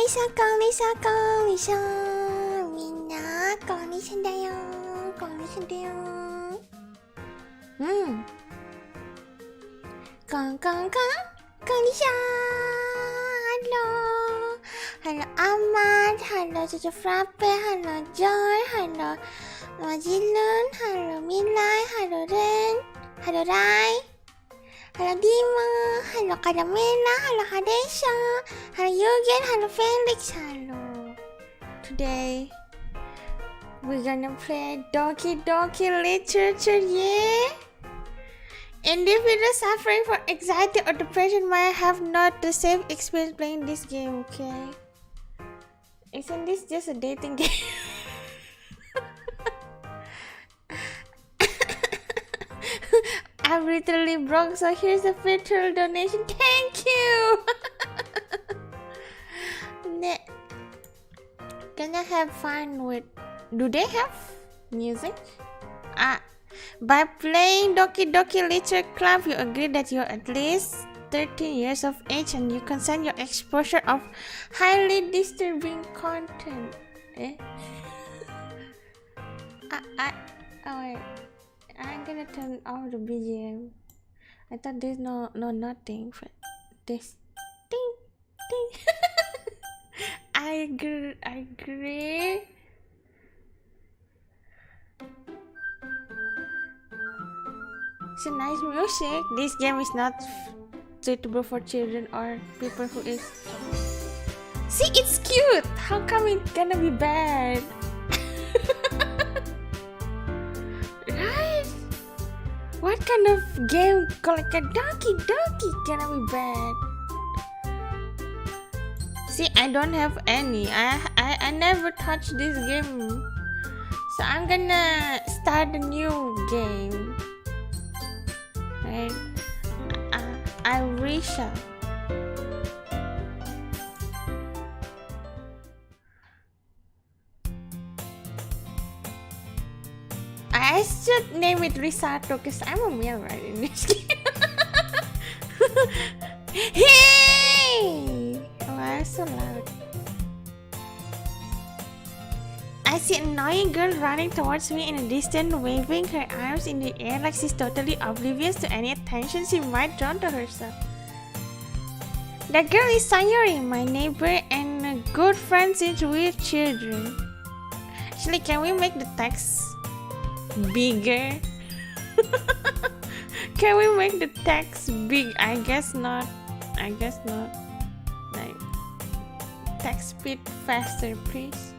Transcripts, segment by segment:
みんなこんにちはだよ。こんにちはだよ。こんにちは。Hello Ahmad, hello Cucu Frappe, hello Joy, hello Majilun, hello Milai, hello Ren, hello Rai, hello Dima, hello Kadamela, hello Hadesha, hello Yugen, hello Felix, hello. Today we're gonna play Doki Literature, yeah? Individuals suffering from anxiety or depression might have not the same experience playing this game, okay? Isn't this just a dating game? I'm literally broke, so here's a virtual donation. Thank you! Gonna have fun with... Do they have music? By playing Doki Literature Club, you agree that you're at least 13 years of age and you consent your exposure of highly disturbing content. Eh? Oh wait, I'm gonna turn off the BGM. I thought there's no nothing for this. Ding. I agree. It's a nice music. This game is not suitable for children or people who is... See, it's cute! How come it's gonna be bad? Right? What kind of game called like a Doki gonna be bad? See, I don't have any. I never touched this game. So I'm gonna start a new game. Right? Arisa. I should name it Risato because I'm a male, right? In this game. Hey! Oh, I'm so loud. I see an annoying girl running towards me in the distance, waving her arms in the air like she's totally oblivious to any attention she might draw to herself. That girl is Sayori, my neighbor and a good friend since we're children. Actually, can we make the text bigger? Can we make the text big? I guess not. Like, text speed faster, please.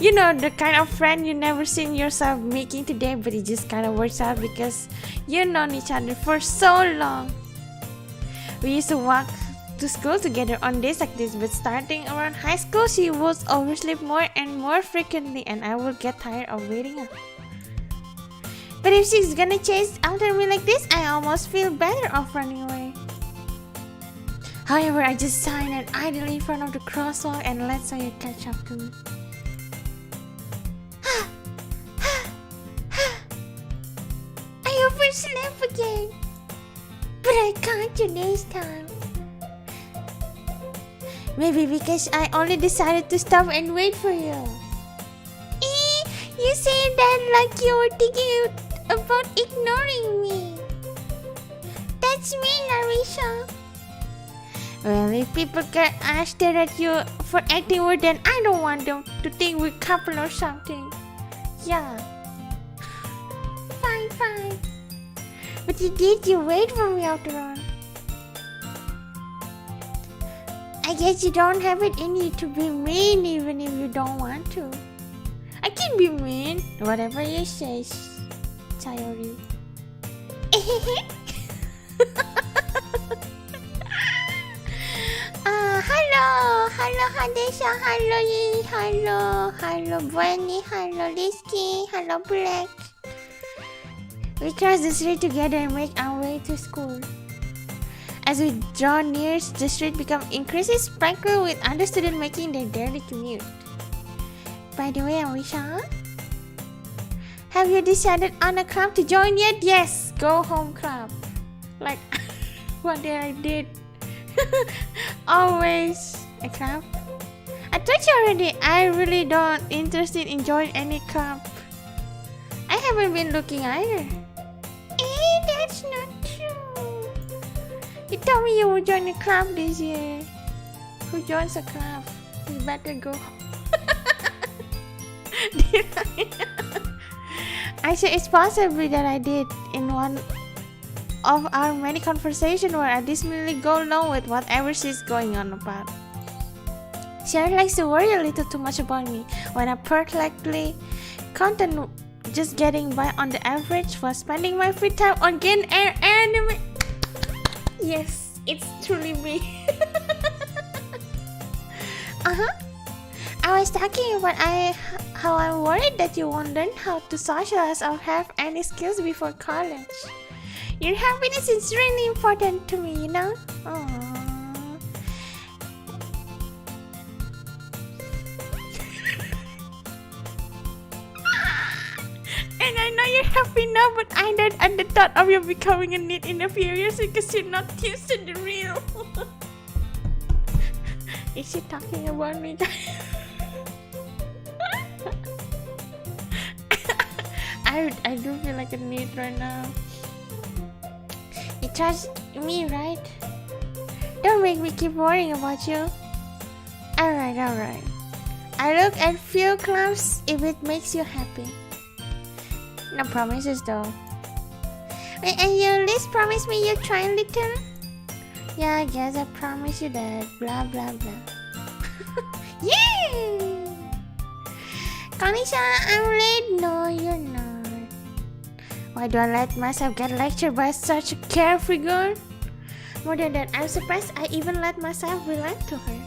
You know, the kind of friend you never seen yourself making today, but it just kind of works out because you've known each other for so long. We used to walk to school together on days like this, but starting around high school, she would oversleep more and more frequently, and I would get tired of waiting up. But if she's gonna chase after me like this, I almost feel better off running away. However, I just silent idly in front of the crosswalk and let Saya catch up to me. I overslept again, but I can't today's time. Maybe because I only decided to stop and wait for you. You say that like you were thinking about ignoring me. That's me, Arisa. Well, if people get stare at you for acting weird, then I don't want them to think we're couple or something. Yeah. Fine. But you wait for me after all. I guess you don't have it in you to be mean even if you don't want to. I can be mean. Whatever you say, Sayori. Hello Hadesha, hello Yi, hello Bunny, hello Liski, hello Black. We cross the street together and make our way to school. As we draw near, the street becomes increasingly sprinkled with other students making their daily commute. By the way, Awisa, have you decided on a club to join yet? Yes, go home club. Like what I did. Always A club? I told you already, I really don't interested in joining any club. I haven't been looking either. That's not true. You told me you would join a club this year. Who joins a club? You better go. Actually, it's possibly that I did in one of our many conversations where I dismally go along with whatever she's going on about. She likes to worry a little too much about me when I'm perfectly content just getting by on the average for spending my free time on game and anime. Yes, it's truly me. I was talking about how I'm worried that you won't learn how to socialize or have any skills before college. Your happiness is really important to me, you know? Aww. And I know you're happy now, but I don't at the thought of you becoming a need in a few years because you're not used to the real. Is she talking about me, guys? I do feel like a need right now. You trust me, right? Don't make me keep worrying about you. Alright. I look at few clubs if it makes you happy. No promises though. Wait, and you at least promise me you'll try a little? Yeah, I guess I promise you that. Blah blah blah. Yay! Kanisha, I'm late. No, you're not. Why do I let myself get lectured by such a carefree girl? More than that, I'm surprised I even let myself relate to her.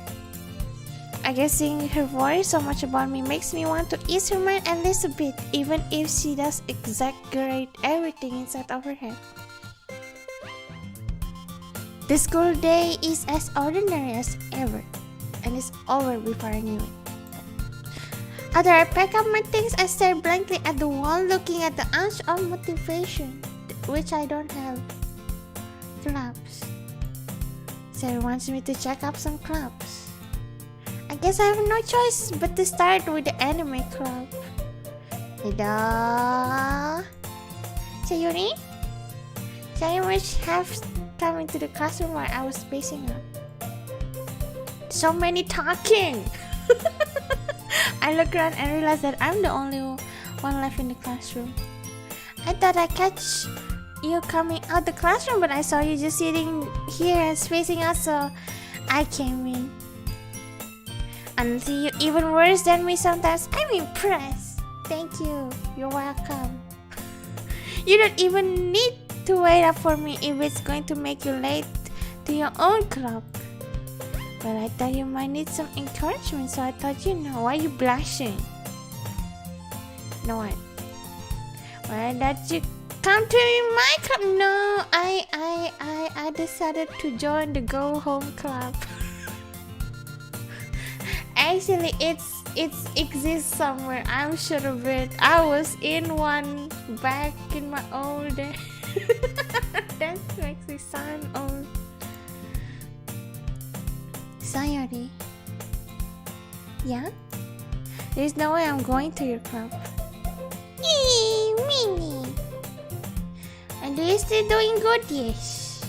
I guess seeing her worry so much about me makes me want to ease her mind at least a bit, even if she does exaggerate everything inside of her head. The school day is as ordinary as ever, and it's over before I knew it. After I pack up my things, I stare blankly at the wall, looking at the ounce of motivation, which I don't have. Clubs. Sarah wants me to check up some clubs. I guess I have no choice but to start with the anime club. Tada! Sayuri? Saya must have come into the classroom while I was spacing out. So many talking! I look around and realize that I'm the only one left in the classroom. I thought I catch you coming out the classroom, but I saw you just sitting here and spacing out, so I came in. Honestly, you're even worse than me sometimes. I'm impressed. Thank you. You're welcome. You don't even need to wait up for me if it's going to make you late to your own club. But I thought you might need some encouragement, so I thought, you know, why are you blushing? No what? Why did you come to my club? No, I decided to join the Go Home Club. Actually, it exists somewhere. I'm sure of it. I was in one back in my old day. That makes me sound old. Sayori. Yeah? There's no way I'm going to your club. Eee, Minnie. And they're still doing good? Yes.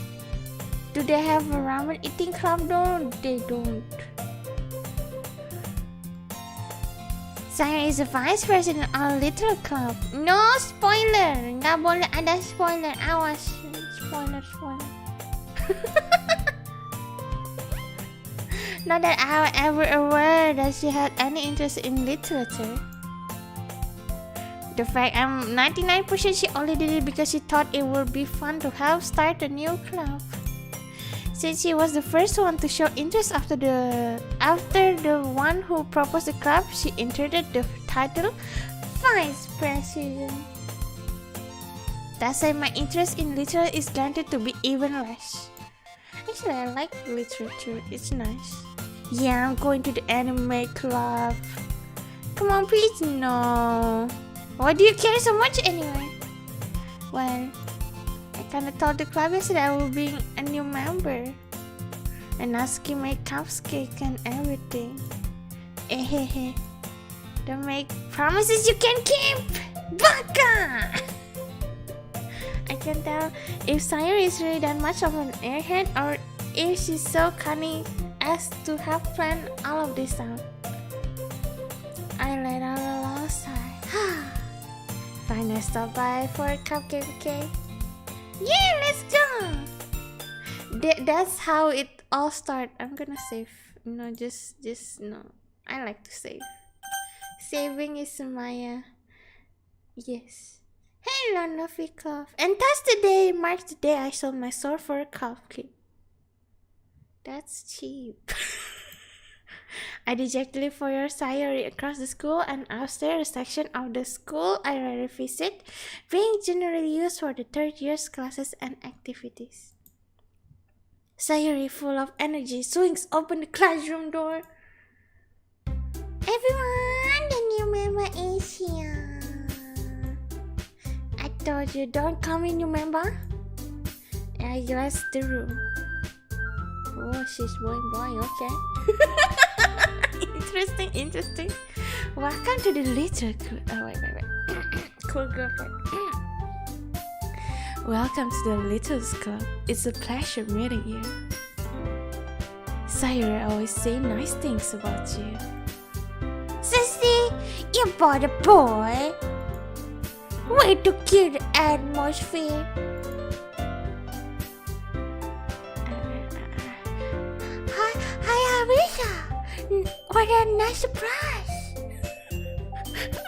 Do they have a ramen eating club? No, they don't. Saya is a vice president of Little Club. No spoiler. Nggak boleh ada spoiler. Awas. Spoiler. Not that I was ever aware that she had any interest in literature. The fact I'm 99% she only did it because she thought it would be fun to help start a new club. Since she was the first one to show interest after the one who proposed the club, she inherited the title Vice President. That said, my interest in literature is guaranteed to be even less. Actually, I like literature. It's nice. Yeah, I'm going to the anime club. Come on, please, no. Why do you care so much anyway? Well, I kinda told the club yesterday I will be a new member. And Natsuki make cupcake and everything. Ehehe. Don't make promises you can keep! Baka! I can tell if Sayuri is really that much of an airhead or if she's so cunning as to have planned all of this out. I let out a long sigh. Fine, I stop by for a cupcake, okay? Yeah, let's go! That's how it all started. I'm gonna save. No, just no. I like to save. Saving is my, yes. Hello, Novikov. And thus today marks the day I sold my sword for a cupcake. That's cheap. I dejectedly followed Sayuri across the school and upstairs section of the school I rarely visit, being generally used for the third year's classes and activities. Sayuri, full of energy, swings open the classroom door. Everyone, the new member is here. I told you, don't come in, new member. I glanced the room. Oh, she's boy, okay. Interesting. Welcome to the little cool girlfriend. Welcome to the Littles Club. It's a pleasure meeting you. Sayuri always say nice things about you. Sissy, you bought a boy. Way to kill the atmosphere. Hi, Awisa. What a nice surprise.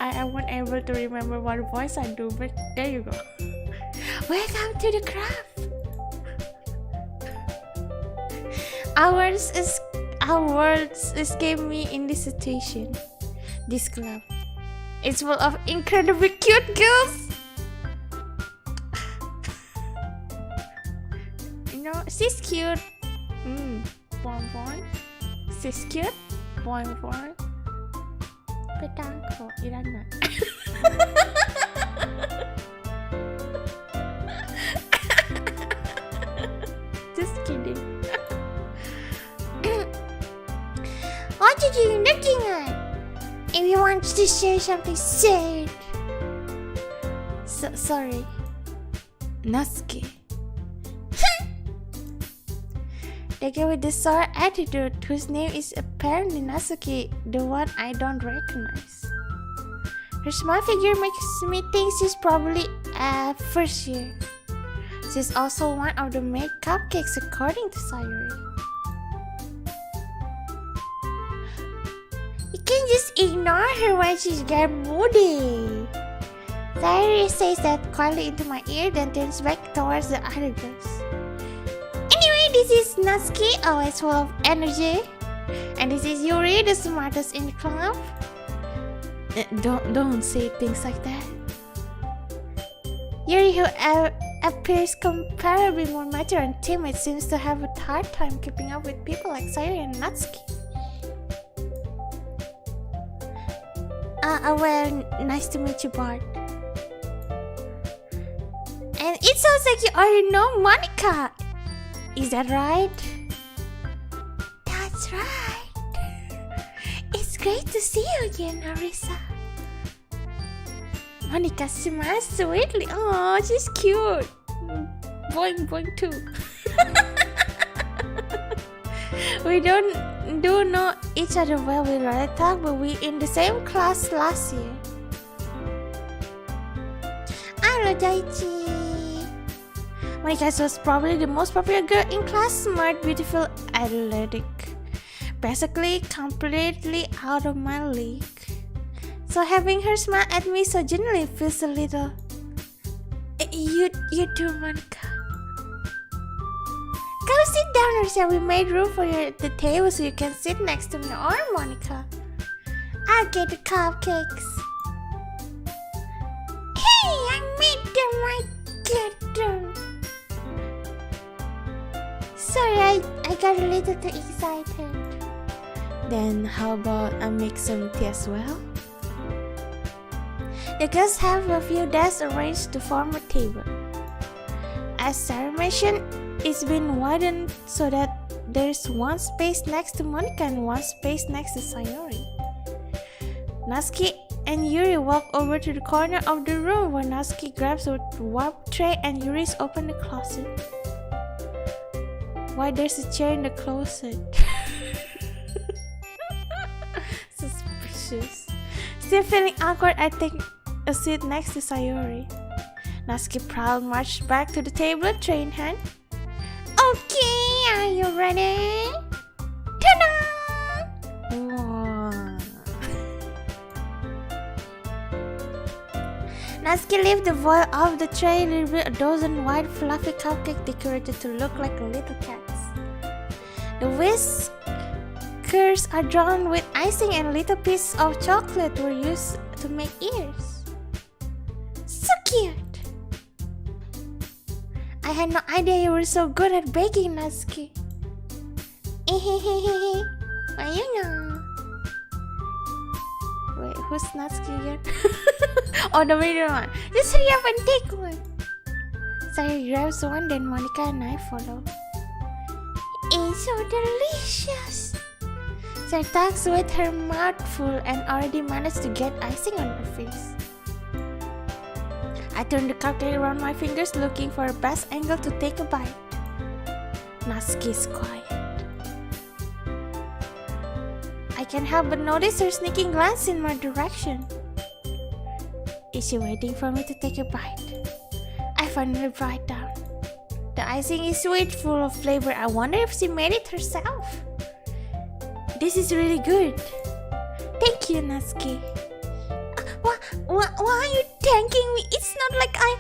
I wasn't able to remember what voice I do, but there you go. Welcome to the club. Our words escape me in this situation. This club. It's full of incredibly cute girls. You know, she's cute. Boing. She's cute. Boing. Petanko, Irana. Just kidding. What are you looking at? If you want to share something, say it. Sorry. Natsuki. The girl with the sour attitude, whose name is apparently Natsuki, the one I don't recognize. Her small figure makes me think she's probably first year. She's also one of the made cupcakes according to Sayuri. You can't just ignore her when she's get moody. Sayuri says that quietly into my ear, then turns back towards the other girls. Anyway, this is Natsuki, always full of energy. And this is Yuri, the smartest in the club. Don't say things like that. Yuri, who appears comparably more mature and timid, seems to have a hard time keeping up with people like Sayuri and Natsuki. Well, nice to meet you, Bart. And it sounds like you already know Monica. Is that right? That's right. It's great to see you again, Arisa. Monica smiles sweetly. Oh, she's cute. Boing too. We do know each other well. We rarely talk, but we in the same class last year. Hello, Daichi. Monica was probably the most popular girl in class, smart, beautiful, athletic. Basically, completely out of my league. So having her smile at me so genuinely feels a little... You too, Monica. Go sit down, Risha. We made room for you at the table so you can sit next to me or Monica. I'll get the cupcakes. Hey, I made them. I get them. Sorry, I got a little too excited. Then how about I make some tea as well? The girls have a few desks arranged to form a table. As Sarah mentioned, it's been widened so that there's one space next to Monica and one space next to Sayori. Natsuki and Yuri walk over to the corner of the room where Natsuki grabs a warp tray and Yuri's open the closet. Why there's a chair in the closet? Suspicious. Still feeling awkward, I take a seat next to Sayori. Natsuki proudly marched back to the table, tray in hand. Okay, are you ready? Ta-da! Wow. Natsuki lifted the foil off the tray and revealed a dozen white fluffy cupcakes decorated to look like little cats. The whiskers are drawn with icing and little pieces of chocolate were used to make ears. So cute! I had no idea you were so good at baking, Natsuki. Well, you know. Wait, who's Natsuki again? Oh, the middle one. Just hurry up and take one. Sayori grabs one, then Monica and I follow. It's so delicious. Sayori talks with her mouth full and already managed to get icing on her face. I turn the cupcake around my fingers looking for the best angle to take a bite. Natsuki is quiet. I can't help but notice her sneaking glance in my direction. Is she waiting for me to take a bite? I finally bite down. The icing is sweet, full of flavor. I wonder if she made it herself. This is really good. Thank you, Natsuki. Why are you thanking me? It's not like I...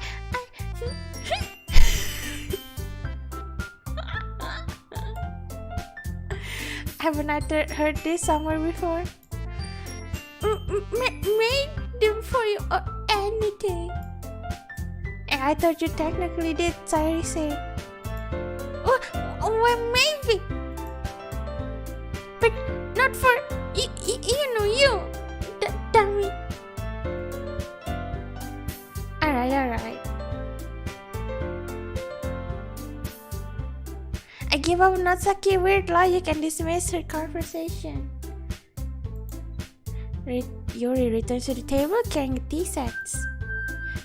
Haven't I heard this somewhere before? Made them for you or anything. I thought you technically did, Sayori said. Well, maybe. But not for... you. Dummy. Alright. I give up Natsuki's weird logic and dismiss her conversation. Yuri returns to the table carrying tea sets.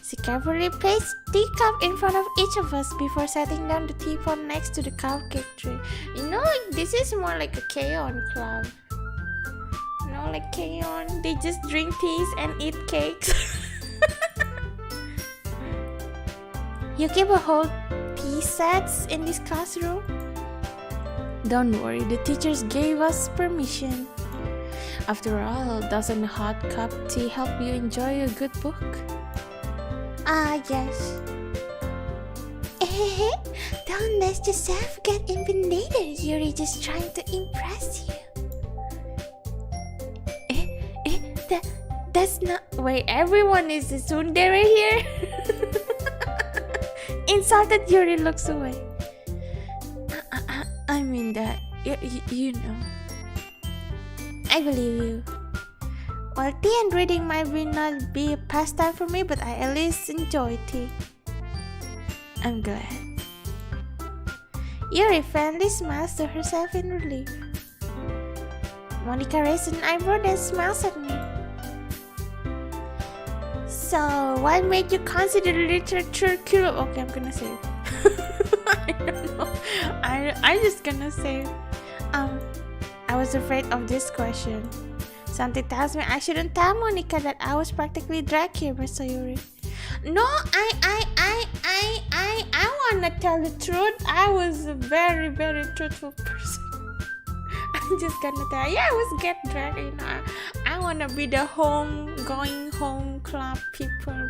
She carefully placed teacup in front of each of us before setting down the teapot next to the cupcake tray. You know, this is more like a K-On club. You know, like K-On, they just drink teas and eat cakes. You keep a whole tea sets in this classroom? Don't worry, the teachers gave us permission. After all, doesn't a hot cup of tea help you enjoy a good book? Yes. Don't let yourself get intimidated. Yuri just trying to impress you. That's not... Wait, everyone is a tsundere here? Insulted, Yuri looks away. I mean that, you know. I believe you. Well, tea and reading might not be a pastime for me, but I at least enjoy tea. I'm glad. Yuri faintly smiles to herself in relief. Monica raises an eyebrow then smiles at me. So, what made you consider literature curious? Okay, I'm gonna say it. I don't know. I'm just gonna say it. I was afraid of this question. Something tells me I shouldn't tell Monica that I was practically dragged here by Sayori. No, I wanna tell the truth. I was a very, very truthful person. I'm just gonna tell you, I was get dragged, you know. I wanna be the going home club people.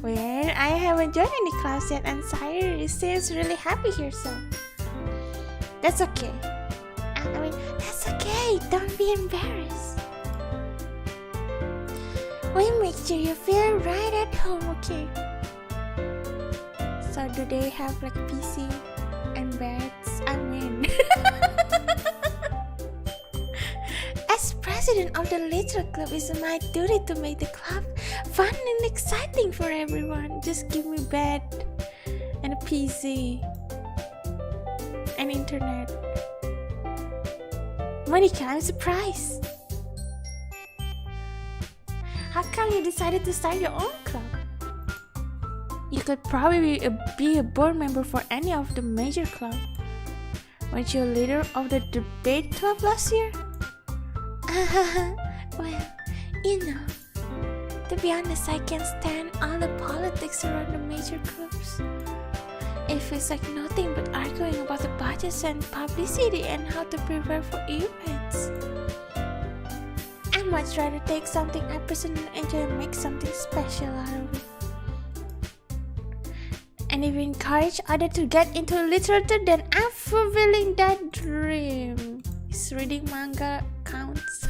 Well, I haven't joined any class yet and Sayori seems really happy here, so that's okay. I mean, that's okay. Don't be embarrassed. We'll make sure you feel right at home, okay? So do they have like PC and beds? I mean, as president of the literature club, it's my duty to make the club fun and exciting for everyone. Just give me bed and a PC. and internet. Monica, I'm surprised. How come you decided to start your own club? You could probably be a board member for any of the major clubs. Weren't you a leader of the debate club last year? Well, you know, to be honest, I can't stand all the politics around the major clubs. It feels like nothing but arguing about the budgets and publicity and how to prepare for events. I'd much rather take something I personally enjoy and make something special out of it. And if you encourage others to get into literature, then I'm fulfilling that dream. Is reading manga counts?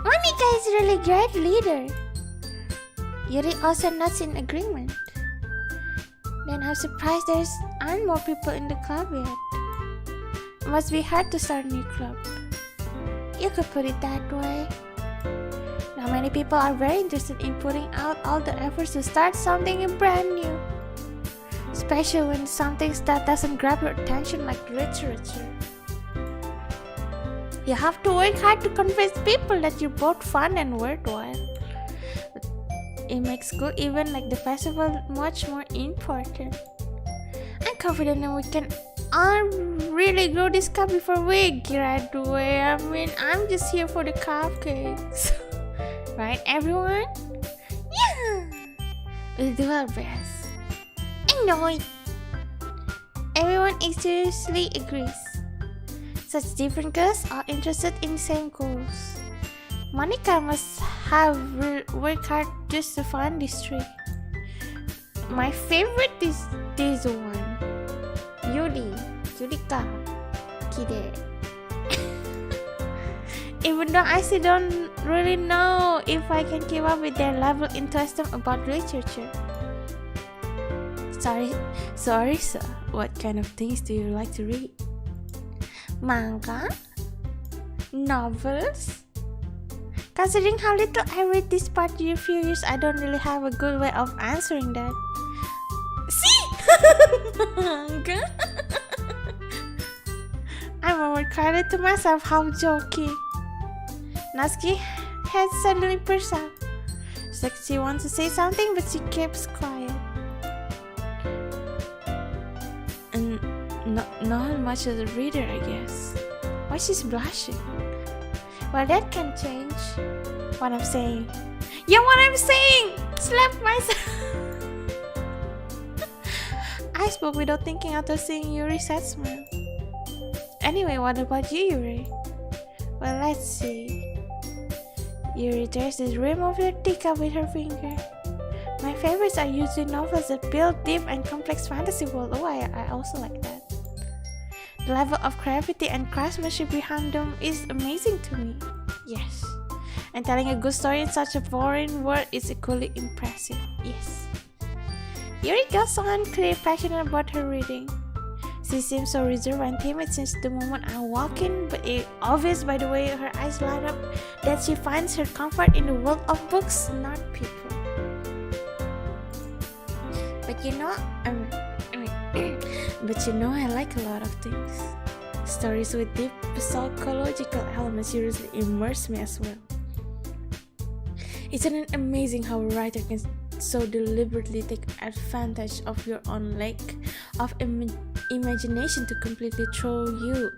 Monica is a really great leader. Yuri also nods in agreement. Then I'm surprised there aren't more people in the club yet. It must be hard to start a new club. You could put it that way. Now many people are very interested in putting out all the efforts to start something brand new. Especially when something that doesn't grab your attention like literature. You have to work hard to convince people that you're both fun and worthwhile. But it makes school event like the festival much more important. I'm confident that we can all really grow this cup before we graduate. I mean, I'm just here for the cupcakes. Right, everyone? Yeah! We'll do our best. I know it. Everyone seriously agrees. Such different girls are interested in the same goals. Monica must have worked hard just to find this tree. My favorite is this one. Yurika, Kide. Even though I still don't really know if I can keep up with their level of interest about literature. Sorry, sir. What kind of things do you like to read? Manga? Novels? Considering how little I read this past few years, I don't really have a good way of answering that. See? Manga? I'm more credit to myself how joking. Natsuki had suddenly burst out. It's like she wants to say something, but she keeps quiet. And not much of a reader, I guess. Why she's blushing? Well, that can change. What I'm saying. Yeah, what I'm saying! Slap myself! I spoke without thinking after seeing Yuri's sad smile. Anyway, what about you, Yuri? Well, let's see. Yuri tears the rim of her teacup with her finger. My favorites are usually novels that build deep and complex fantasy world. Oh, I also like that. The level of creativity and craftsmanship behind them is amazing to me. Yes. And telling a good story in such a foreign world is equally impressive. Yes. Yuri goes on, clearly passionate about her reading. She seems so reserved and timid since the moment I walk in, but it's obvious by the way her eyes light up that she finds her comfort in the world of books, not people. But you know, I like a lot of things. Stories with deep psychological elements usually immerse me as well. Isn't it amazing how a writer can so deliberately take advantage of your own lack of imagination to completely throw you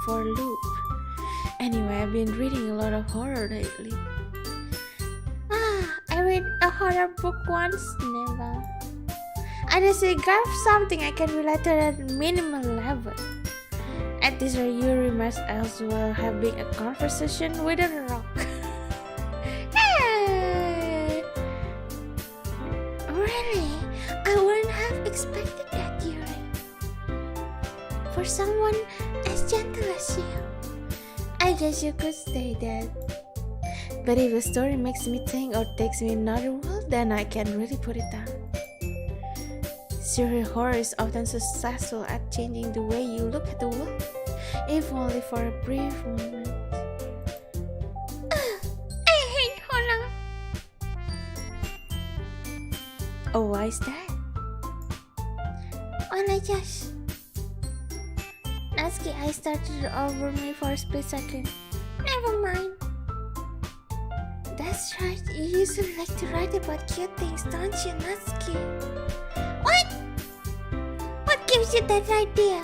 for a loop? Anyway, I've been reading a lot of horror lately. I read a horror book once, never. I just grab something I can relate to at minimal level. At this rate, Yuri must as well have been a conversation with a rock. Hey! Really? I wouldn't have expected that, Yuri. For someone as gentle as you, I guess you could say that. But if a story makes me think or takes me another world, then I can't really put it down. Serial horror is often successful at changing the way you look at the world, if only for a brief moment. I hate horror. Oh, why is that? Well, I just... Natsuki, I started over me for a split second. Never mind. That's right, you usually like to write about cute things, don't you, Natsuki? What? What gives you that idea?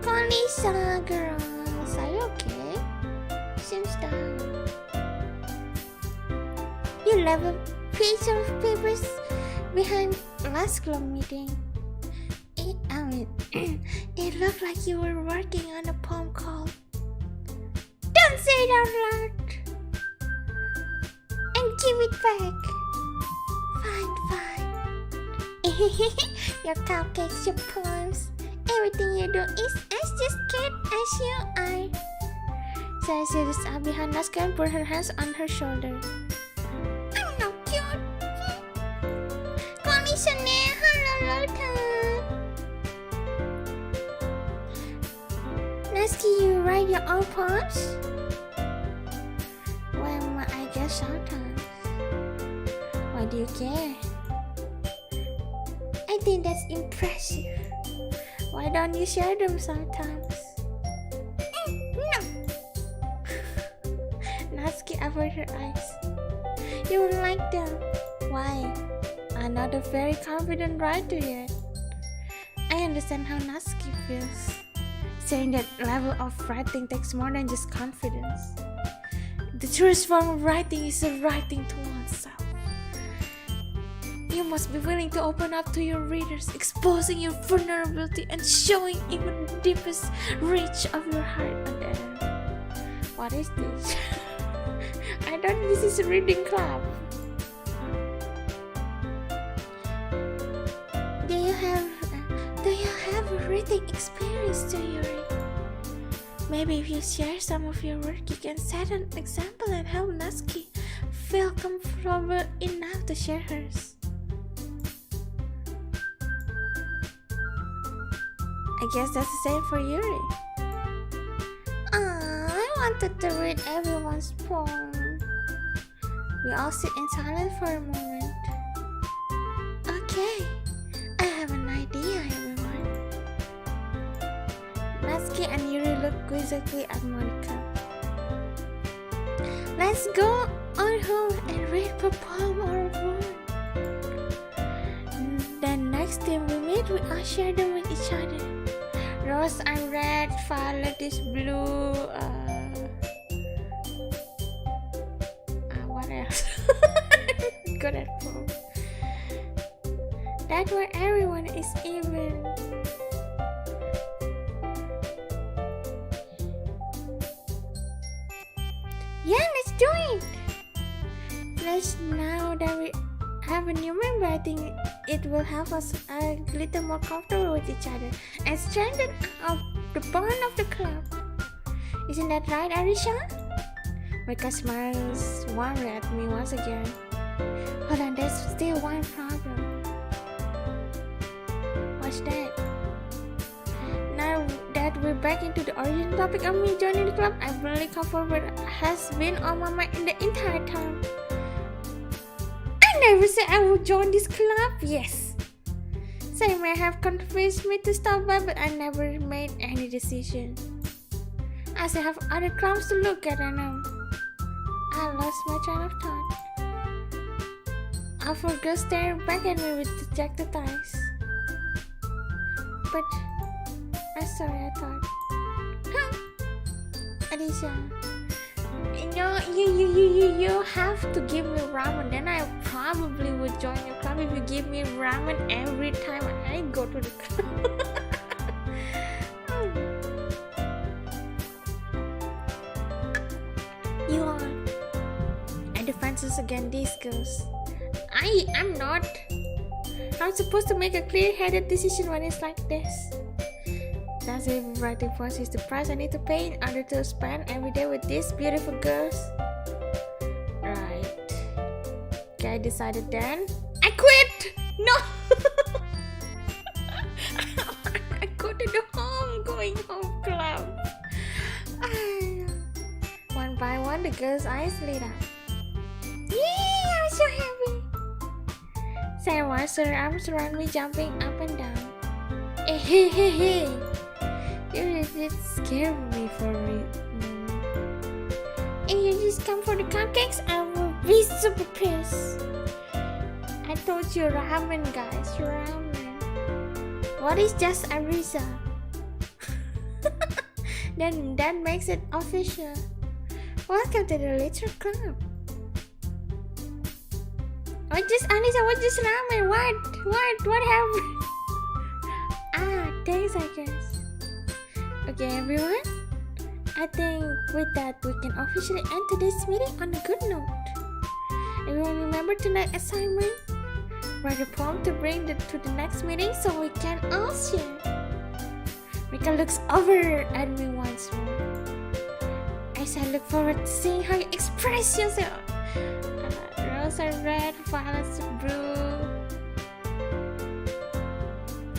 Konnichiwa, girls. Are you okay? Seems down. You left a piece of papers behind last club meeting. It looked like you were working on a poem called Don't Say It Out Loud and give it back. Fine. Your cupcakes, your poems, everything you do is as just cute as you are. Sarah sits up behind Natsuki and put her hands on her shoulder. I'm not cute. Konnichiwa, hello, Natsuki, you write your own poems? Well, I guess sometimes. Why do you care? I think that's impressive. Why don't you share them sometimes? No! Natsuki averted her eyes. You would like them. Why? I'm not a very confident writer yet. I understand how Natsuki feels. Saying that level of writing takes more than just confidence. The truest form of writing is the writing to oneself. You must be willing to open up to your readers, exposing your vulnerability and showing even the deepest reach of your heart on them. What is this? I don't. This is a reading club. Do you have a reading experience to your read? Maybe if you share some of your work, you can set an example and help Natsuki feel comfortable enough to share hers. I guess that's the same for Yuri. I wanted to read everyone's poem. We all sit in silence for a moment. Okay, I have an idea, everyone. Natsuki and Yuri look quizzically at Monica. Let's go on home and read a poem or a poem. Then next time we meet, we all share them with each other. Rose and red, violet is blue. What else? Good at poem. That's where everyone is even. Yeah, let's do it! Plus, now that we have a new member, I think it will help us a little more comfortable with each other and strengthen the bond of the club. Isn't that right, Arisa? Mika smiles warmly at me once again. Hold on, there's still one problem. What's that? Now that we're back into the original topic of me joining the club, I'm really comfortable has been on my mind in the entire time. I never said I would join this club. Yes. So you may have convinced me to stop by, but I never made any decision. I still have other clubs to look at, and I lost my train of thought. I forgot staring back at me with dejected eyes. But I'm sorry, I thought. Arisa, you have to give me ramen. Then I probably would join your club if you give me ramen every time I go to the club. You are at the fences again, these girls. I'm not. I'm supposed to make a clear-headed decision when it's like this. That's if writing poems is the price I need to pay in order to spend every day with these beautiful girls. Right. Okay, I decided then. I quit! No! I go to the going home club. One by one, the girls' eyes lit up. Yay! I'm so happy! Sarah watched her arms around me, jumping up and down. Hey. You did scare me for it. And you just come for the cupcakes, I will be super pissed. I told you ramen, guys, ramen. What is just Arisa? Then that makes it official. Welcome to the little club. What just Arisa? What just ramen? What happened? Thanks, I guess. Okay, everyone. I think with that we can officially end today's meeting on a good note. Everyone remember tonight's assignment? Write a poem to bring to the next meeting so we can all share. Mika looks over at me once more. As I look forward to seeing how you express yourself. Rose are red, violets are blue.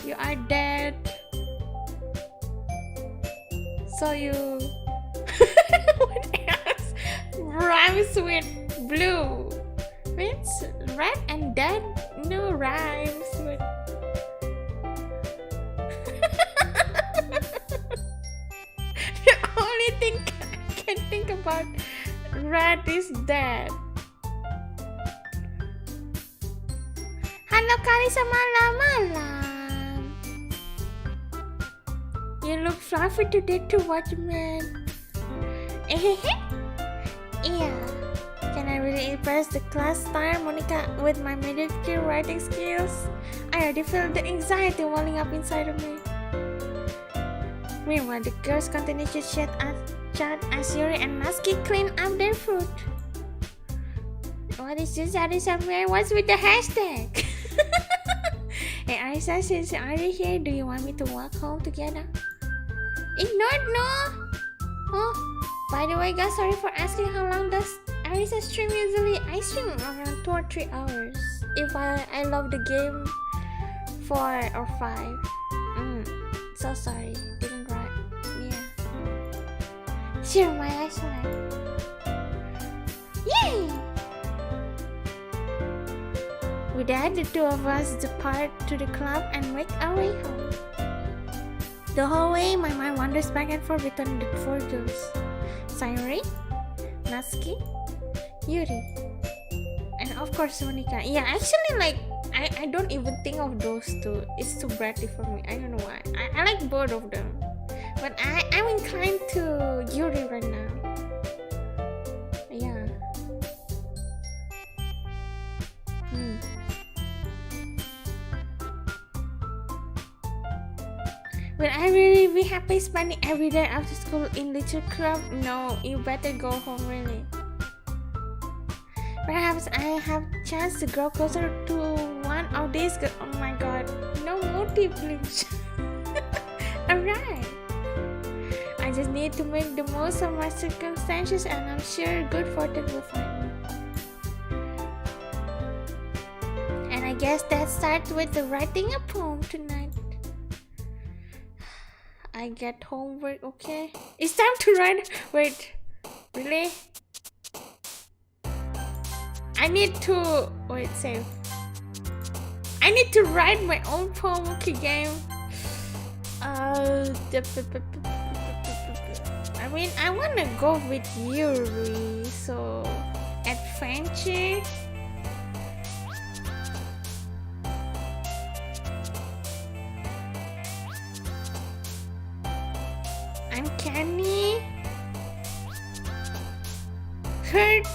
You are dead. So you what else rhymes with blue? Means red and dead? No rhymes with the only thing I can think about red is dead. Halo Karisa, malam. You look fluffy today too, what you mean? Yeah. Can I really impress the class star Monica with my mediocre writing skills? I already feel the anxiety welling up inside of me. Meanwhile, the girls continue to chat as Yuri and Natsuki clean up their food. What is this, Arisa? What's with the hashtag? Hey Arisa, since you're already here, do you want me to walk home together? Ignored, no! Oh, by the way guys, sorry for asking how long does Arisa stream usually? I stream around 2 or 3 hours. If I love the game 4 or 5. So sorry, didn't write. Yeah. Sure, my eyes wide. Yay! With that, the two of us depart to the club and make our way home. The whole way, my mind wanders back and forth between the 4 girls. Sayuri, Natsuki, Yuri, and of course Monica. Yeah, actually, like, I don't even think of those two. It's too bratty for me. I don't know why. I like both of them. But I'm inclined to Yuri right now. Yeah. Will I really be happy spending every day after school in literature club? No, you better go home really. Perhaps I have chance to grow closer to one of these girls. Oh my god, no motive please. Alright. I just need to make the most of my circumstances and I'm sure good fortune will find me. And I guess that starts with the writing a poem tonight. I get homework, okay? It's time to write. Wait, really? I need to wait. Save. I need to write my own poem. Okay, game. I mean, I wanna go with Yuri. So, adventure. Uncanny. Hurt.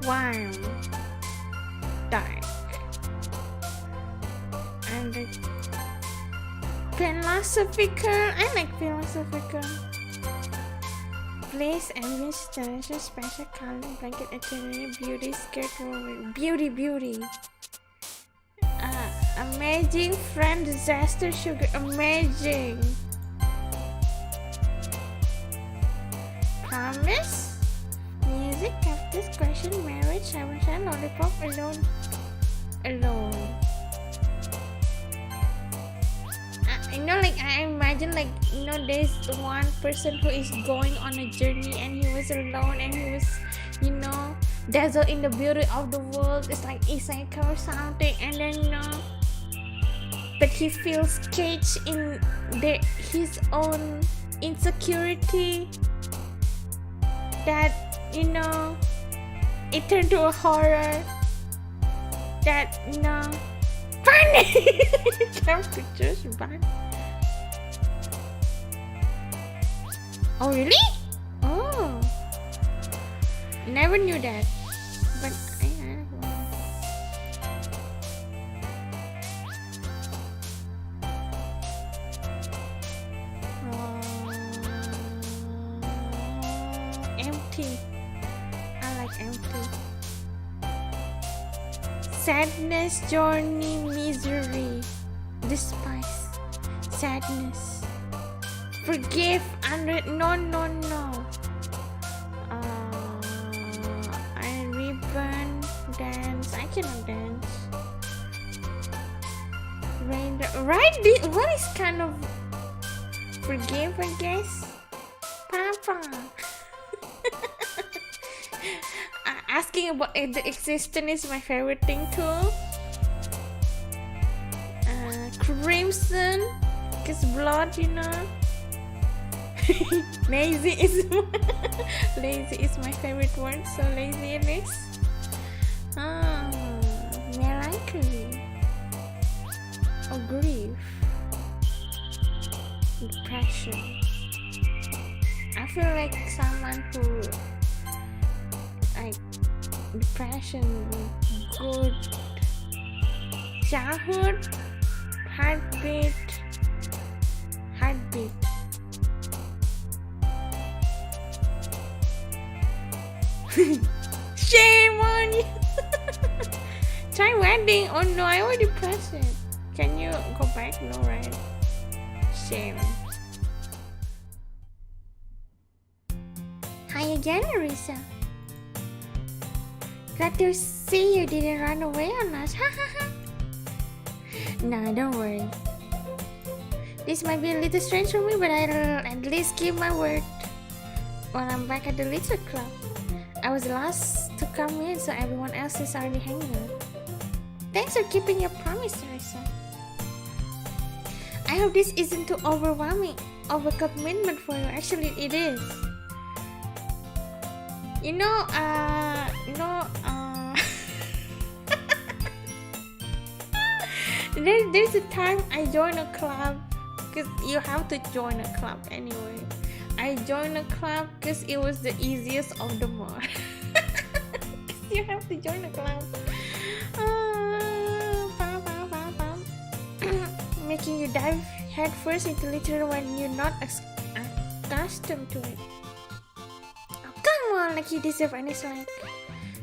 Warm. Dark. And philosophical. I like philosophical. Place ambience, generation, special color, blanket, itinerary, beauty, skirt, woman. Beauty. Amazing friend, disaster, sugar, amazing. Promise, music, cactus, question, marriage, Amazon, lollipop, alone. You know, like I imagine, like, you know, there's one person who is going on a journey and he was alone and he was, you know, dazzle in the beauty of the world. It's like isekai or something, and then but he feels caged in his own insecurity. That it turned to a horror. That funny. Can't pictures bad. Oh really? Oh, never knew that. But I don't know. Empty. I like empty. Sadness, journey, misery, despise, sadness, forgive, no. AriBunny dance. I cannot dance. Right? What is kind of forgive? I guess. Papa. Asking about the existence is my favorite thing too. Crimson, cause blood, lazy is my favorite word. So laziness. Melancholy. Or grief. Depression. I feel like someone who like depression, good childhood, heartbeat. Shame on you. Try wedding. Oh no, I already pressed it. Can you go back? No, right? Shame. Hi again, Arisa. Glad to see you didn't run away on us. Nah, don't worry. This might be a little strange for me, but I'll at least keep my word. While I'm back at the little club, I was the last to come in, so everyone else is already hanging out. Thanks for keeping your promise, Arisa. I hope this isn't too overwhelming of a commitment for you. Actually, it is. There's a time I joined a club, because you have to join a club anyway. I joined a club because it was the easiest of them all. You have to join a club. Making you dive headfirst into literature when you're not accustomed to it. Oh, come on, like you deserve any slack.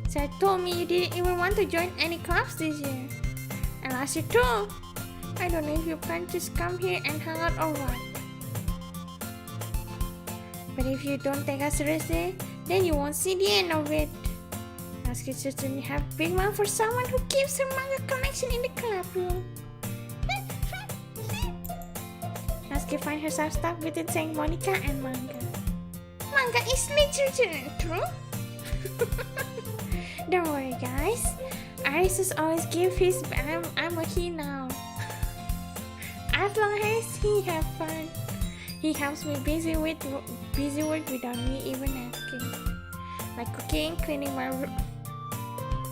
So I told me you didn't even want to join any clubs this year. And last year too. I don't know if you plan to just come here and hang out or what. But if you don't take us seriously, then you won't see the end of it. Ask you certainly have big mouth for someone who keeps her manga collection in the club room. Ask find herself stuck between saying Monica and manga. Manga is literature, true? Don't worry, guys. Aris always give his I'm a he now. As long as he have fun, he helps me busy work without me even asking. Like cooking, cleaning my room.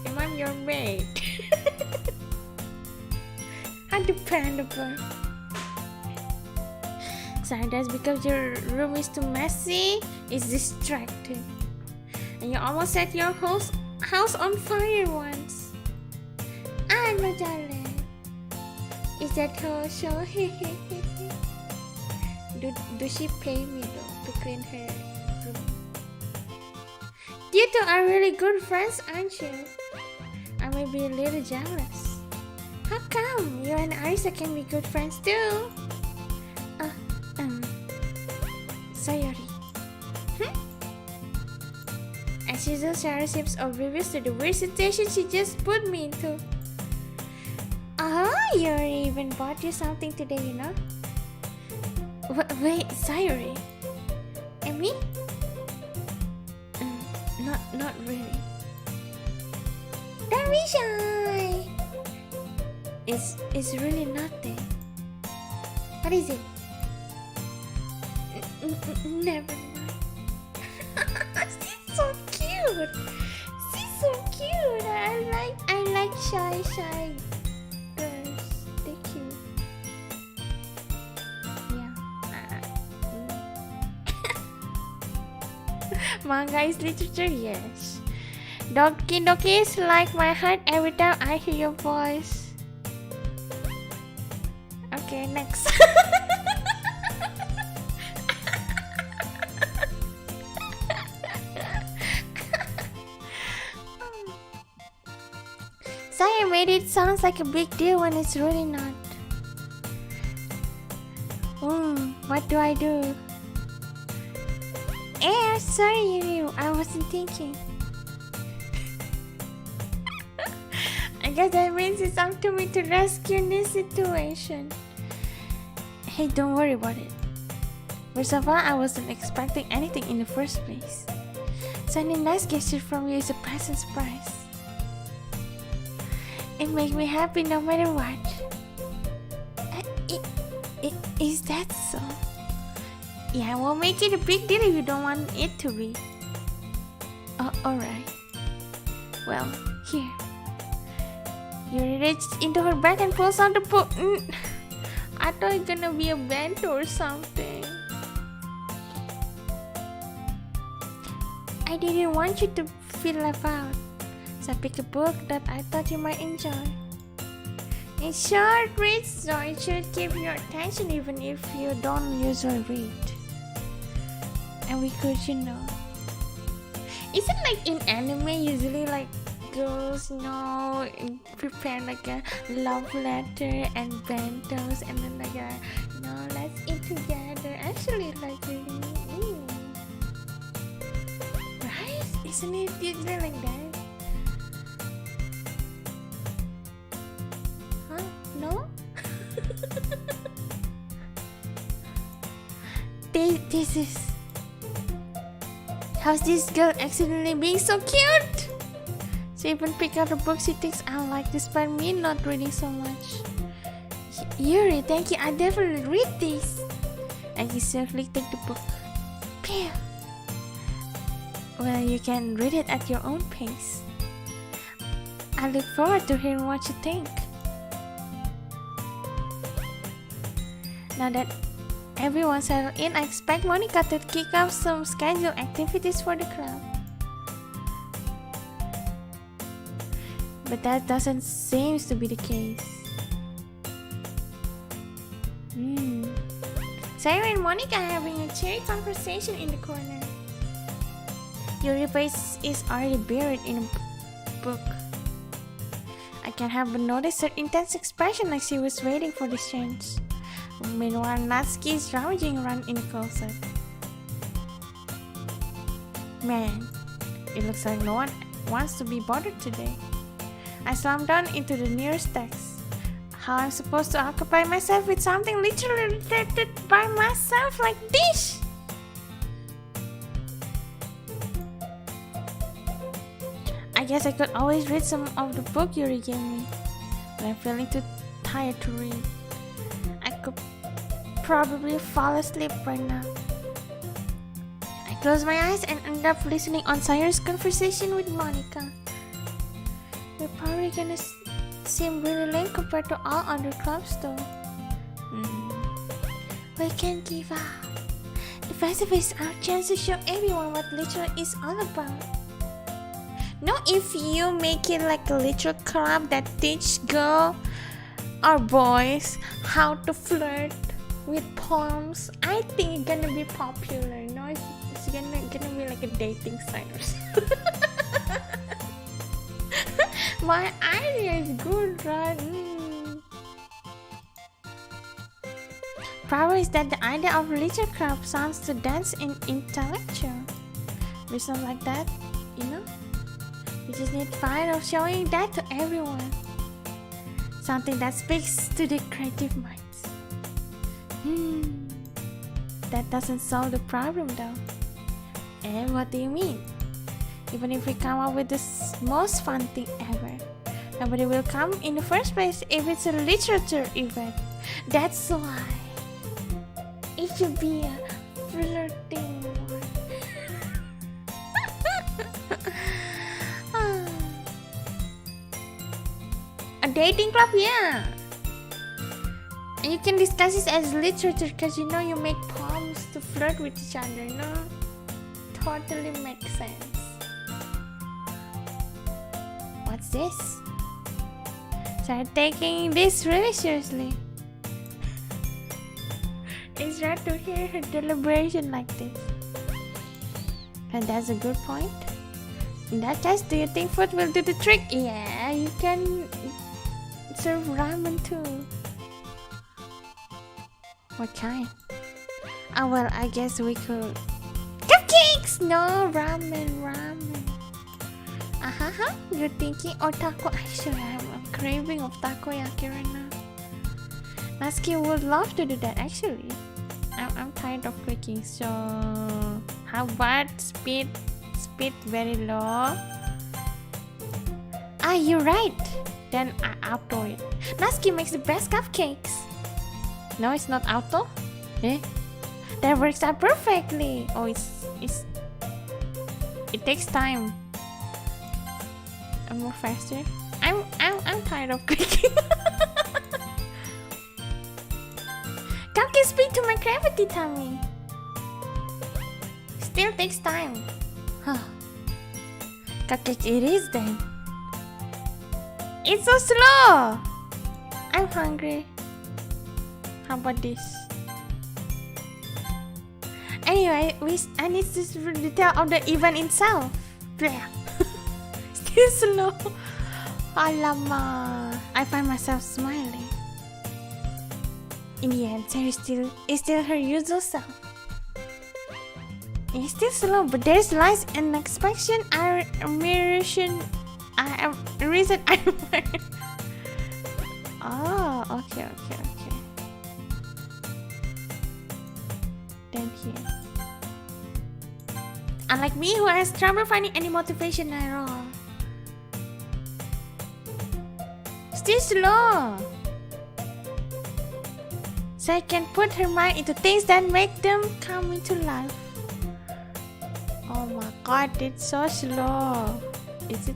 And I'm your maid. Undependable. Sorry, that's because your room is too messy, it's distracting. And you almost set your house on fire once. I know, darling. Is that her show? Do she pay me though to clean her room? You two are really good friends, aren't you? I may be a little jealous. How come you and Arisa can be good friends too? Sayori. As usual, Sarah seems oblivious to the weird situation she just put me into. Yuri even bought you something today, you know? Wait, Sayori? And me? Not really. Don't be shy. It's really nothing. What is it? Never mind. She's so cute. She's so cute. I like shy girls. They're cute. Yeah. Manga is literature, yes. Doki is like my heart every time I hear your voice. Okay, next. Sorry, made it sounds like a big deal when it's really not. What do I do? Sorry, Yuri, I wasn't thinking. I guess that means it's up to me to rescue this situation. Hey, don't worry about it. First of all, I wasn't expecting anything in the first place. So any nice gesture from you is a pleasant surprise. It makes me happy no matter what. Is that so? Yeah, I won't make it a big deal if you don't want it to be. Oh, alright. Well, here. Yuri reached into her bag and pulls out the book. I thought it's gonna be a bento or something. I didn't want you to feel left out, so I picked a book that I thought you might enjoy. It's short reads, so it should keep your attention even if you don't usually read. And we could, isn't like in anime usually like girls, prepare like a love letter and bentos and then like a, let's eat together. Actually, like really, right? Isn't it usually like that? Huh? No? This is... How's this girl accidentally being so cute? She even picked out a book she thinks I like despite me not reading so much. Yuri, thank you, I definitely read this. And she safely take the book. Pew! Well, you can read it at your own pace. I look forward to hearing what you think. Now that everyone's settled in, I expect Monica to kick off some scheduled activities for the club. But that doesn't seem to be the case. Sarah and Monica are having a cheery conversation in the corner. Yuri's face is already buried in a book. I can't help but notice her intense expression like she was waiting for this chance. Meanwhile, Natsuki is rummaging around in the closet. Man, it looks like no one wants to be bothered today. I slammed down into the nearest text. How I'm supposed to occupy myself with something literally related by myself like this? I guess I could always read some of the book Yuri gave me, but I'm feeling too tired to read. I could probably fall asleep right now. I closed my eyes and ended up listening on Sayur's conversation with Monica. We're probably gonna seem really lame compared to all other clubs though. We can't give up. The festival is our chance to show everyone what literature is all about. No, if you make it like a literature club that teach girls or boys how to flirt with poems, I think it's gonna be popular. It's gonna be like a dating site or something. My idea is good, right? Problem is that the idea of literature club sounds too dense and intellectual. It's not like that, We just need fire of showing that to everyone. Something that speaks to the creative minds. That doesn't solve the problem though. And what do you mean? Even if we come up with the most fun thing ever, Nobody will come in the first place if it's a literature event. That's why it should be a flirting one. A dating club, yeah. And you can discuss this as literature because you know you make poems to flirt with each other, you know? Totally makes sense. What's this? Start taking this really seriously. It's rare to hear her deliberation like this. And that's a good point. In that case, do you think food will do the trick? Yeah, you can serve ramen too. What kind? Oh well, I guess we could... Cupcakes! No, ramen. You're thinking, oh, taco. Actually, I'm craving of takoyaki right now. Natsuki would love to do that actually. I'm tired of clicking, so how about speed very low? Ah, you're right. Then I auto it. Natsuki makes the best cupcakes. No, it's not auto. Eh? That works out perfectly. Oh, it takes time. I'm more faster. I'm tired of clicking. Cupcake speak to my gravity tummy. Still takes time. Huh. Cupcake it is then. It's so slow. I'm hungry. How about this? Anyway, I need to see the detail of the event itself. Still slow. Alamak. I find myself smiling. In the end, Sarah is still her usual self. It's still slow, but there's lies and expectation. Reason I Oh, okay. Then here. Unlike me, who has trouble finding any motivation at all. Still slow. So I can put her mind into things that make them come into life. Oh my god, it's so slow. Is it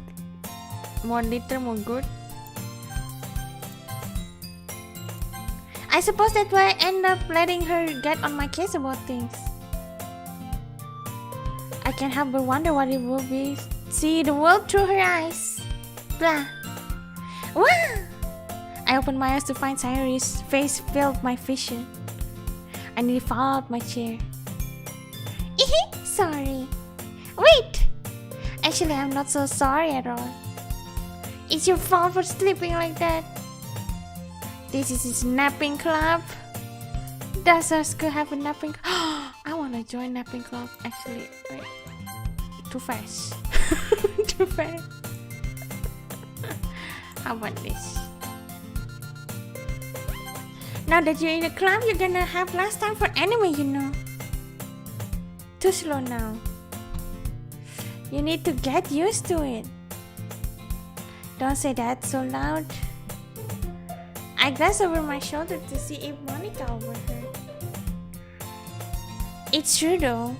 more little, more good? I suppose that's why I end up letting her get on my case about things. I can't help but wonder what it will be. See the world through her eyes. Blah. Wow! I opened my eyes to find Sayori's face filled my vision. I nearly fall out my chair. Sorry. Wait! Actually, I'm not so sorry at all. It's your fault for sleeping like that. This is his napping club. Does our school have a napping club? I wanna join napping club. Actually, wait. Too fast. Too fast. How about this? Now that you're in the club, you're gonna have less time for anime, you know. Too slow now. You need to get used to it. Don't say that so loud. I glance over my shoulder to see if Monica overheard. It's true though.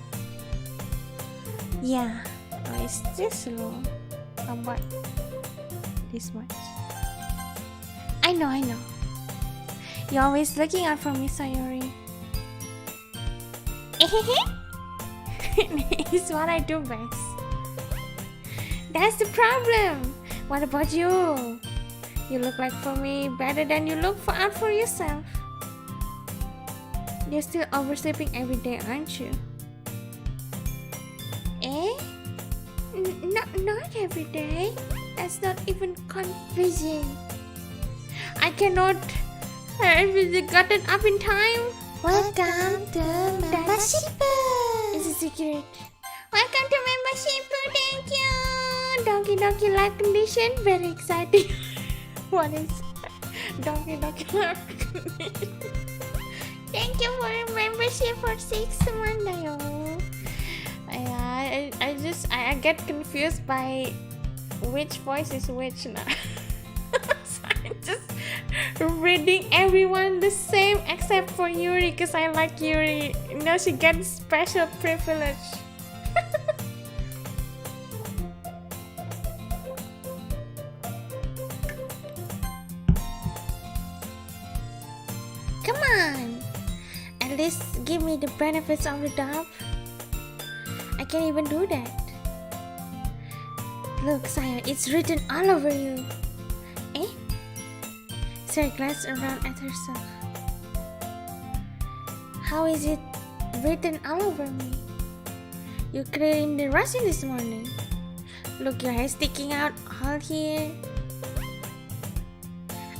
Yeah, oh, it's still slow. How about this much? I know. You're always looking out for me, Sayori. It's what I do best. That's the problem. What about you? You look like for me better than you look out for yourself. You're still oversleeping every day, aren't you? Not every day. That's not even confusing. I cannot have gotten up in time. Welcome to membership. It's a secret. Welcome to membership. Thank you. Doki life condition. Very exciting. What is Doki life condition? Thank you for your membership for 6 months. I get confused by which voice is which now. Just reading everyone the same except for Yuri, because I like Yuri. You know, she gets special privilege. Come on! At least give me the benefits of the doubt. I can't even do that. Look, Sire, it's written all over you. Eh? Sarah glanced around at herself. How is it written all over me? You cleared the Russian this morning. Look, your hair sticking out all here.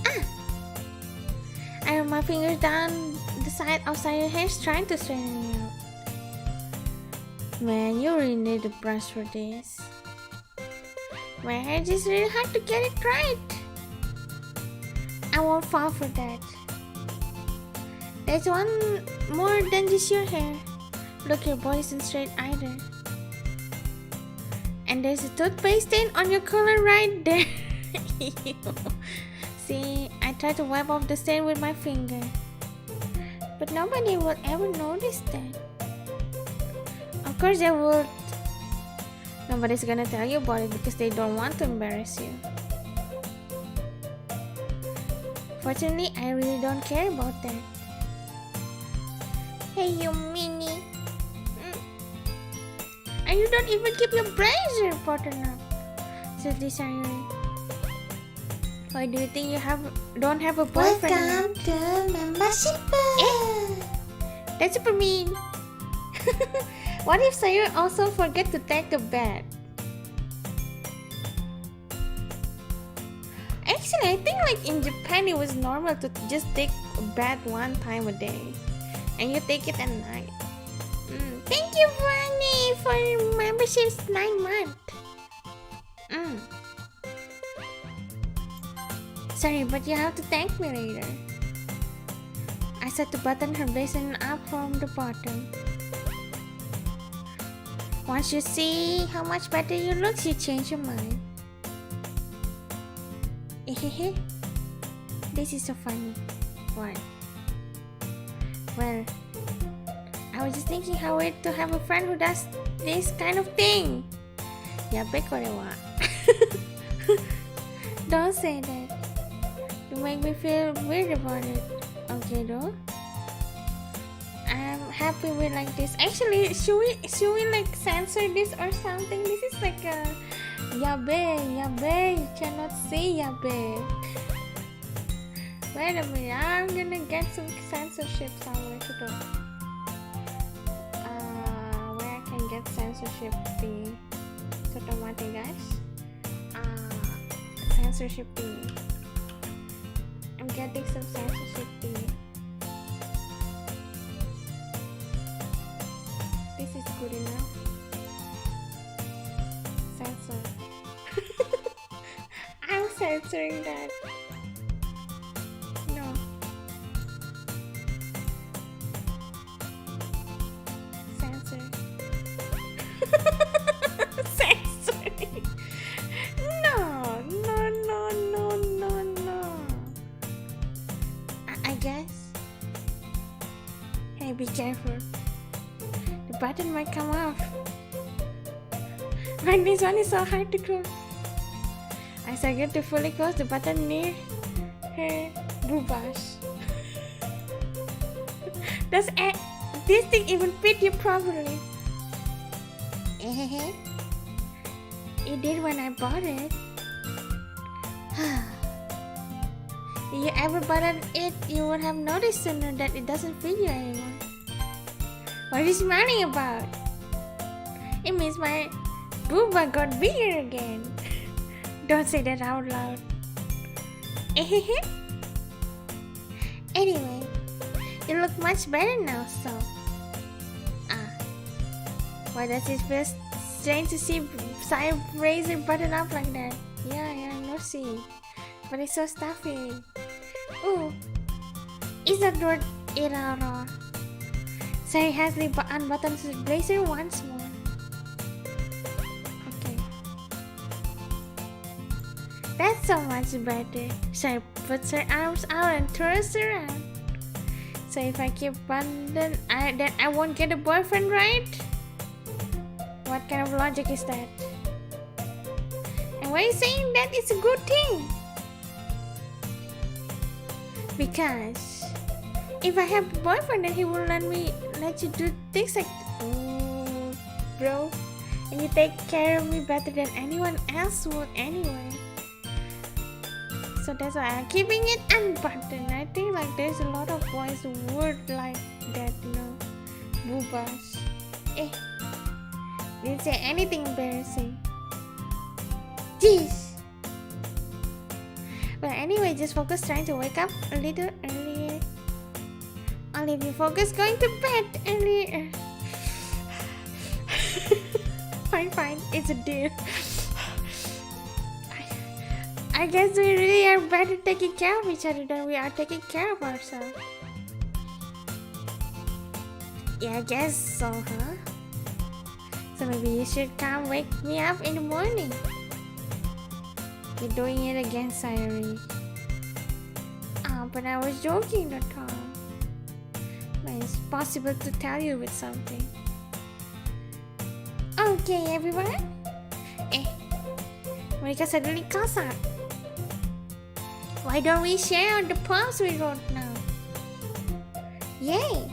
Ah! I run my fingers down the side of Sire's hair trying to straighten it out. Man, you really need a brush for this. My hair is really hard to get it right. I won't fall for that. There's one more than just your hair. Look, your body isn't straight either. And there's a toothpaste stain on your collar right there. See, I tried to wipe off the stain with my finger. But nobody will ever notice that. Of course they would. Nobody's gonna tell you about it because they don't want to embarrass you. Fortunately, I really don't care about that. Hey, you Minnie. And you don't even keep your blazer buttoned up, said Lisa. Why do you think you don't have a boyfriend? Welcome to membership. That's super mean. What if Sayuri also forget to take a bath? Actually, I think like in Japan it was normal to just take a bath one time a day, and you take it at night. Thank you, Fanny, for your membership's 9 months. Sorry, but you have to thank me later. I said to button her blazer up from the bottom. Once you see how much better you look, you change your mind. This is so funny. What? Well, I was just thinking how weird to have a friend who does this kind of thing. Yabe korewa. Don't say that. You make me feel weird about it. Okay, though. I'm happy with like this. Actually, should we like censor this or something? This is like a yabe. You cannot say yabe. Wait a minute, I'm gonna get some censorship somewhere to do. Where I can get censorship thingy. So don't want it, guys. Censorship thingy. I'm getting some censorship thingy. This is good enough. Censor. I'm censoring that. No. Censor. Censoring. No. I guess. Hey, be careful. The button might come off. Like this one is so hard to close. As I get to fully close the button near her boobash. Does this thing even fit you properly? It did when I bought it. If you ever button it, you would have noticed sooner that it doesn't fit you anymore. What are you smiling about? It means my booba got bigger again. Don't say that out loud. Anyway, you look much better now, so. Why does it feel strange to see Sire razor button up like that? Yeah, no see. But it's so stuffy. Ooh, is that word irara? Sire hastily unbuttons his blazer once more. Okay. That's so much better. She puts her arms out and throws around. So if I keep running, then I won't get a boyfriend, right? What kind of logic is that? And why are you saying that it's a good thing? Because if I have a boyfriend, then he will let you do things like, oh, bro, and you take care of me better than anyone else would anyway. So that's why I'm keeping it unbuttoned. I think like there's a lot of boys who would like that, you know, boobas. Didn't say anything embarrassing. Jeez. But anyway, just focus trying to wake up a little earlier. Only if you focus going to bed earlier. Fine, it's a deal. I guess we really are better taking care of each other than we are taking care of ourselves. Yeah, I guess so, huh? So maybe you should come wake me up in the morning. You're doing it again, Sayuri. Oh, but I was joking that time. But it's possible to tell you with something. Okay, everyone. Mereka suddenly calls out. Why don't we share the poems we wrote now? Yay!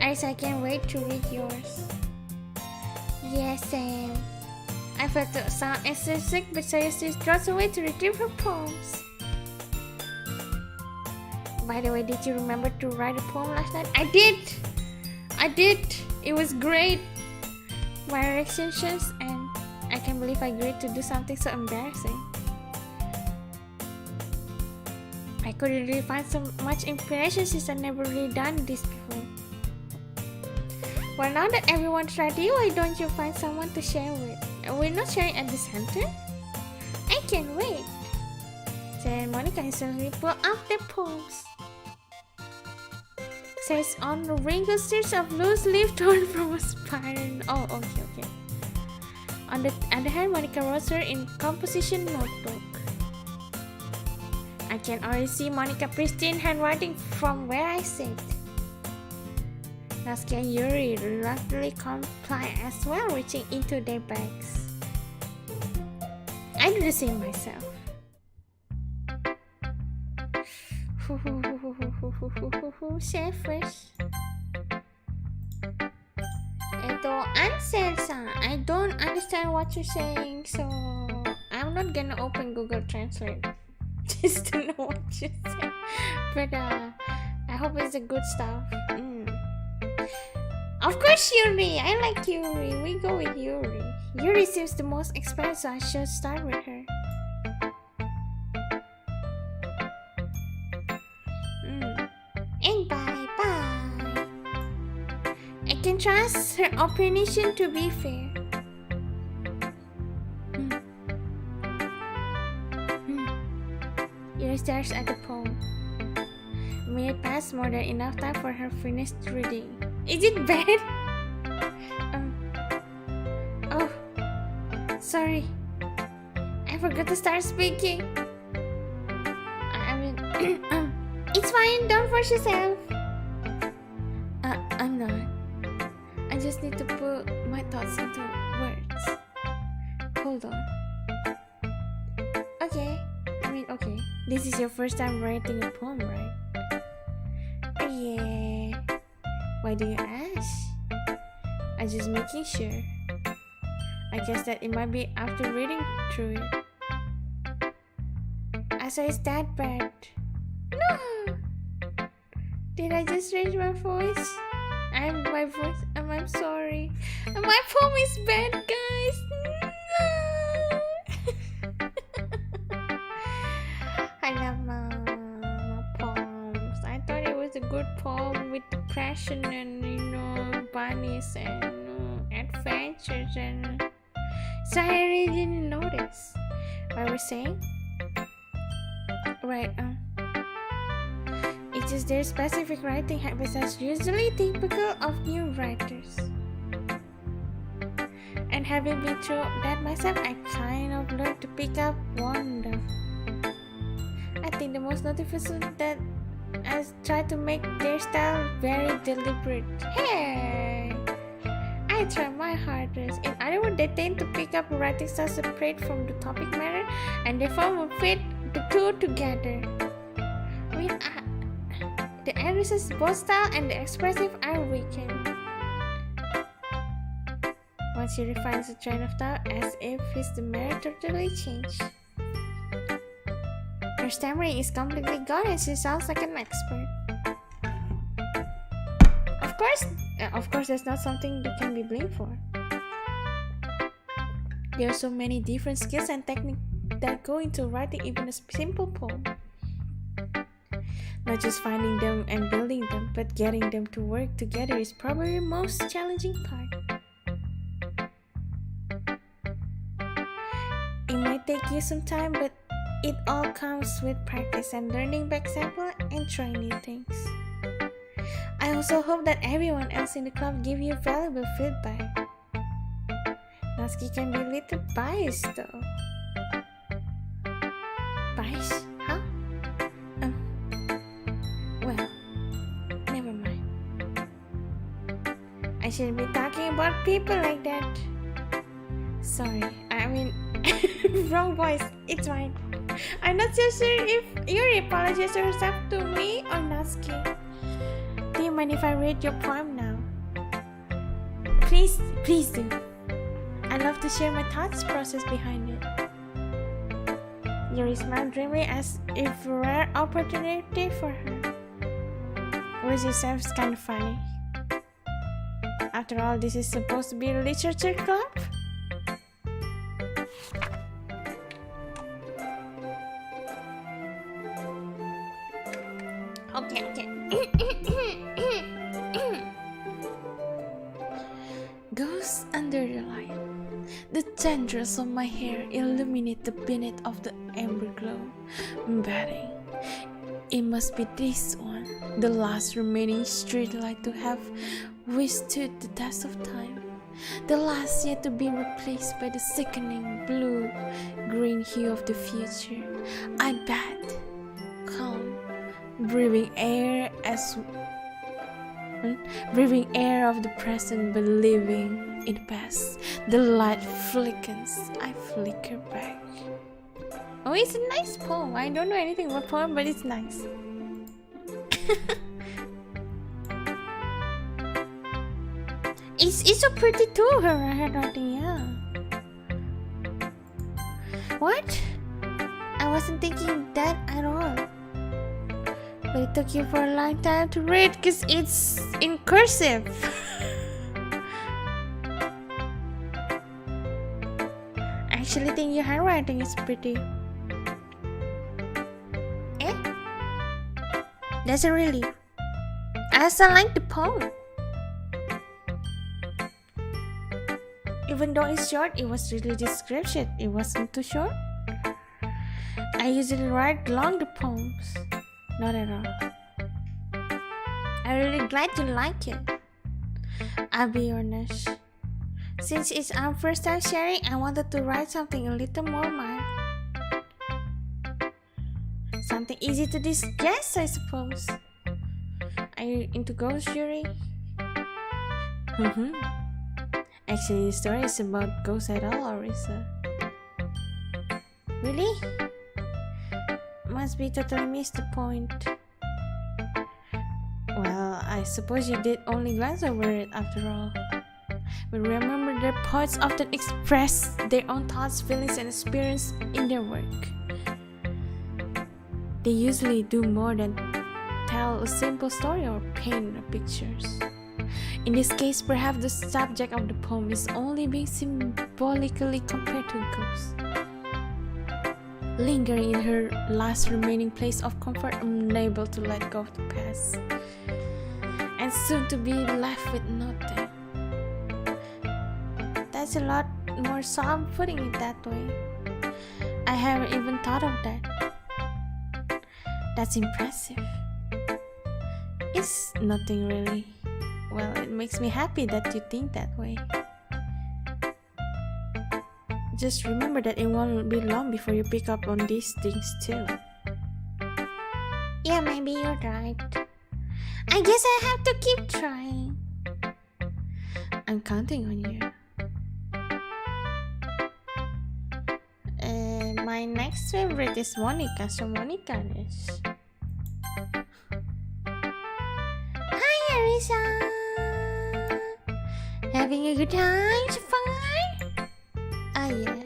Arisa, I can't wait to read yours. Yes, same. I felt to sound sick, but seriously draws away to retrieve her poems. By the way, did you remember to write a poem last night? I did! It was great! My reactions, and I can't believe I agreed to do something so embarrassing. I couldn't really find so much inspiration since I've never really done this before. Well, now that everyone's ready, why don't you find someone to share with? We're not sharing at the center? I can't wait! Then Monica instantly pulled up their poems. Says on the wrinkled strips of loose leaf torn from a spiral. Oh, okay. On the other hand, Monica wrote her in composition notebook. I can already see Monica's pristine handwriting from where I sit. Natsuki and Yuri reluctantly comply as well, reaching into their bags. I do the same myself. Selfish. Ito, Anselsa, I don't understand what you're saying, so I'm not gonna open Google Translate just to know what you say. But I hope it's a good stuff. Of course, Yuri. I like Yuri. We go with Yuri. Yuri seems the most experienced, so I should start with her. And bye-bye. I can trust her opinion to be fair. Yuri stares at the poem. A minute passed, more than enough time for her finished reading. Is it bad? Oh, sorry. I forgot to start speaking. It's fine, don't force yourself. I'm not. I just need to put my thoughts into words. Hold on. Okay. This is your first time writing a poem, right? Yeah. Why do you ask? I'm just making sure. I guess that it might be after reading through it. Asa is that bad. No! Did I just raise my voice? I'm sorry. My poem is bad, guys. No! I love my poems. I thought it was a good poem with depression and bunnies and adventures and so I really didn't notice. What we're saying? Right, it's just their specific writing habits that's usually typical of new writers. And having been through that myself, I kind of learned to pick up wonder. I think the most noticeable that I try to make their style very deliberate. Hey! I try my hardest. In other words, they tend to pick up writing style separate from the topic matter and they form a fit the two together. The Arisa's both style and the expressive are weakened. Once he refines the train of thought as if his demeanor totally changed. Her stammering is completely gone and she sounds like an expert. Of course, that's not something you can be blamed for. There are so many different skills and techniques that go into writing even a simple poem. Not just finding them and building them, but getting them to work together is probably the most challenging part. It might take you some time, but it all comes with practice and learning by example and trying new things. I also hope that everyone else in the club give you valuable feedback. Natsuki can be a little biased though. Biased? Huh? Well, never mind. I shouldn't be talking about people like that. Sorry, I mean, wrong voice, it's fine. I'm not so sure if Yuri apologizes herself to me or Natsuki. Do you mind if I read your poem now? Please do. I love to share my thoughts process behind it. Yuri smiled dreamily as if a rare opportunity for her. Which itself is kind of funny. After all, this is supposed to be a literature club? Okay. Goes under the light. The tendrils of my hair illuminate the beneath of the amber glow. Betting it must be this one, the last remaining street light to have withstood the test of time. The last yet to be replaced by the sickening blue-green hue of the future. I bet. Calm. Breathing air of the present, but living in the past. The light flickers. I flicker back. Oh, it's a nice poem. I don't know anything about poem, but it's nice. It's so pretty too. Her handwriting, yeah. What? I wasn't thinking that at all. But it took you for a long time to read because it's in cursive. I actually think your handwriting is pretty. Eh? That's a relief. I also like the poem. Even though it's short, it was really description. It wasn't too short. I usually write longer poems. Not at all. I'm really glad you like it. I'll be honest. Since it's our first time sharing, I wanted to write something a little more mild. Something easy to digest, I suppose. Are you into ghosts, Yuri? Actually, the story is about ghosts at all, Arisa. Really? Must be totally missed the point. Well, I suppose you did only glance over it after all. But remember that poets often express their own thoughts, feelings, and experience in their work. They usually do more than tell a simple story or paint pictures. In this case, perhaps the subject of the poem is only being symbolically compared to a ghost. Lingering in her last remaining place of comfort, unable to let go of the past, and soon to be left with nothing. That's a lot more solemn putting it that way. I haven't even thought of that. That's impressive. It's nothing really. Well, it makes me happy that you think that way. Just remember that it won't be long before you pick up on these things too. Yeah, maybe you're right. I guess I have to keep trying. I'm counting on you. My next favorite is Monica, so Monica is. Hi, Arisa. Having a good time so far? Ah, yeah.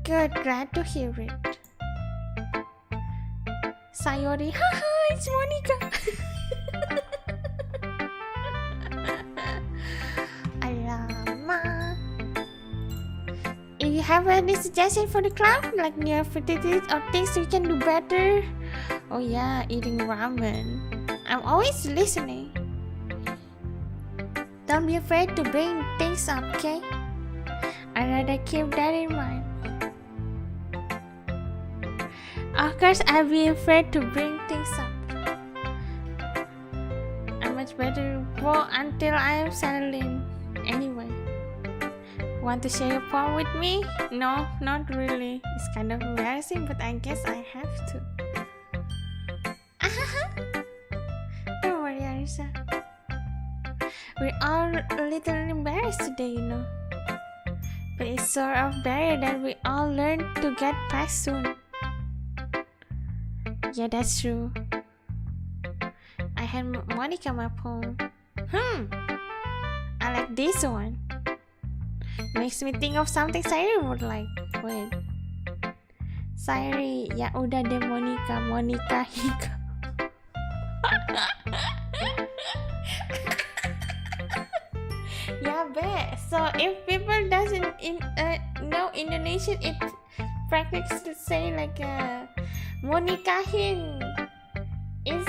Good, glad to hear it. Sayori, haha, it's Monica. Alama. If you have any suggestion for the club, like new activities or things we can do better? Oh yeah, eating ramen. I'm always listening. Don't be afraid to bring things up, okay? I'd rather keep that in mind. Of course, I'll be afraid to bring things up. I'm much better go until I am settled in. Anyway, want to share your poem with me? No, not really. It's kind of embarrassing, but I guess I have to. Don't worry, Arisa. We're all a little embarrassed today, you know. But it's sort of barrier that we all learn to get past soon. Yeah, that's true. I hand Monica my poem. I like this one. Makes me think of something Sayuri would like. Wait. Sayuri, ya udah deh Monica, Monica hika. Yeah, bet. So if people doesn't know Indonesian, it practically say like monikahin. It's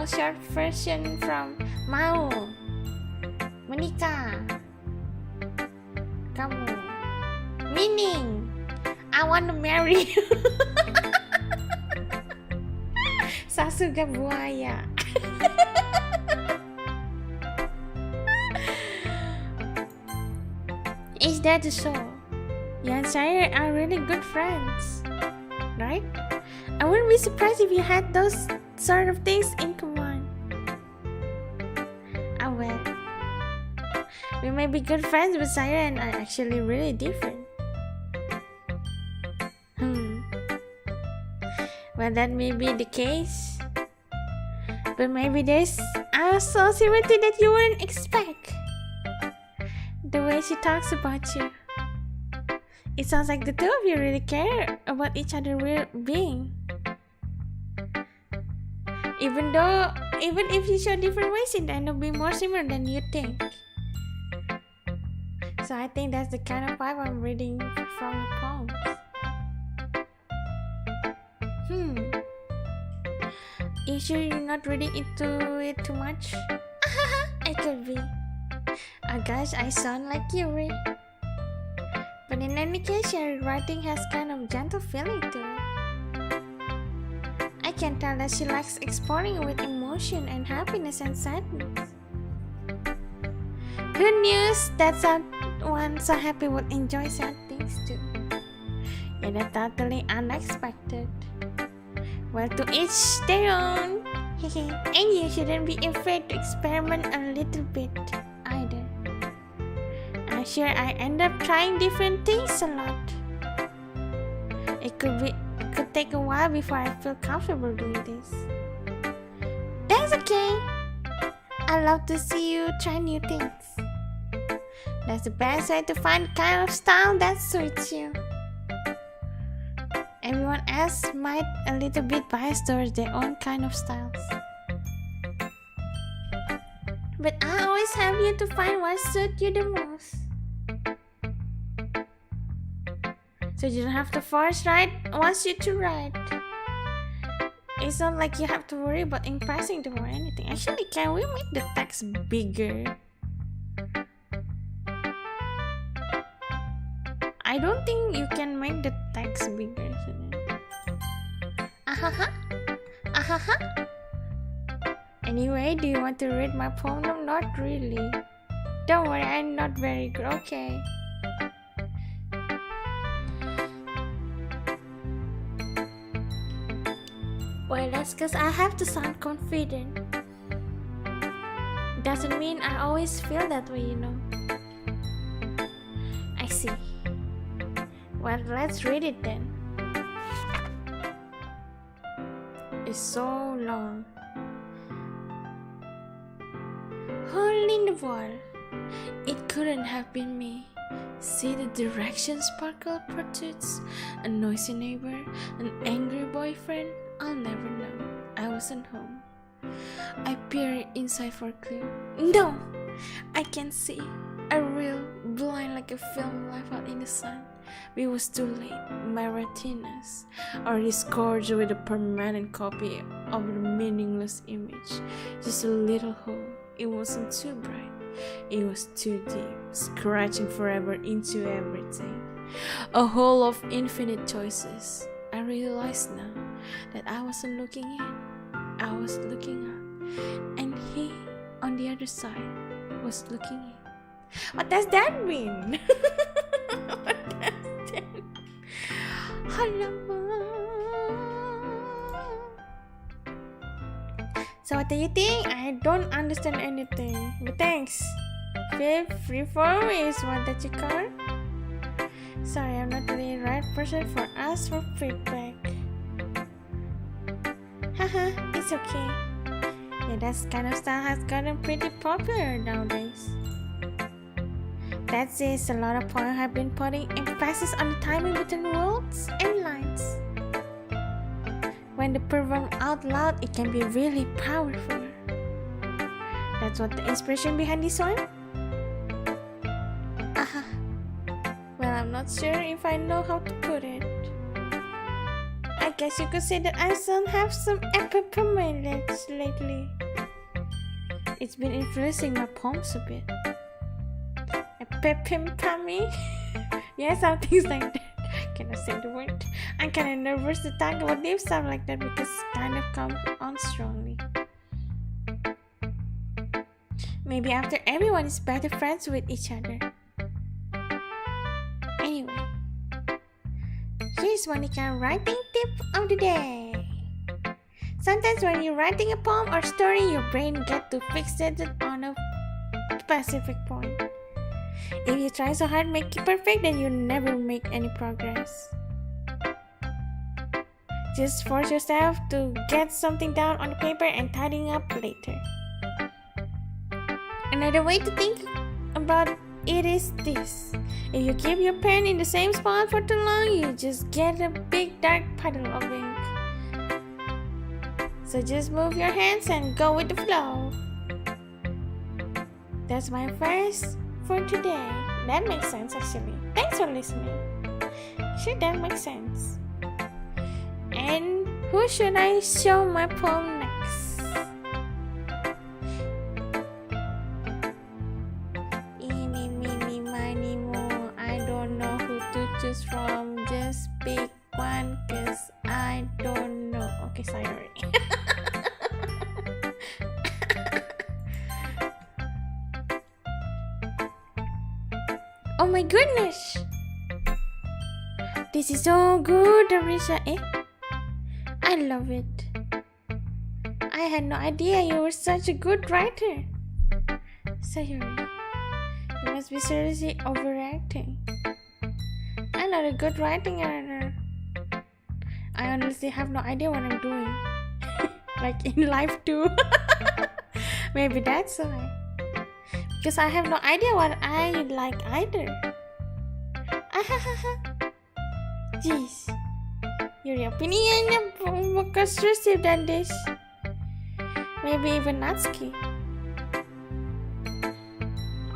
short version from mau. Menikah. Kamu. Meaning, I want to marry you. Sasuga buaya. Is that so? You and Shire are really good friends, right? I wouldn't be surprised if you had those sort of things in common. Ah well, we may be good friends, but Shire and I are actually really different. Well, that may be the case, but maybe there's also similarity that you wouldn't expect. The way she talks about you. It sounds like the two of you really care about each other's well-being. Even if you show different ways, it end up being more similar than you think. So I think that's the kind of vibe I'm reading from your poems. You sure you're not reading into it too much? It could be. Oh gosh, I sound like Yuri. But in any case, your writing has kind of gentle feeling to it. I can tell that she likes exploring with emotion and happiness and sadness. Good news that someone so happy would enjoy sad things too. Yeah, that's totally unexpected. Well, to each their own. And you shouldn't be afraid to experiment a little bit either. I'm sure I end up trying different things a lot. It could take a while before I feel comfortable doing this. That's okay. I love to see you try new things. That's the best way to find the kind of style that suits you. Everyone else might a little bit biased towards their own kind of styles. But I always help you to find what suits you the most. So you don't have to force wants you to write. It's not like you have to worry about impressing them or anything. Actually, can we make the text bigger? I don't think you can make the text bigger. Anyway, do you want to read my poem? No, not really. Don't worry, I'm not very good. Okay. Well, that's because I have to sound confident. Doesn't mean I always feel that way, you know. I see. Well, let's read it then. It's so long. Hole in the wall. It couldn't have been me. See the direction sparkle protrudes, a noisy neighbor, an angry boyfriend. I'll never know. I wasn't home. I peered inside for clue. No! I can't see. I reel blind like a film left out in the sun. It was too late. My retinas are disgorged with a permanent copy of the meaningless image. Just a little hole. It wasn't too bright. It was too deep, scratching forever into everything. A hole of infinite choices. I realized now that I wasn't looking in. I was looking up. And he, on the other side, was looking in. What does that mean? What does that mean? So what do you think? I don't understand anything. But thanks. Feel free for me is what that you call? Sorry, I'm not really the right person for us for feedback. Haha, it's okay. Yeah, that kind of style has gotten pretty popular nowadays. That says a lot of points have been putting emphasis on the timing between words and lines. When they perform out loud, it can be really powerful. That's what the inspiration behind this one? Aha. Well, I'm not sure if I know how to put it. I guess you could say that I still have some epic lips lately. It's been influencing my poems a bit. Epipimpami? Yeah, some things like that. Cannot say the word. I'm kind of nervous to talk about deep stuff like that because it kind of comes on strongly. Maybe after everyone is better friends with each other. Anyway, here's one kind of writing tip of the day. Sometimes when you're writing a poem or story, your brain gets too fixated on a specific point. If you try so hard to make it perfect, then you'll never make any progress. Just force yourself to get something down on the paper and tidying up later. Another way to think about it is this. If you keep your pen in the same spot for too long, you just get a big dark puddle of ink. So just move your hands and go with the flow. That's my advice for today. That makes sense actually. Thanks for listening. Sure, that makes sense. And who should I show my poem next? Eeny, meeny, miny, mo. I don't know who to choose from. Just pick one, cause I don't know. Okay, sorry. Oh my goodness! This is so good, Arisa, eh? I love it. I had no idea you were such a good writer. Sayuri, you must be seriously overacting. I'm not a good writing writer. I honestly have no idea what I'm doing. Like in life too. Maybe that's why. Because I have no idea what I like either. Jeez. Your opinion more constructive than this. Maybe even Natsuki.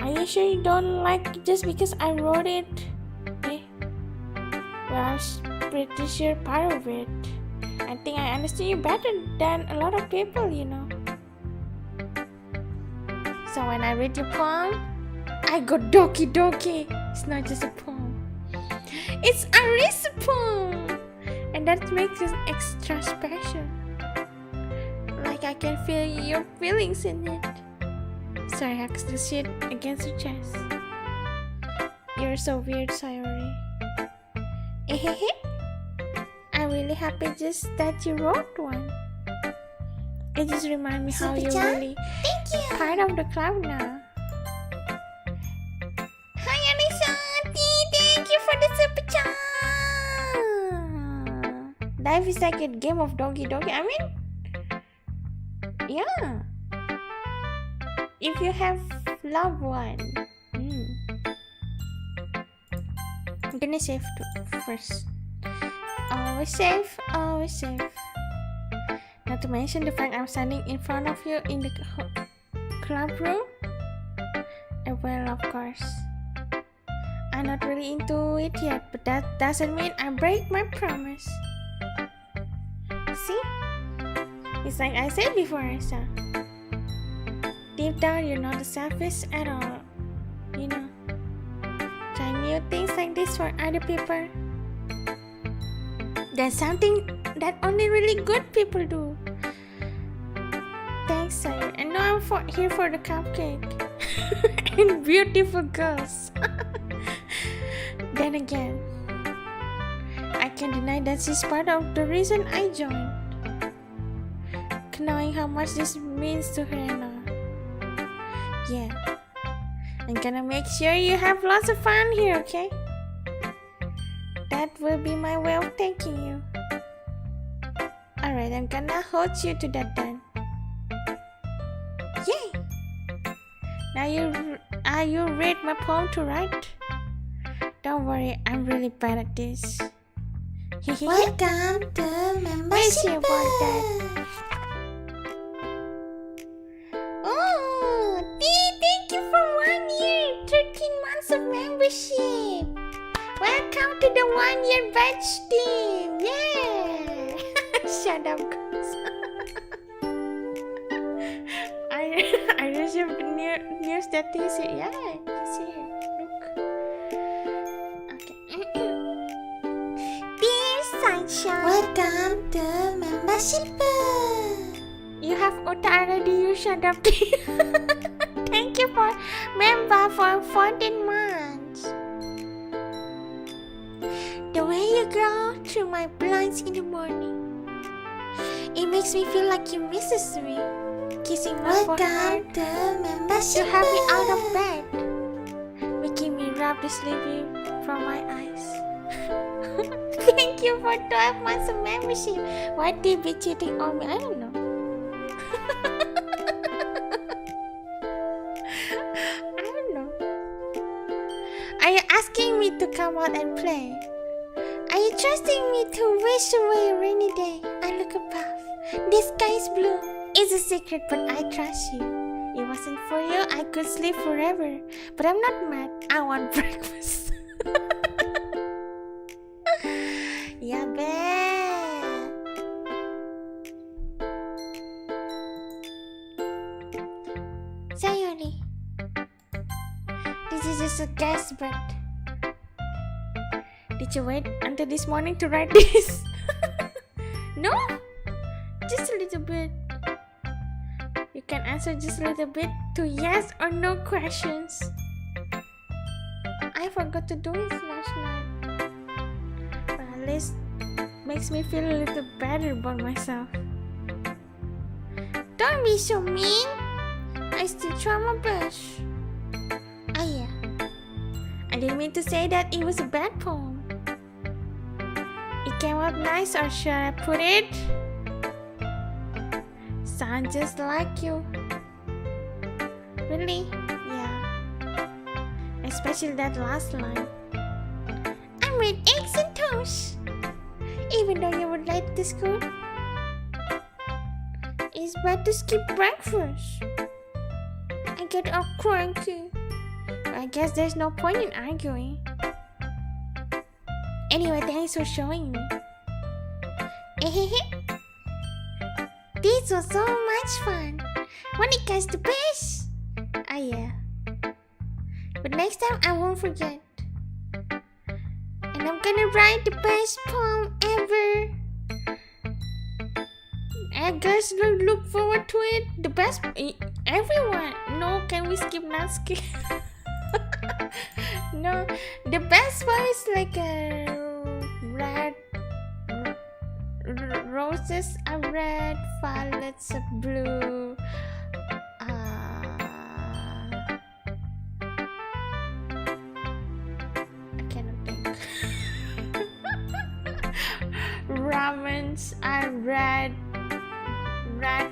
Are you sure you don't like it just because I wrote it? Eh? Well, I'm pretty sure part of it. I think I understand you better than a lot of people, you know. So when I read your poem, I go Doki Doki. It's not just a poem. It's Arisa poem! And that makes it extra special. Like I can feel your feelings in it. Sorry, hugs the shit against your chest. You're so weird, Sayori. I'm really happy just that you wrote one. It just reminds me how you Super-chan? really Thank you. part of the club now. Hi, Arisa. Thank you for the super chat. Life is like a game of Doki. I mean, yeah. If you have loved one, I'm gonna save first. Always safe, always safe. Not to mention the fact I'm standing in front of you in the club room. Well, of course, I'm not really into it yet, but that doesn't mean I break my promise. See? It's like I said before, Arisa. Deep down, you're not selfish at all. You know, try new things like this for other people. That's something that only really good people do. Thanks, sir. And now I'm here for the cupcake. And beautiful girls. Then again, I can't deny that she's part of the reason I joined. Knowing how much this means to her and all. Yeah. I'm gonna make sure you have lots of fun here, okay? That will be my way of thanking you. Alright, I'm gonna hold you to that then. Yay! Now you read my poem to write? Don't worry, I'm really bad at this. Welcome to Miss you membership. about that. Oh, thank you for 1 year, 13 months of membership. Welcome to the 1 year batch team! Yeah! Shut up, girls. I received the news that this is. Yeah, it's here. Look. Okay. Dear Sunshine. Welcome to membership. You have Uta already, you shut up. Thank you for member for 14 months. The way you grow through my blinds in the morning, it makes me feel like you misses me. Kissing my forehead to membership. have me out of bed, making me rub the sleepy from my eyes. Thank you for 12 months of membership. Why did be cheating on me? I don't know. I don't know. Are you asking me to come out and play? Are you trusting me to wish away a rainy day? I look above. The sky is blue. It's a secret, but I trust you. It wasn't for you, I could sleep forever. But I'm not mad. I want breakfast. Yeah, babe. Sayori. This is just a guess, but did you wait until this morning to write this? No? Just a little bit. You can answer just a little bit to yes or no questions. I forgot to do it last night. But at least makes me feel a little better about myself. Don't be so mean. I still try my best. Ah yeah. I didn't mean to say that it was a bad poem. It came out nice, or should I put it? Sound just like you. Really? Yeah. Especially that last line. I made eggs and toast. Even though you would like to school, it's bad to skip breakfast. I get all cranky. I guess there's no point in arguing. Anyway, thanks for showing me. This was so much fun. Wanna catch the fish? Ah yeah. But next time I won't forget. And I'm gonna write the best poem ever. I guess we'll look forward to it. The best. Everyone. No, can we skip Natsuki? No, the best one is like a Roses are red, violets are blue. I cannot think. Ramens are red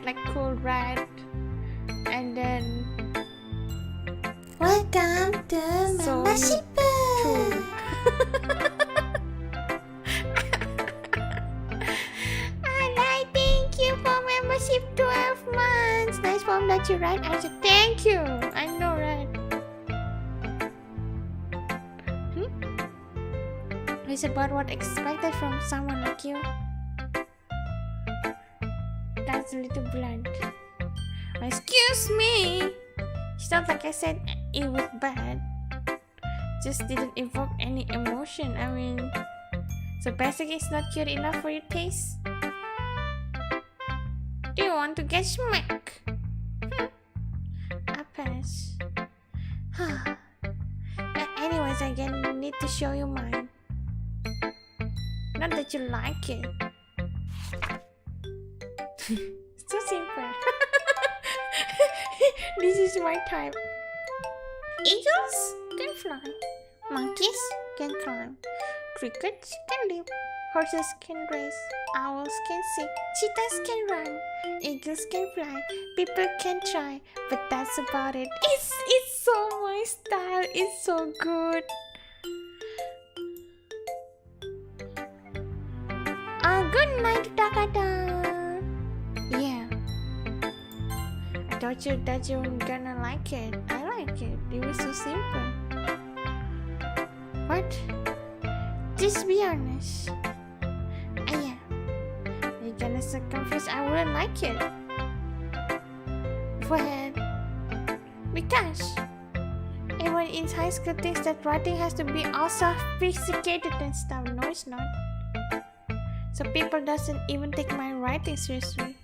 like cool red, and then Welcome to So membership. And I thank you for membership 12 months. Nice form that you write. I said thank you. I know, right? It's about what expected from someone like you. That's a little blunt. Excuse me. It's not like I said it was bad. Just didn't evoke any emotion. I mean, so basically it's not cute enough for your taste. Do you want to get smacked? I pass. Anyways, I need to show you mine. Not that you like it. It's so simple. This is my type. eagles Can fly. monkeys can climb. Crickets can leap. Horses can race. Owls can sing. Cheetahs can run. Eagles can fly. People can try. But that's about it. It's so my style. It's so good. Good night, Takata. Yeah. I thought that you were gonna like it. I like it. It was so simple. What? Just be honest. Yeah. You're gonna so confused I wouldn't like it. Well, because everyone in high school thinks that writing has to be all sophisticated and stuff. No, it's not. So people doesn't even take my writing seriously.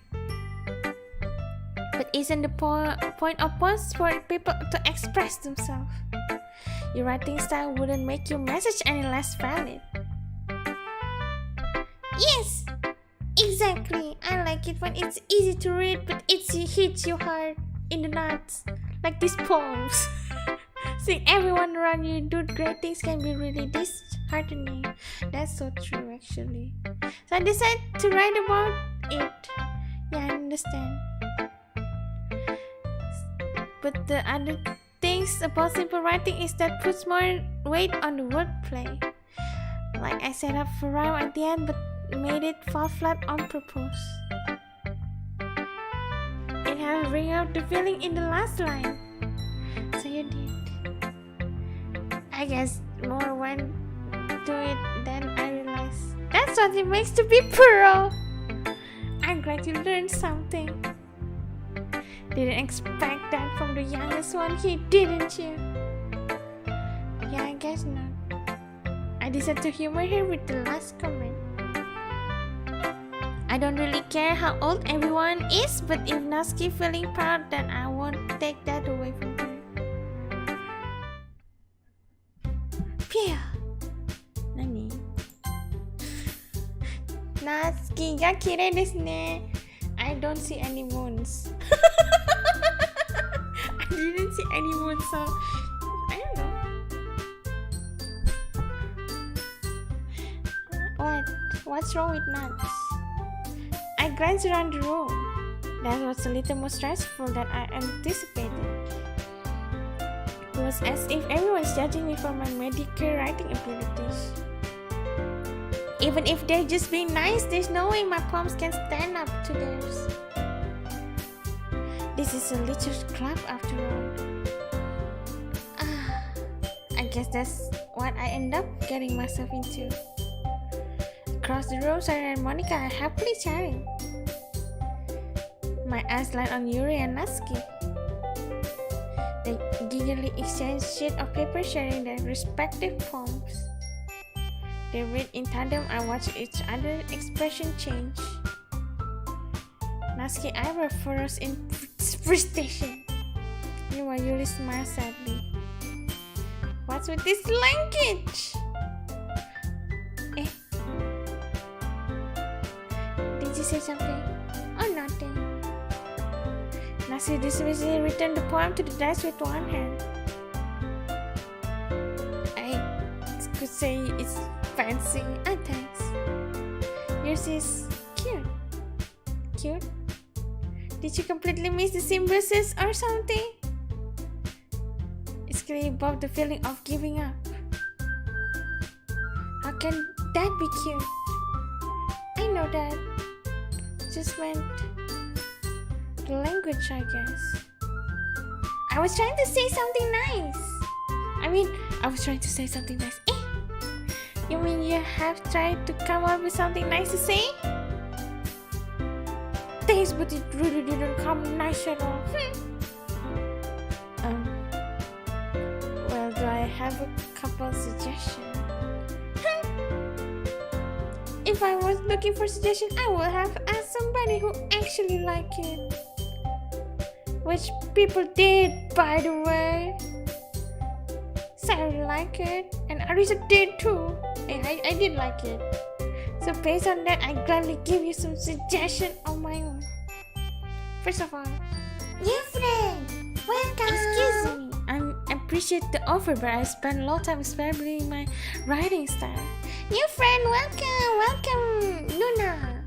But isn't the point of points for people to express themselves? Your writing style wouldn't make your message any less valid. Yes, exactly. I like it when it's easy to read, but it hits you hard in the nuts. Like these poems. Seeing everyone around you do great things can be really disheartening. That's so true, actually. So I decided to write about it. Yeah, I understand. But the other things about simple writing is that puts more weight on the wordplay. Like I set up a rhyme at the end, but made it fall flat on purpose. It has bring out the feeling in the last line. So you did. I guess more went to it than I realized. That's what it makes to be pro. I'm glad you learned something. Didn't expect that from the youngest one here, didn't you? Yeah, I guess not. I decided to humor her with the last comment. I don't really care how old everyone is, but if Natsuki feeling proud, then I won't take that away from her. Phew. Nani? Natsuki ga kirei desu ne. I don't see any moons. I didn't see any moons, so I don't know. What's wrong with nuts? I glanced around the room. That was a little more stressful than I anticipated. It was as if everyone's judging me for my mediocre writing abilities. Even if they're just being nice, there's no way my poems can stand up to theirs. This is a literature club after all. I guess that's what I end up getting myself into. Across the room, Sarah and Monica are happily chatting. My eyes light on Yuri and Natsuki. They eagerly exchange sheets of paper sharing their respective poems. They read in tandem and watch each other's expression change. Natsuki eyebrow furrows in frustration. Meanwhile, Yuri smiles sadly. What's with this language? Did say something? Or nothing? Natsuki dismissively returned the poem to the desk with one hand. I could say it's fancy. Ah, thanks. Yours is cute. Cute? Did you completely miss the symbiosis or something? It's clearly above the feeling of giving up. How can that be cute? I know that. Just meant the language, I guess. I was trying to say something nice. I was trying to say something nice. You mean you have tried to come up with something nice to say? Thanks, but it really didn't come nice at all. Well, do I have a couple suggestions? If I was looking for suggestions, I would have asked somebody who actually liked it. Which people did, by the way. Sarah liked it, and Arisa did too. I did like it. So based on that, I gladly give you some suggestions on my own. First of all, New friend, welcome. excuse me. I appreciate the offer, but I spent a lot of time establishing my writing style. New friend, welcome, Dona.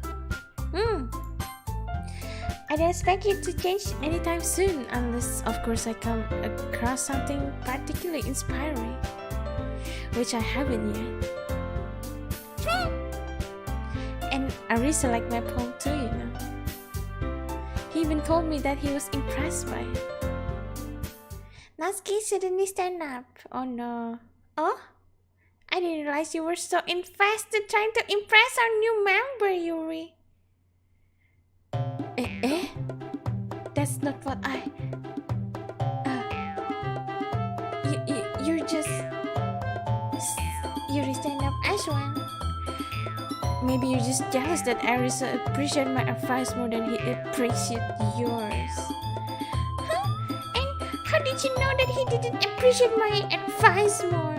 I don't expect you to change anytime soon, unless, of course, I come across something particularly inspiring, which I haven't yet. And Arisa liked my poem too, you know. He even told me that he was impressed by it. Natsuki suddenly stand up. Oh no. Oh? I didn't realize you were so invested trying to impress our new member, Yuri. That's not what I... You're just... Yuri stand up as well. Maybe you're just jealous that Arisa appreciates my advice more than he appreciates yours. Huh? And how did you know that he didn't appreciate my advice more?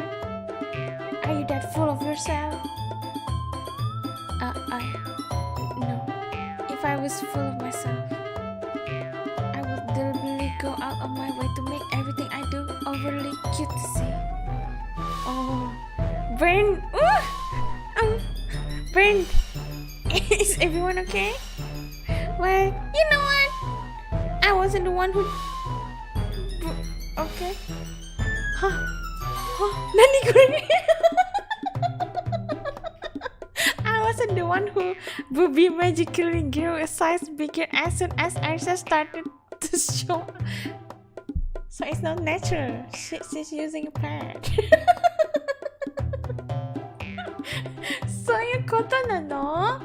Are you that full of yourself? No. If I was full of myself, I would deliberately go out of my way to make everything I do overly cute to see. Oh, Burn! Burn! Is everyone okay? Well, you know what? I wasn't the one who... Okay. Nani? I wasn't the one who booby magically grew a size bigger as soon as Arisa started to show. So it's not natural. She's using a pad. So you koto nano?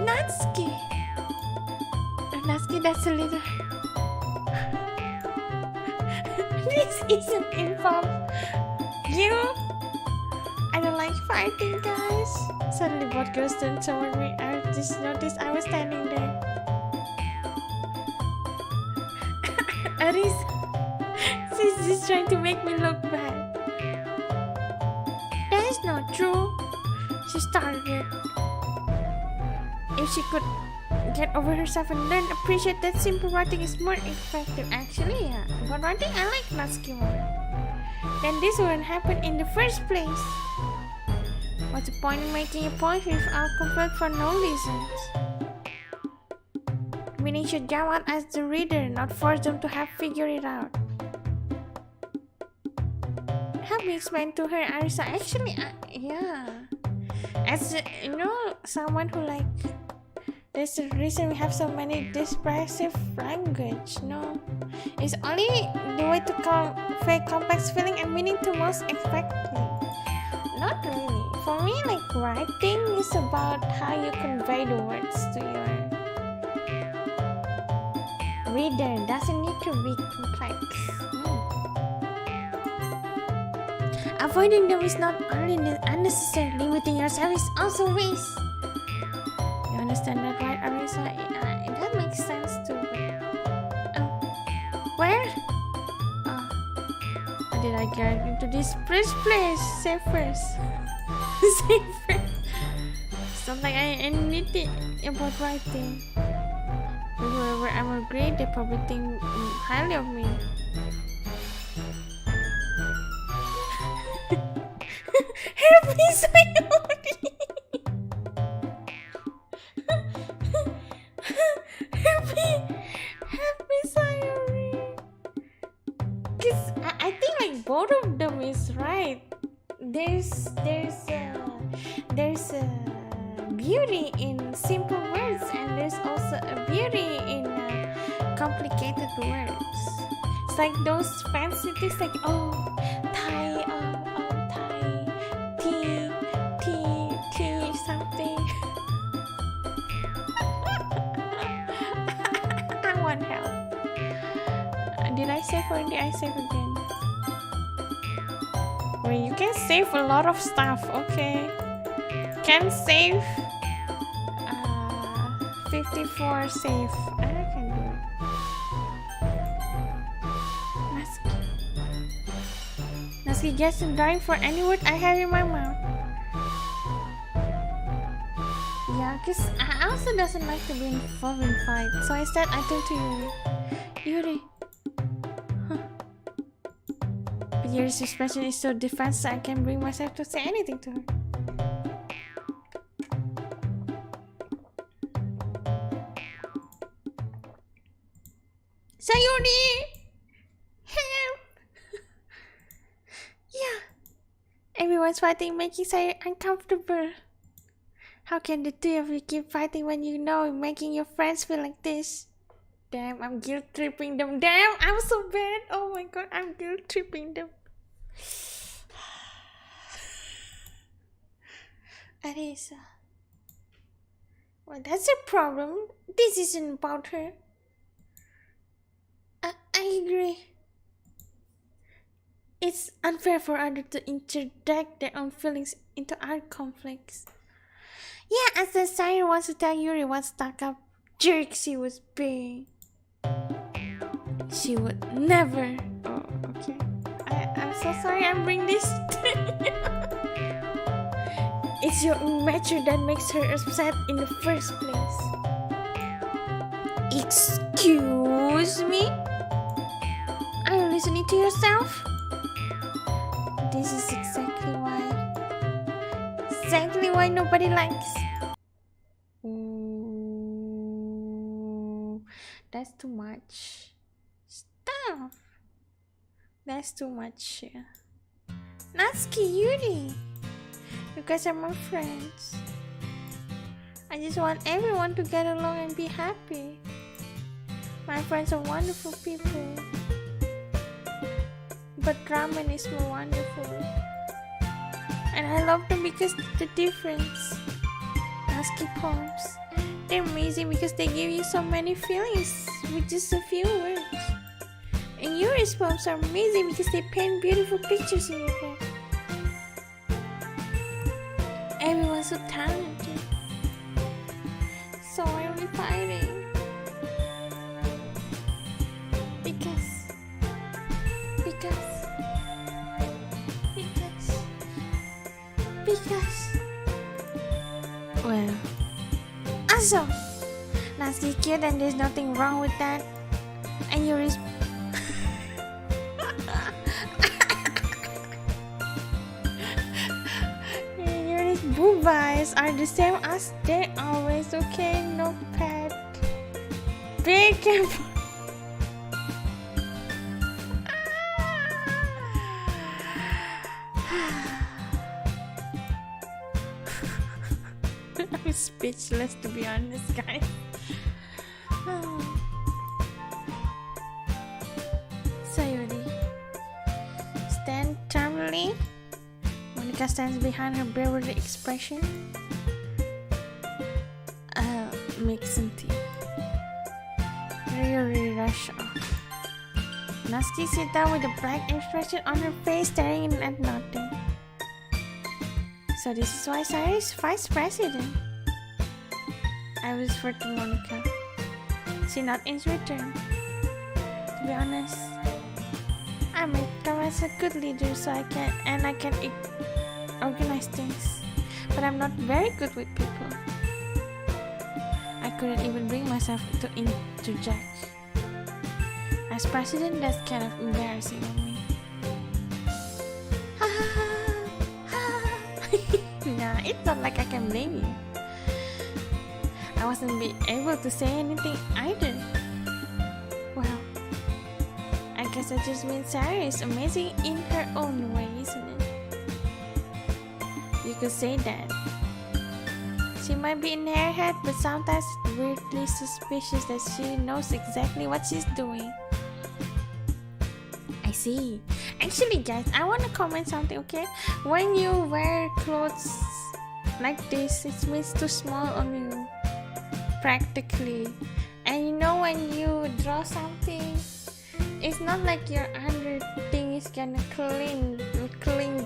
Natsuki. Natsuki, that's a little... This isn't involved. You? I don't like fighting, guys. Suddenly both girls turned toward me. I just noticed I was standing there. Arisa, she's just trying to make me look bad. That is not true. She started it. If she could get over herself and learn appreciate that simple writing is more effective. Actually, yeah. But writing I like Natsuki more. Then this wouldn't happen in the first place. What's the point in making a point without comfort for no reasons? Meaning should jump out as the reader, not force them to have figured it out. Help me explain to her, Arisa. Actually, yeah. As you know, someone who like... There's the reason we have so many expressive language, no? It's only the way to convey complex feeling and meaning to most effectively. Not really. For me, like writing is about how you convey the words to your reader. Doesn't need to be complex. Avoiding them is not only unnecessary. Limiting yourself is also risk. You understand that, right, Arisa? That makes sense too. Where? How did I get into this place? Say first. say first. Something I need it about writing. Wherever I'm a grade, they probably think highly of me. Help me, Sayori! Help me, Sayori! Cause I think like both of them is right. There's a beauty in simple words, and there's also a beauty in complicated words. It's like those fancy things like Thai, Thai, tea, something. I want help. Did I save or did I save again? Well, you can save a lot of stuff, okay? Can save 54 save. I can do it. Natsuki gets dying for any word I have in my mouth. Yeah, cause I also doesn't like to be involved in fights. So instead I turn to Yuri. But Yuri's expression is so defensive I can't bring myself to say anything to her. Sayori! Help! Yeah. Everyone's fighting, making Sayori uncomfortable. How can the two of you keep fighting when you know making your friends feel like this? Damn, I'm guilt tripping them. Damn, I'm so bad. Oh my god, I'm guilt tripping them. Arisa. Well, that's a problem. This isn't about her. I agree. It's unfair for others to interject their own feelings into our conflicts. Yeah, as the siren wants to tell Yuri what stuck up jerk she was being. She would never. Oh, okay. I'm so sorry I'm bringing this to you. It's your immature that makes her upset in the first place. Excuse me? Are you listening to yourself? This is exactly why nobody likes. Ooh, that's too much. Stop. That's too much. Natsuki, Yuri, you guys are my friends. I just want everyone to get along and be happy. My friends are wonderful people. But ramen is more wonderful. And I love them because the difference. Natsuki poems. They're amazing because they give you so many feelings with just a few words. And Yuri's poems are amazing because they paint beautiful pictures in your head. Everyone's so talented. So why are we fighting? Because well, also Natsuki cute and there's nothing wrong with that. And Yuri's Yuri's boob eyes are the same as they always. Okay, no pet. Be careful. I'm speechless, to be honest, guys. Sayori. Stand firmly. Monica stands behind her bravery expression. I'll make some tea. Really rush off. Natsuki sits down with a blank expression on her face, staring at nothing. So this is why Sayori is vice president. I whispered to Monica. She not in return. To be honest, I might come as a good leader, so I can organize things. but I'm not very good with people. I couldn't even bring myself to interject. As president, that's kind of embarrassing on me. Nah, it's not like I can blame you. I wasn't able to say anything either. Well, I guess that just means Sarah is amazing in her own way, isn't it? You could say that. She might be in her head, but sometimes it's weirdly suspicious that she knows exactly what she's doing. I see. Actually, guys, I want to comment something, okay? When you wear clothes like this, it means too small on you. Practically. And you know, when you draw something, it's not like your under thing is gonna cling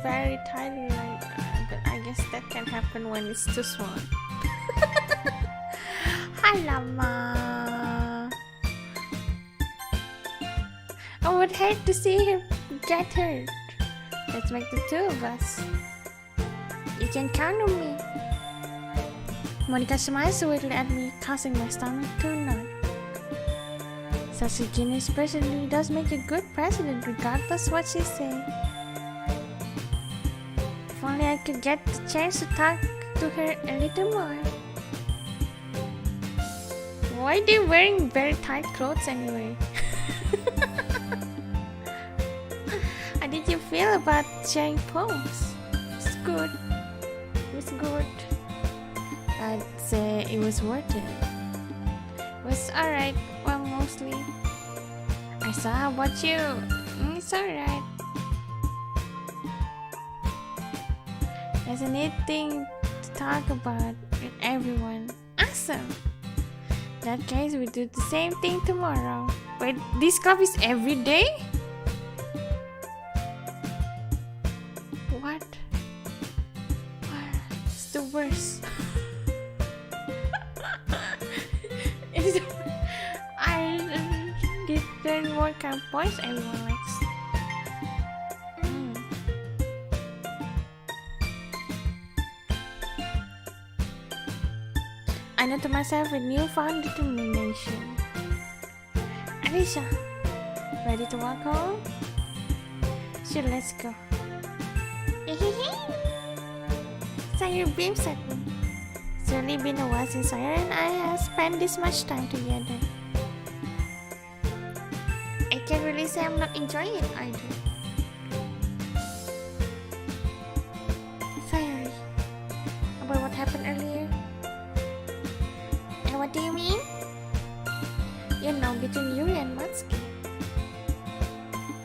very tightly like that. But I guess that can happen when it's too small. Halama. I would hate to see her get hurt. Let's make the two of us. You can count on me. Monica smiles sweetly at me, causing my stomach to knot. Such a genius person really does make a good president, regardless what she say. If only I could get the chance to talk to her a little more. Why are they wearing very tight clothes anyway? How did you feel about sharing poems? It's good. It's good. I'd say it was worth it. It was alright. Well, mostly. I saw how about you. It's alright. There's a neat thing to talk about with everyone. Awesome! In that case, we do the same thing tomorrow. Wait, this club is every day? What? It's the worst. I didn't work out boys everyone likes. I know to myself with newfound determination. Arisa, ready to walk home? Sure, let's go. Sire beams at me. It's really been a while since Sire and I have spent this much time together. I can't really say I'm not enjoying it either. Sorry about what happened earlier. And what do you mean? You know, between Yuri and Matsuki.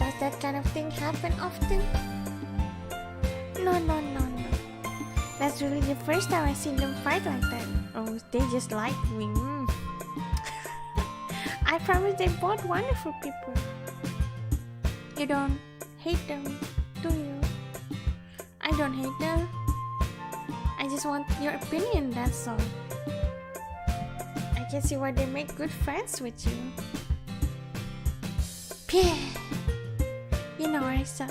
Does that kind of thing happen often? No. That's really the first time I see them fight like that. Oh, they just like me. I promise they're both wonderful people. You don't hate them, do you? I don't hate them. I just want your opinion, that's all. I can see why they make good friends with you. Pierre! You know, Arisa,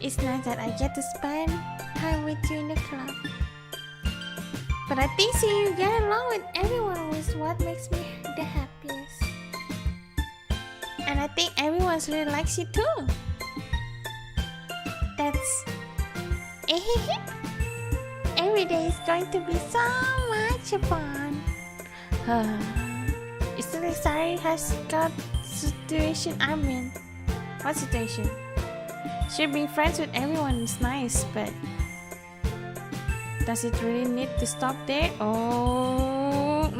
it's nice that I get to spend time with you in the club. But I think seeing you get along with everyone is what makes me the happiest. And I think everyone really likes you too. That's... Every day is going to be so much fun. It's like Sari has got the situation I'm in. What situation? Sure, being friends with everyone is nice, but does it really need to stop there? Oh,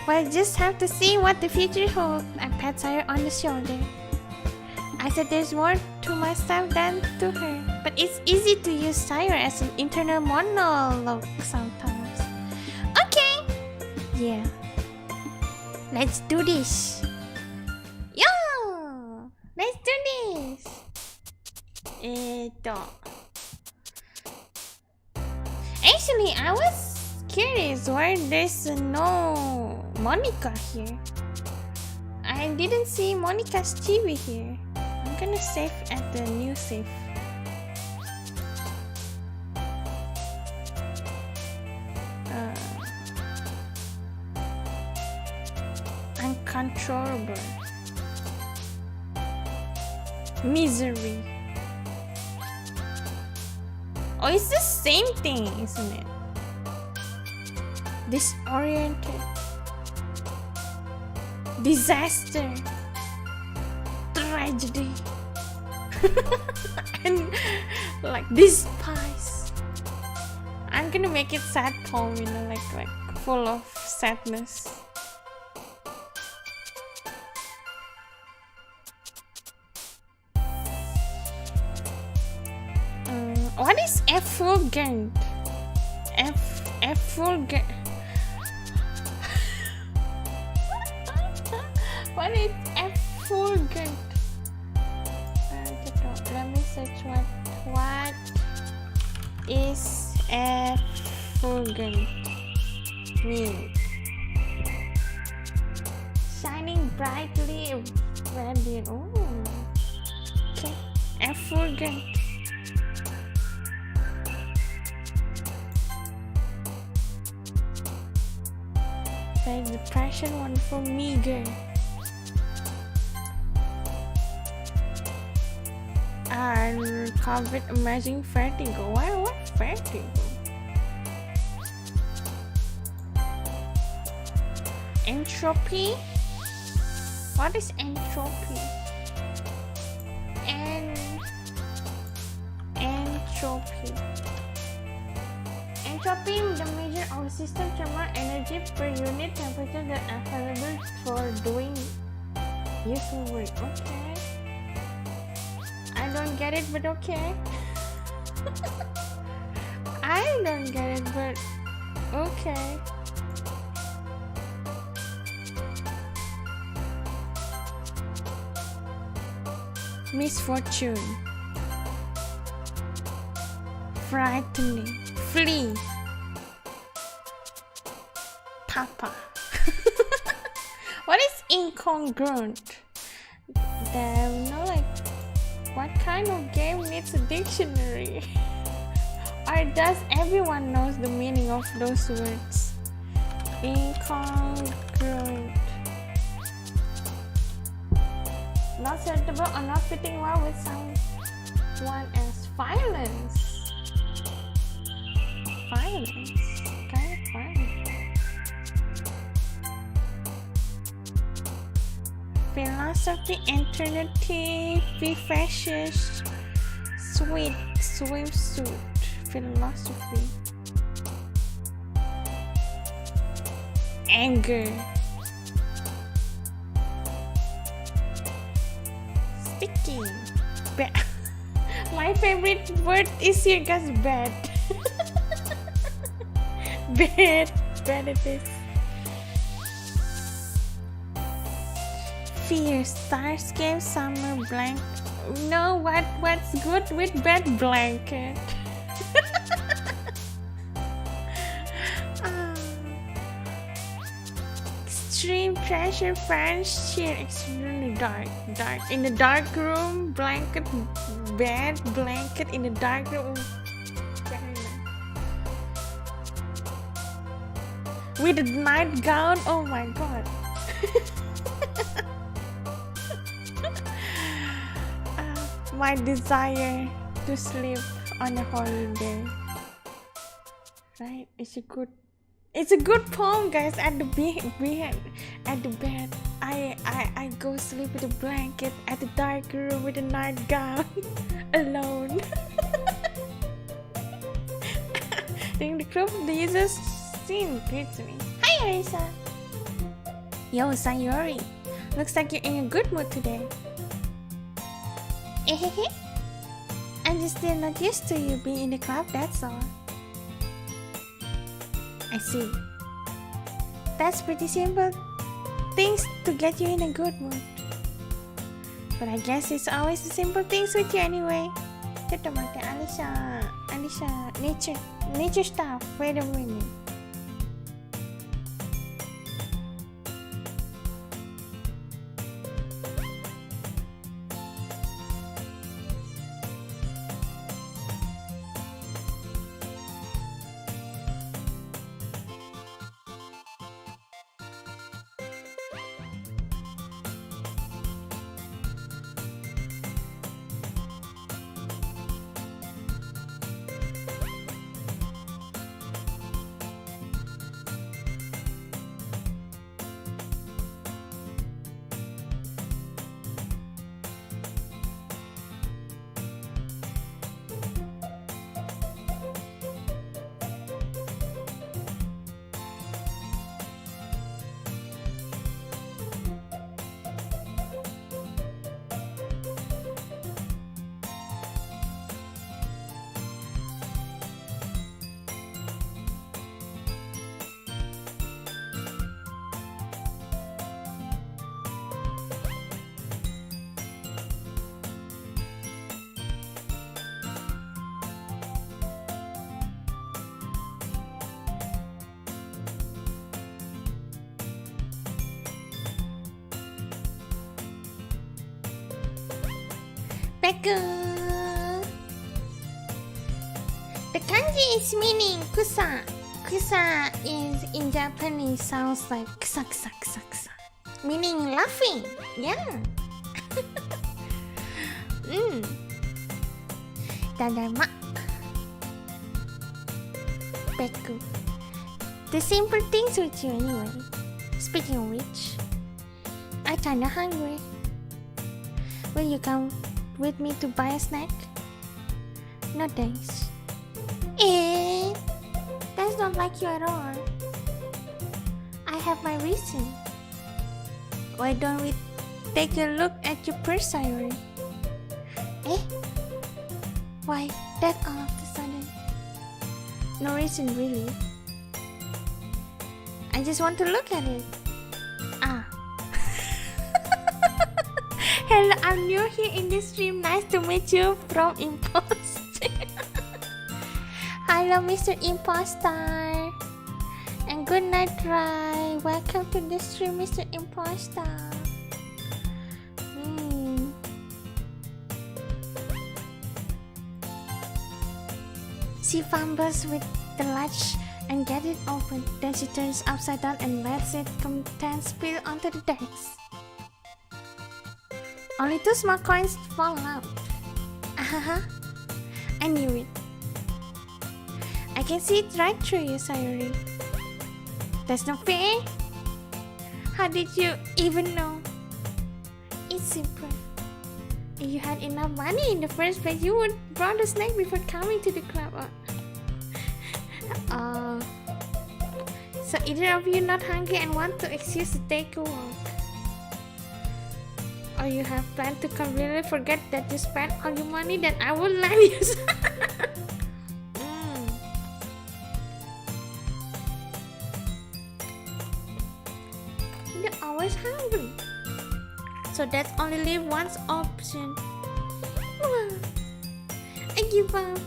Well, I just have to see what the future holds. I pat Sire on the shoulder. I said there's more to myself than to her, but it's easy to use Sire as an internal monologue sometimes. Okay! Yeah. Let's do this! Yo! Let's do this! Actually, I was curious why there's no Monica here. I didn't see Monica's TV here. I'm gonna save at the new save. uncontrollable. Misery. Oh, it's the same thing, isn't it? Disoriented. Disaster. Tragedy. And like despise. I'm gonna make it sad poem, you know, like full of sadness. What is effulgent? Effulgent. What is effulgent? Let me search what is effulgent mean? Shining brightly, radiant. Oh, okay. Effulgent. Like depression, wonderful, meager. Uncovered, amazing, vertigo. Why? What vertigo? Entropy. What is entropy? Entropy. Entropy, the measure of system thermal energy per unit temperature that available for doing useful work. Okay. I don't get it, but okay. I don't get it, but okay. Misfortune. Frightening. Flee. Papa. What is incongruent? Like, what kind of game needs a dictionary? Or does everyone knows the meaning of those words? Incongruent. Not suitable or not fitting well with someone else. Violence. Violence. Kind of violence. Philosophy, eternity, vivacious, sweet, swimsuit, philosophy. Anger. Sticky. Bad. My favorite word is here, guys, bad. Bad. Bad it is. Fear, starscape, summer blank. No, what's good with bed blanket? Extreme pressure, fans, sheer, extremely dark. In the dark room, blanket, bed, blanket in the dark room. With a nightgown, oh my god. My desire to sleep on a holiday. Right? It's a good poem, guys. At the bed, I go sleep with a blanket at the dark room with a nightgown alone. During the group, the users scene greets me. Hi, Arisa. Yo, Sayori. Looks like you're in a good mood today. Ehehe. I'm just still not used to you being in the club, that's all. I see. That's pretty simple things to get you in a good mood. But I guess it's always the simple things with you anyway. Alicia, nature stuff. Wait a minute. Peku. The kanji is meaning kusa. Kusa is in Japanese sounds like kusa kusa kusa kusa, meaning laughing. Yeah. Tadama. Peku. The simple things with you anyway. Speaking of which, I'm kinda hungry. Will you come with me to buy a snack? No thanks. That's not like you at all. I have my reason. Why don't we take a look at your purse, Sayori? Why that all of a sudden? No reason really. I just want to look at it. Hello, I'm new here in this stream. Nice to meet you from Imposter. Hello, Mr. Imposter. And good night, Rai. Welcome to the stream, Mr. Imposter. She fumbles with the latch and gets it open. Then she turns upside down and lets it contents spill onto the decks. Only 2 small coins fall out. I knew it. I can see it right through you, Sayori. That's not fair. How did you even know? It's simple. If you had enough money in the first place, you would brought the snack before coming to the club. So either of you not hungry and want to excuse to take a walk, or you have planned to completely forget that you spent all your money, then I will lend you. You're always hungry, so that's only leave one option. I give up.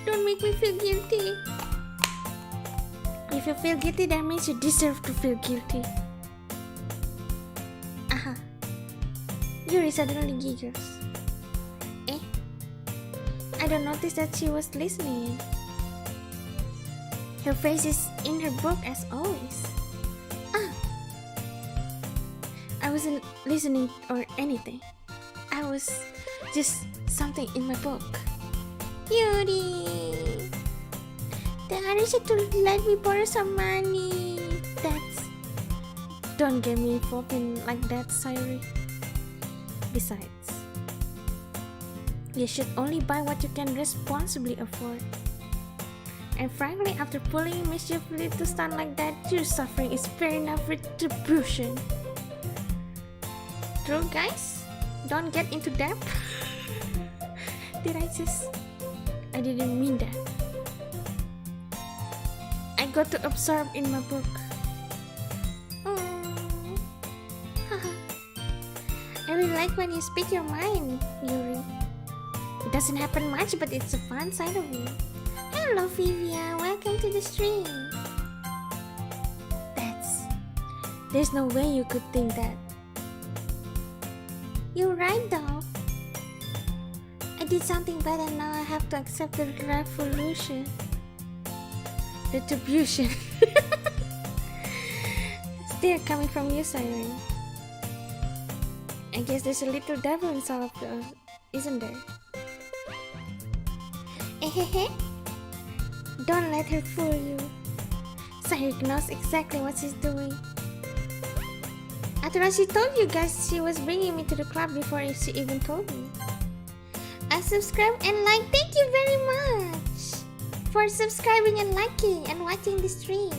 Don't make me feel guilty. If you feel guilty, that means you deserve to feel guilty. Yuri suddenly giggles. I don't notice that she was listening. Her face is in her book as always. I wasn't listening or anything. I was just something in my book. Yuri! The Arisa to let me borrow some money. Don't get me involved in like that, Sayori. Besides, you should only buy what you can responsibly afford. And frankly, after pulling mischievously to stand like that, your suffering is fair enough retribution. True, guys? Don't get into debt. I didn't mean that. I got to absorb in my book. I really like when you speak your mind, Yuri. It doesn't happen much, but it's a fun side of you. Hello, Vivia. Welcome to the stream. There's no way you could think that. You're right, though. I did something bad and now I have to accept the retribution. Still coming from you, Siren. I guess there's a little devil inside of us, isn't there? Don't let her fool you. Siren knows exactly what she's doing. After all, she told you guys she was bringing me to the club before she even told me. I subscribe and like. Thank you very much for subscribing and liking and watching the stream.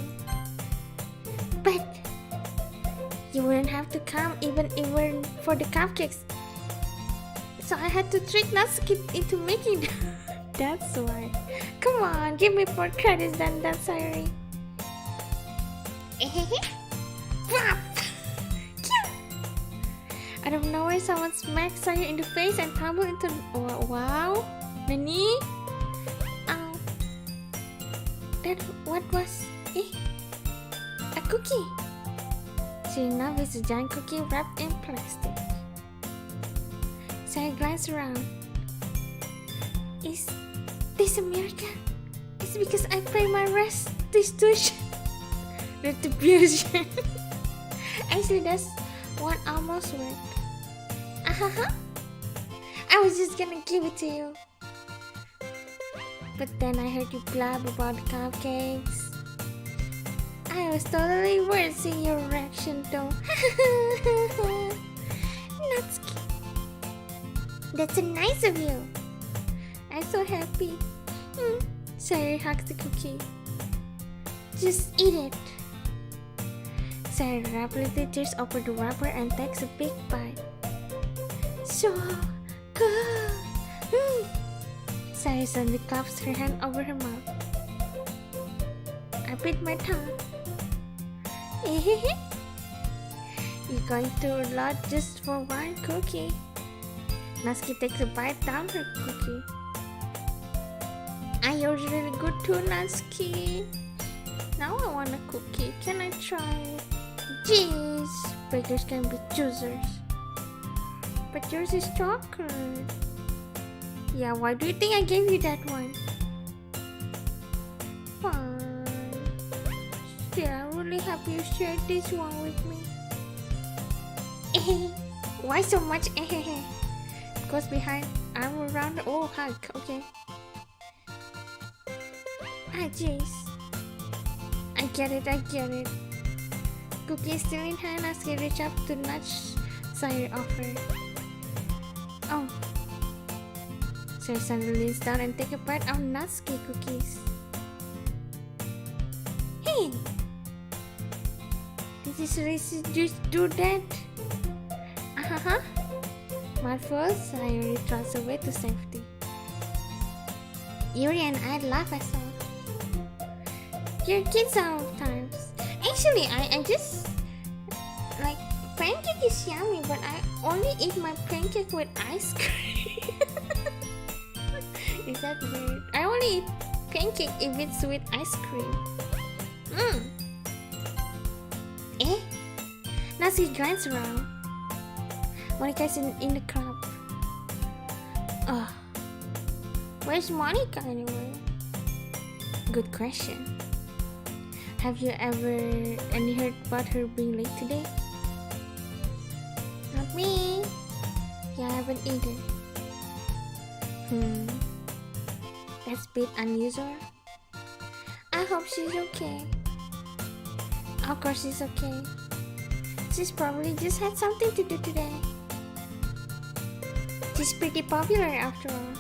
But you wouldn't have to come even for the cupcakes. So I had to trick Natsuki into making them. That's why. Come on, give me more credits than that, Sayori. Out of nowhere, someone smacked Sayori in the face and tumbled into. Oh, wow. Nani? Ow. That what was? A cookie. She enough is a giant cookie wrapped in plastic. Sari glanced around. Is this a miracle? It's because I pray my restitution. Retribution. Actually, that's one almost word. I was just gonna give it to you. But then I heard you blab about the cupcakes. I was totally worried seeing your reaction though. Natsuki. That's so nice of you. I'm so happy. Sari hugs the cookie. Just eat it. Sari rapidly tears over the wrapper and takes a big bite. So good. Sari suddenly claps her hand over her mouth. I bit my tongue. You're going through a lot just for one cookie. Natsuki takes a bite down her cookie. You're really good too, Natsuki. Now I want a cookie. Can I try it? Jeez, bakers can be choosers. But yours is chocolate. Yeah, why do you think I gave you that one? Fine. Still, I'm really happy you shared this one with me. Why so much? Goes behind, arm around. Oh, hug. Okay. Jeez. I get it. Cookie still in hand as he reached up to nudge Sari offer. Oh. Sari suddenly leans down and take a bite of Natsuki cookies. Hey! Did this Risi just do that? Marvel, Sari runs away to safety. Yuri and I laugh as well. You're kids sometimes. Actually, I just like pancake is yummy, but I only eat my pancake with ice cream. Is that weird? I only eat pancake if it's with ice cream. Natsuki glances around. Monika's in the crowd. Where's Monika anyway? Good question. Have you ever heard about her being late today? Not me. Yeah, I haven't either. That's a bit unusual. I hope she's okay. Of course she's okay. She's probably just had something to do today. She's pretty popular after all.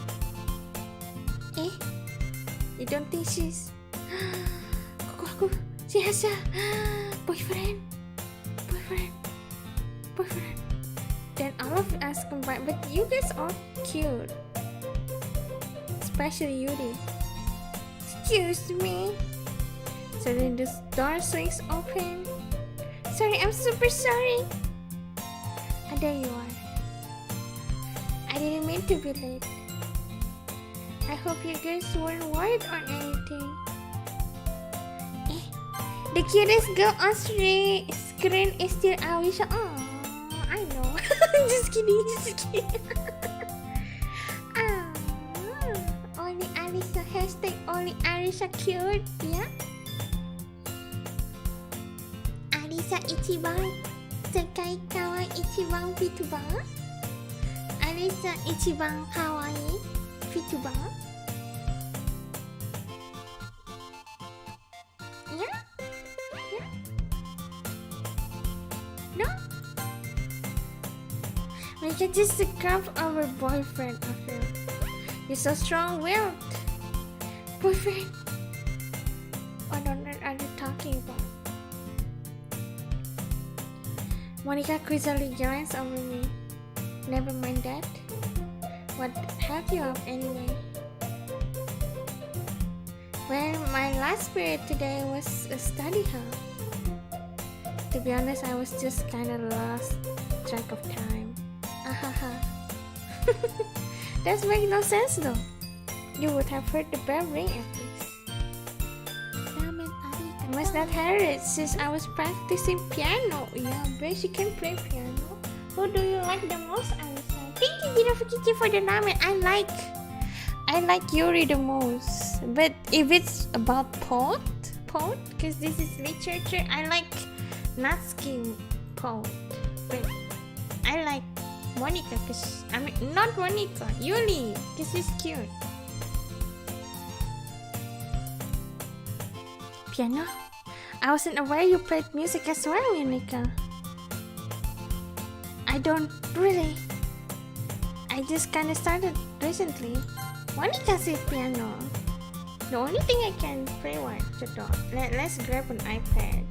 You don't think she's... She has a boyfriend. Then all of us combined, but you guys are cute. Especially Yuri. Excuse me. Suddenly the door swings open. Sorry, I'm super sorry. There you are. I didn't mean to be late. I hope you guys weren't worried or anything. The cutest girl on screen is still Awisa. Oh, I know. Just kidding. Only Arisa. Hashtag only Arisa cute. Yeah. Arisa ichiban. Sekai kawaii ichiban Vtuber. Arisa ichiban kawaii Vtuber. We can just grab our boyfriend after. You're so strong-willed. Boyfriend? What on earth are you talking about? Monika quizzically glances over me. Never mind that. What have you up anyway? Well, my last period today was a study hall. To be honest, I was just kinda lost track of time. That makes no sense though. You would have heard the bell ring at least. I must not heard it since I was practicing piano. Yeah, but she can play piano. Who do you like the most, Awisa? Thank you you don't forget you for the ramen. I like Yuri the most. But if it's about pot, because this is literature, I like Natsuki pot. But I like Monica, not Monica, Yuri, because she's cute. Piano? I wasn't aware you played music as well, Monica. I don't really. I just kinda started recently. Monica says piano. The only thing I can play let's grab an iPad.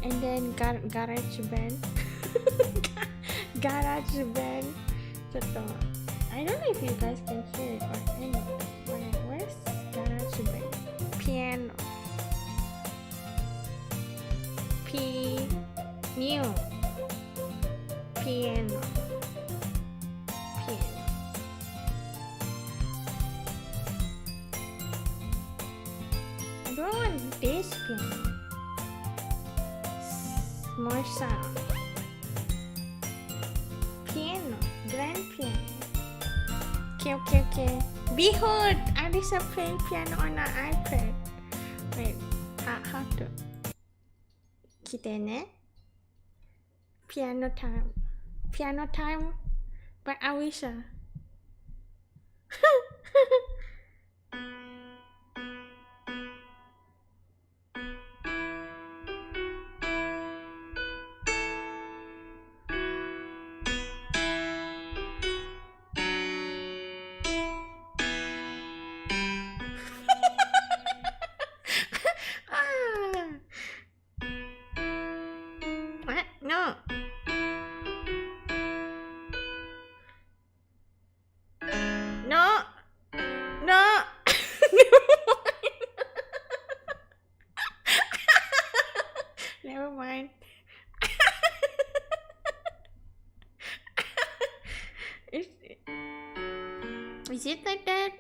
And then garage band. Garage band. I don't know if you guys can hear it or anything. Where's garage band? Piano. Piano. I don't want this piano. More sound. Piano. Grand piano. Okay. Behold! Arisa playing piano on an iPad. Wait, how to? Kita ne? Piano time by Awisa. What? No. Never mind. Is it like that?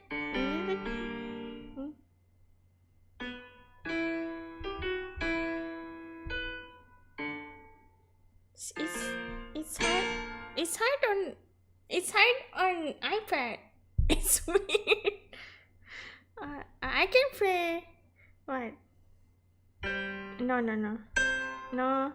It's hard on iPad. It's weird. I can play. What? No. No?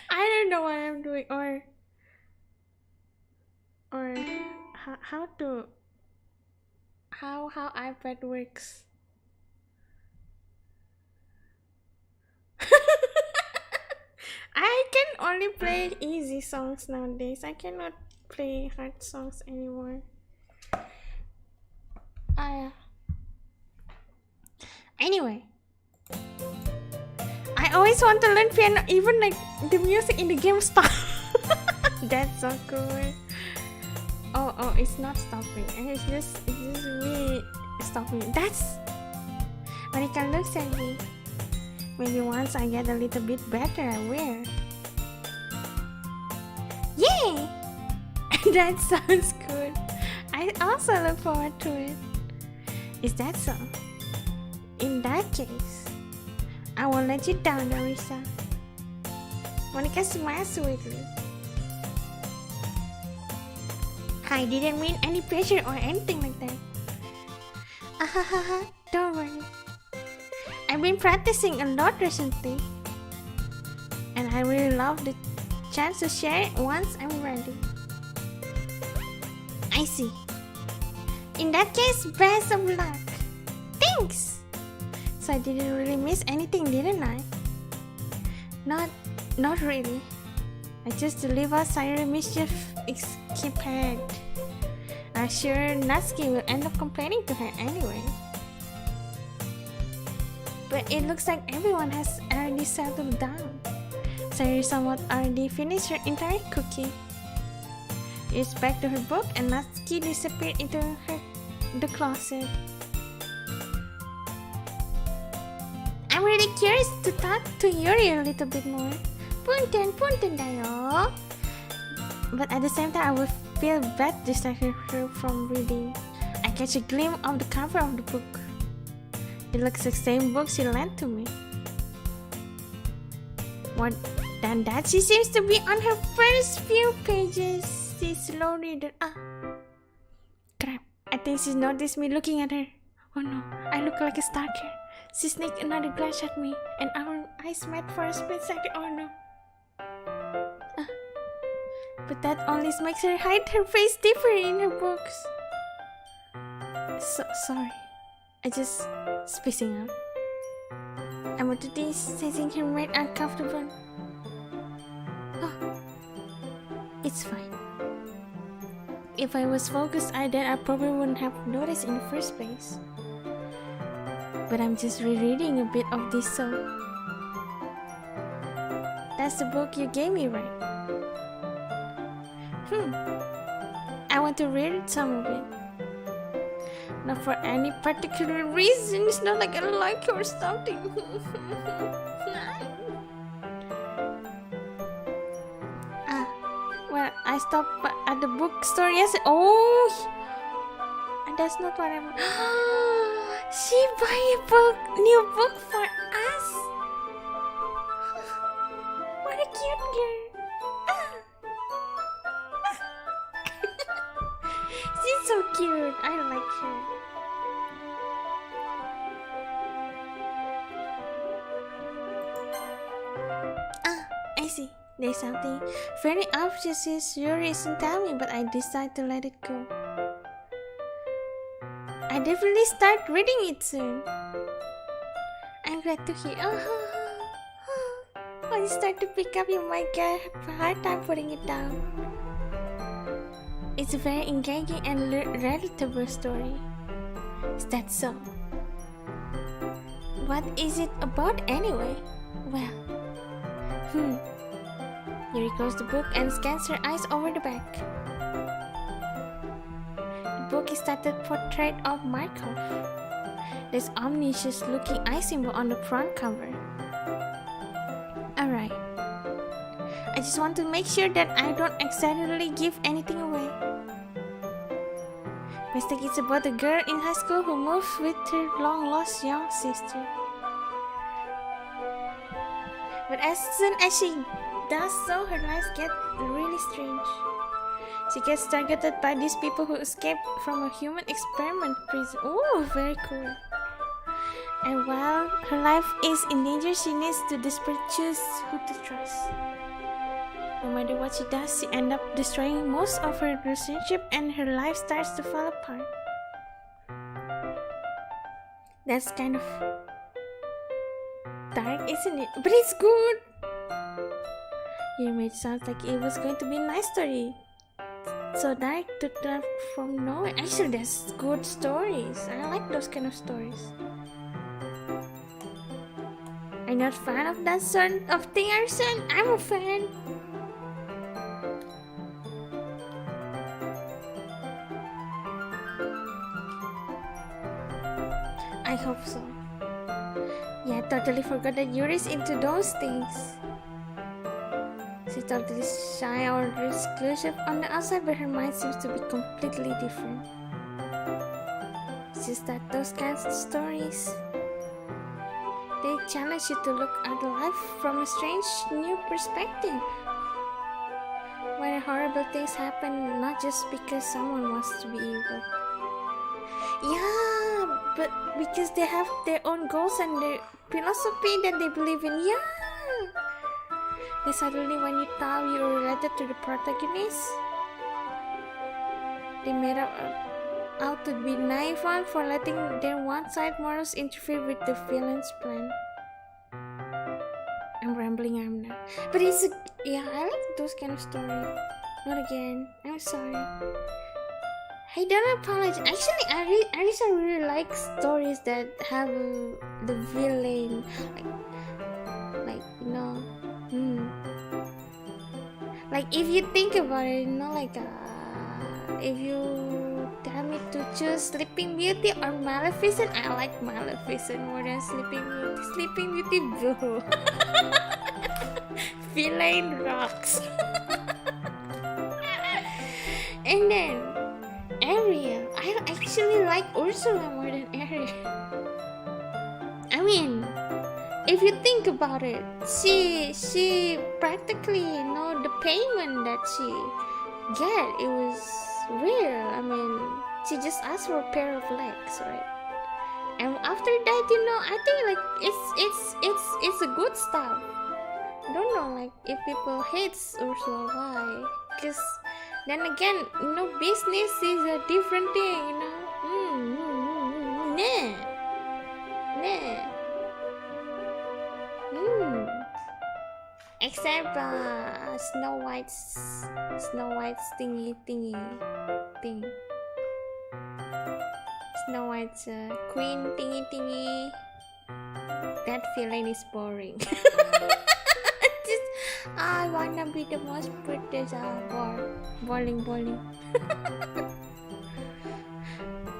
I don't know what I'm doing or how iPad works. I can only play easy songs nowadays. I cannot play hard songs anymore. Anyway, I always want to learn piano, even like the music in the game stop. That's so cool. Oh, it's not stopping. It's just really stopping. That's Monica looks at me. Maybe once I get a little bit better, I will. Yay! That sounds good. I also look forward to it. Is that so? In that case, I won't let you down, Arisa. Monica smiles sweetly. I didn't mean any pressure or anything like that. Ahahaha, don't worry. I've been practicing a lot recently. And I really love the chance to share it once I'm ready. I see. In that case, best of luck. Thanks! So I didn't really miss anything, didn't I? Not really. I just deliver Siren Mischief escapade. I'm sure Natsuki will end up complaining to her anyway. But it looks like everyone has already settled down. Sayuri somewhat already finished her entire cookie. It's back to her book and Natsuki disappeared into the closet. I'm really curious to talk to Yuri a little bit more. Punten dayo. But at the same time, I would feel bad distracting her from reading. I catch a glimpse of the cover of the book. It looks the same book she lent to me. More than that, she seems to be on her first few pages. She's slow reader. Crap. I think she's noticed me looking at her. Oh no, I look like a stalker. She sneaked another glance at me, and our eyes met for a split second. Oh no. But that only makes her hide her face deeper in her books. So sorry. I just spacing out. I'm at this sensing her made uncomfortable. It's fine. If I was focused, I probably wouldn't have noticed in the first place. But I'm just rereading a bit of this, so that's the book you gave me, right? I want to read some of it. Not for any particular reason. It's not like I like you or something. Well, I stopped at the bookstore yesterday. Oh, that's not what I'm. She buy a new book for us. What a cute girl. She's so cute. I like her. I see. There's something very obvious Yuri isn't telling me, but I decide to let it go. I definitely start reading it soon. I'm glad to hear. When you start to pick up, you might get a hard time putting it down. It's a very engaging and relatable story. Is that so? What is it about anyway? Well, Yuri closes the book and scans her eyes over the back. The book is titled Portrait of Markov. There's ominous looking eye symbol on the front cover. Alright. I just want to make sure that I don't accidentally give anything away. Mistake is about a girl in high school who moves with her long-lost young sister. But as soon as she does so, her life gets really strange. She gets targeted by these people who escaped from a human experiment prison. Ooh, very cool. And while her life is in danger, she needs to desperately choose who to trust. No matter what she does, she ends up destroying most of her relationship and her life starts to fall apart. That's kind of dark, isn't it? But it's good! You made it sound like it was going to be a nice story. So dark to drop from nowhere. Actually, that's good stories. I like those kind of stories. I'm not a fan of that sort of thing, Arson. I'm a fan. I hope so. Yeah, I totally forgot that Yuri's into those things. She's totally shy or exclusive on the outside, but her mind seems to be completely different. It's just that those kinds of stories, they challenge you to look at life from a strange new perspective. Where horrible things happen not just because someone wants to be evil. Yeah, but because they have their own goals and their philosophy that they believe in. Yeah. Then suddenly when you thought you were related to the protagonist, they made out to be naive one for letting their one-side morals interfere with the villain's plan. I'm rambling, I'm not. But it's yeah, I like those kind of stories. Not again. I'm sorry. I don't apologize. Actually, Arisa really likes stories that have the villain, like you know. Like if you think about it, you know, like if you Help me to choose Sleeping Beauty or Maleficent. I like Maleficent more than Sleeping Beauty. Sleeping Beauty, boo. Villain rocks. And then Ariel. I actually like Ursula more than Ariel. I mean, if you think about it, she practically know the payment that she get. It was real. I mean, she just asked for a pair of legs, right? And after that, I think like it's a good stuff. I don't know, like if people hates Ursula, why? Because then again, business is a different thing, Nah. Except Snow White's thingy thing. Snow White's queen thingy. That villain is boring. I wanna be the most prettiest bowling.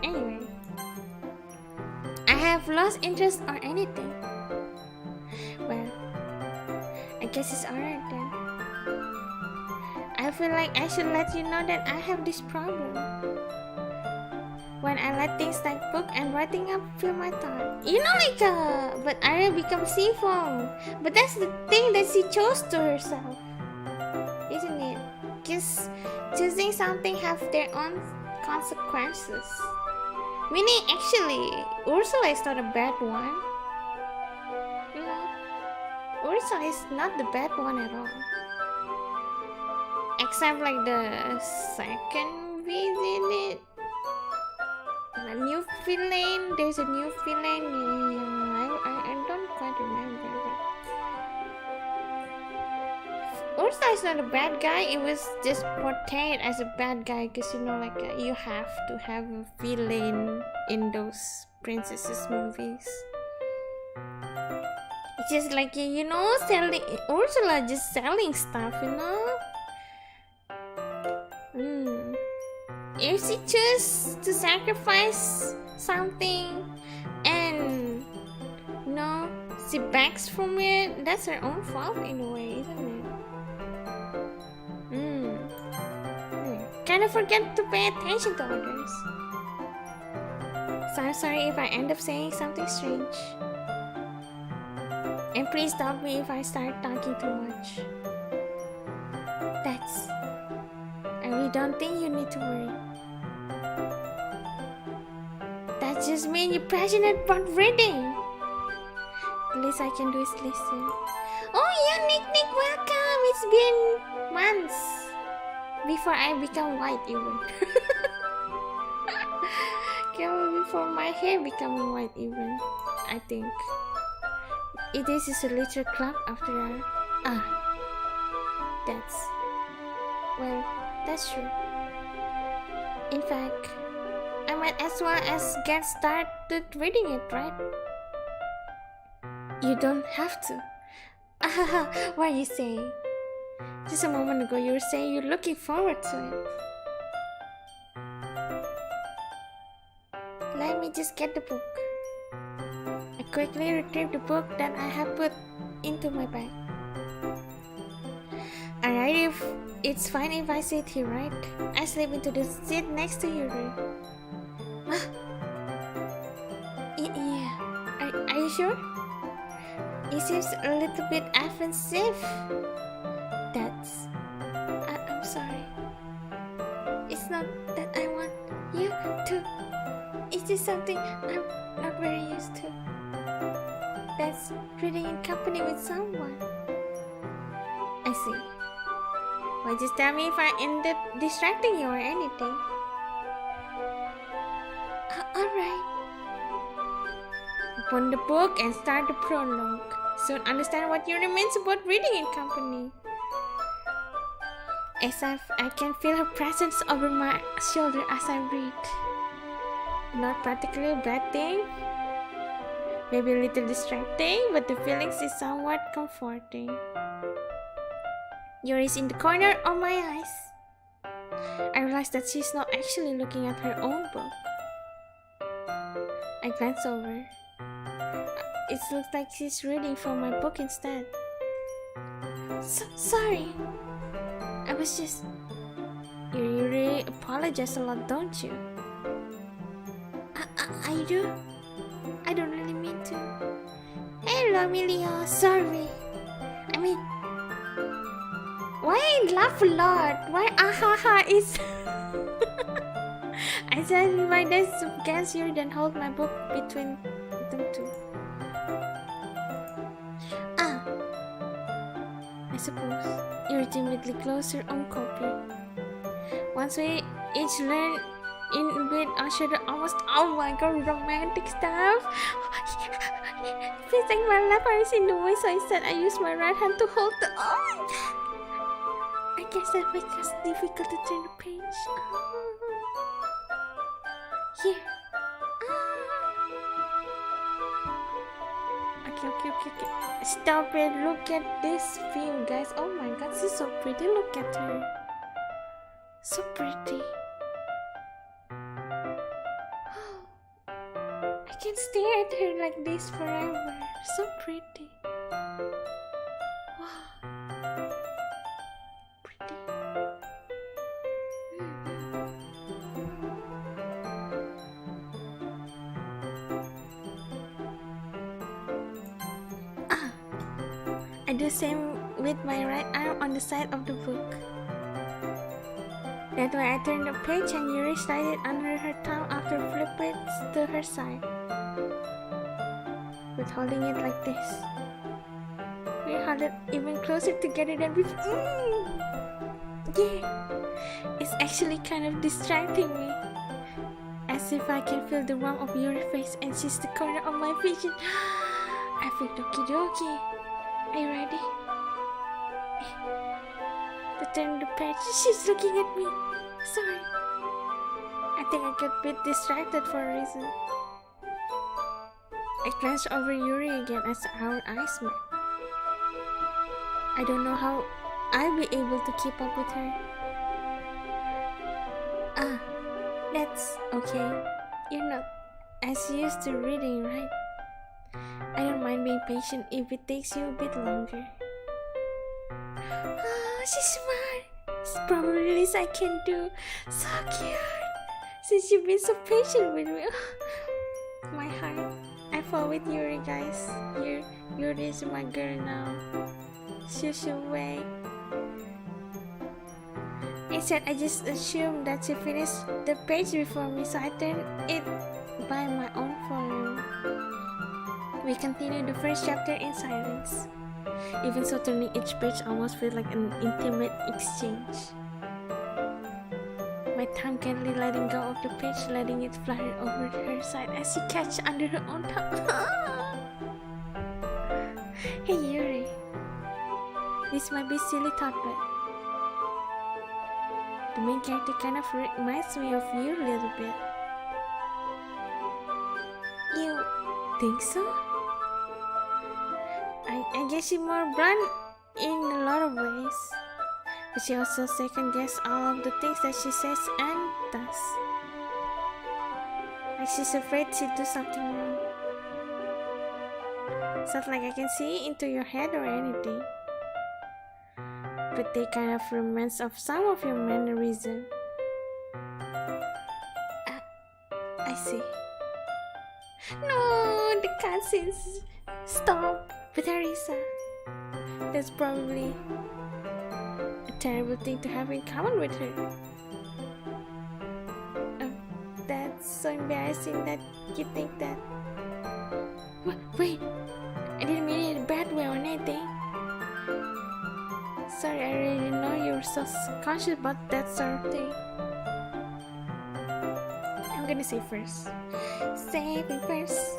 Anyway, I have lost interest or anything. Well, I guess it's alright then. I feel like I should let you know that I have this problem. When I let things like book and writing up fill my thought. But Arya becomes Sifong. But that's the thing that she chose to herself. Isn't it? Because choosing something have their own consequences. Meaning, actually, Ursula is not a bad one. Ursula is not the bad one at all. Except like the second visit. A new villain. There's a new villain. I don't quite remember. Ursula is not a bad guy. It was just portrayed as a bad guy because you have to have a villain in those princesses movies. It's just like selling Ursula, just selling stuff. If she chooses to sacrifice something and she backs from it, that's her own fault in a way, isn't it? Kind of forget to pay attention to others. So I'm sorry if I end up saying something strange. And please stop me if I start talking too much. I really don't think you need to worry. That just means you're passionate about reading. The least I can do is listen. Oh yeah, Nick, welcome. It's been months before I become white even. Before my hair becoming white even, I think. It is a little club after all. That's true. In fact, I might as well as get started reading it, right? You don't have to. What are you saying? Just a moment ago you were saying you're looking forward to it. Let me just get the book. I quickly retrieved the book that I have put into my bag. Alright, it's fine if I sit here, right? I slip into the seat next to you, right? Yeah. Are you sure? It seems a little bit offensive. I'm sorry. It's not that I want you to. It's just something I'm not very used to. That's reading in company with someone. I see. Well, just tell me if I end up distracting you or anything. Alright. Open the book and start the prologue. Soon understand what your means about reading in company. As if I can feel her presence over my shoulder as I read. Not particularly a bad thing. Maybe a little distracting, but the feelings is somewhat comforting. Yours in the corner of my eyes. I realized that she's not actually looking at her own book. I glance over. It looks like she's reading from my book instead. Sorry. I was just... You really apologize a lot, don't you? I do. I don't really mean to. Hello, Emilio. Sorry. I mean... Why I laugh a lot? Why ahaha is... I said my desk gassier than hold my book between them two. I suppose you ultimately close your own copy. Once we each learn in a bit, usher the almost, oh my god, romantic stuff. Please take my left hand in the way, so instead I use my right hand to hold the. Oh, I guess that makes it difficult to turn the page. Here. Okay. Stop it. Look at this view, guys. Oh my god, she's so pretty. Look at her. So pretty. I can stare at her like this forever. So pretty. Wow. Pretty. I do same with my right arm on the side of the book. That way I turn the page and Yuri slide it under her tongue after flip it to her side. With holding it like this. We hold it even closer together than before. Yeah. It's actually kind of distracting me. As if I can feel the warmth of Yuri's face and she's the corner of my vision. I feel Doki. Are you ready? To turn the page, she's looking at me. Sorry. I think I got a bit distracted for a reason. I glanced over Yuri again as our eyes met. I don't know how I'll be able to keep up with her. That's okay. You're not as used to reading, right? I don't mind being patient if it takes you a bit longer. Oh, she's smart. It's probably the least I can do. So cute. Since you've been so patient with me. My heart. I fall with Yuri, guys. Yuri is my girl now. She's away. Instead, I just assumed that she finished the page before me, so I turned it by my own volume. We continue the first chapter in silence. Even so, turning each page almost feels like an intimate exchange. My tongue gently letting go of the page, letting it flutter over her side as she catches under her own tongue. Hey Yuri. This might be silly thought, but the main character kind of reminds me of you a little bit. You think so? I guess she's more blunt in a lot of ways, but she also second guesses all of the things that she says and does. Like she's afraid she'll do something wrong. It's not like I can see into your head or anything, but they kind of reminds of some of your mannerism. I see. No, the cutscenes. Stop. Arisa. That's probably a terrible thing to have in common with her. That's so embarrassing that you think that. Wait, I didn't mean it in a bad way or anything. Sorry, I really didn't know you were so conscious about that sort of thing. I'm gonna say first. Saving first.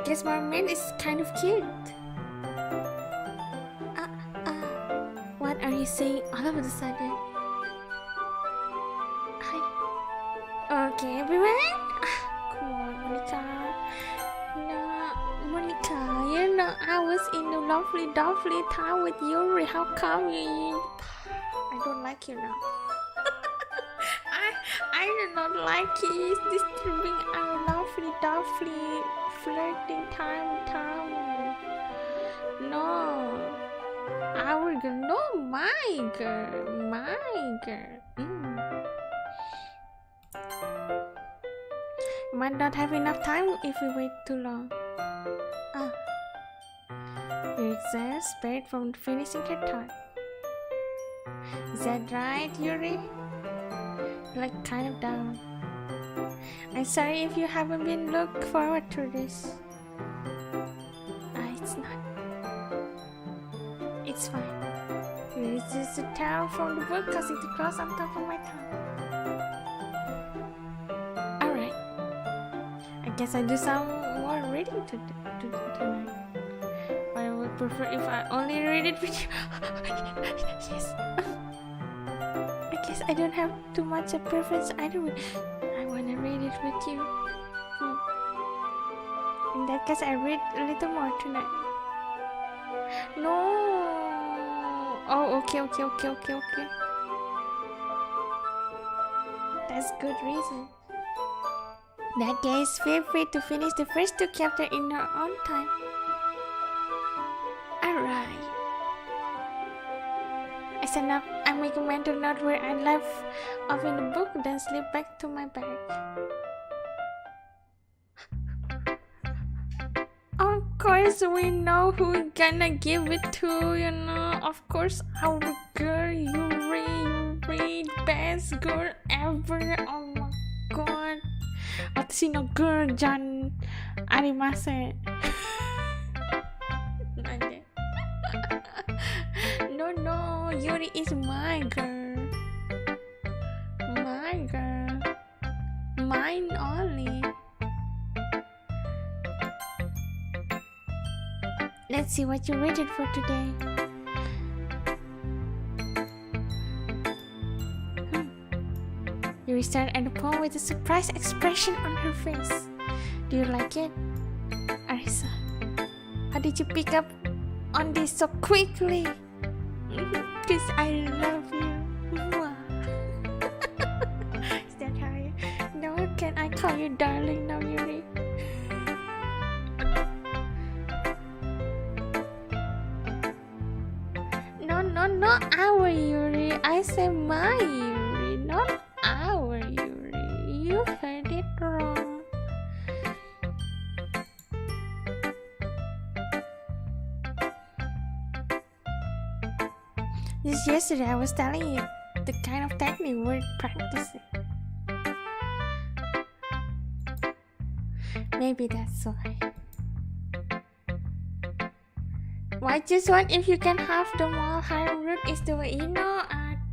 Guess Mermaid is kind of cute. What are you saying all of a sudden? Okay, everyone. Come on, Monica. No, Monica, you know I was in the lovely time with Yuri. How come you? I don't like you now. I do not like it. It's disturbing our lovely flirting time. No. Our girl. No, my girl. Might not have enough time if we wait too long. Your exam spared from finishing her thought. Is that right, Yuri? You're like kind of down. I'm sorry if you haven't been looked forward to this. It's not. It's fine. It's just a towel from the book causing the cross on top of my tongue. Alright. I guess I do some more reading tonight. But I would prefer if I only read it with you. Yes. I guess I don't have too much of preference either way. I wanna read it with you. In that case, I read a little more tonight. No. Oh, okay. That's good reason. In that case, feel free to finish the first 2 chapters in your own time. Alright. I stand up, I make a mental note where I left off in the book, then slip back to my bag. Of course, we know who we're gonna give it to, you know. Of course, our girl, Yuri, best girl ever. Oh my god. Watashi no girl, Jan Arimase. No, Yuri is my girl. My girl. Mine only. Let's see what you rated for today. Yuri stared at the poem with a surprised expression on her face. Do you like it? Arisa, how did you pick up on this so quickly? Because I love you. Is that how you... No, can I call you darling now, Yuri? No, not our Yuri. I say my Yuri, not our Yuri. You heard it wrong. Just yesterday I was telling you the kind of technique we're practicing. Maybe that's why. Why just one if you can have the more harem route is the way, you know,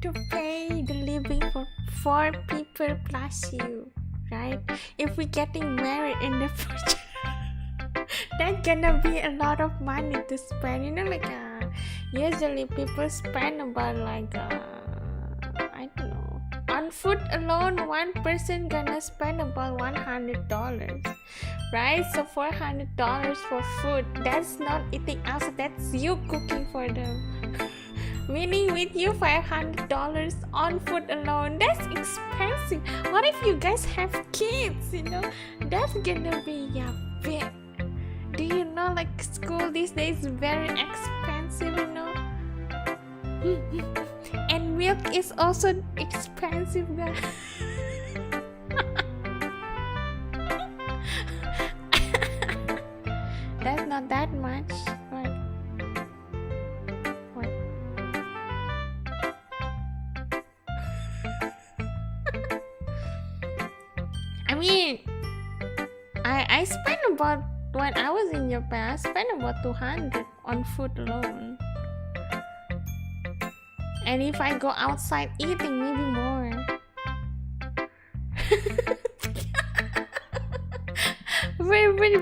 to pay the living for 4 people plus you, right? If we're getting married in the future, that's gonna be a lot of money to spend, you know, like usually people spend about like I don't know, on food alone one person gonna spend about $100, right? So $400 for food, that's not eating out, so that's you cooking for them. Meaning with you $500 on food alone, that's expensive. What if you guys have kids, you know? That's gonna be big. Do you know, like, school these days is very expensive, you know? And milk is also expensive, guys. That's not that much. What? I mean, I spent about, when I was in Japan, I spent about 200 on food alone. And if I go outside eating, maybe more.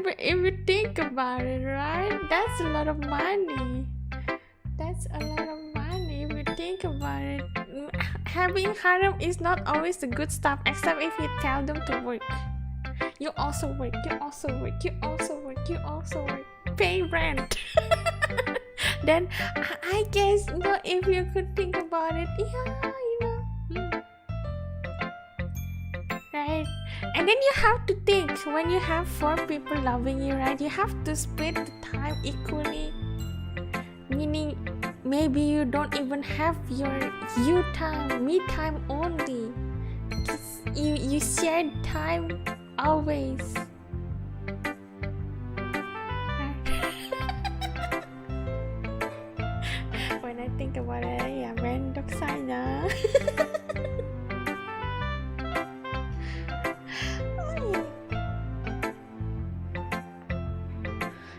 But if you think about it, right? That's a lot of money. That's a lot of money if you think about it. Having harem is not always the good stuff, except if you tell them to work. You also work. Pay rent. Then I guess, if you could think about it, right? And then you have to think, when you have 4 people loving you, right? You have to split the time equally. Meaning, maybe you don't even have your you time, me time only. You share time always. When I think about it, yeah, mendok saya.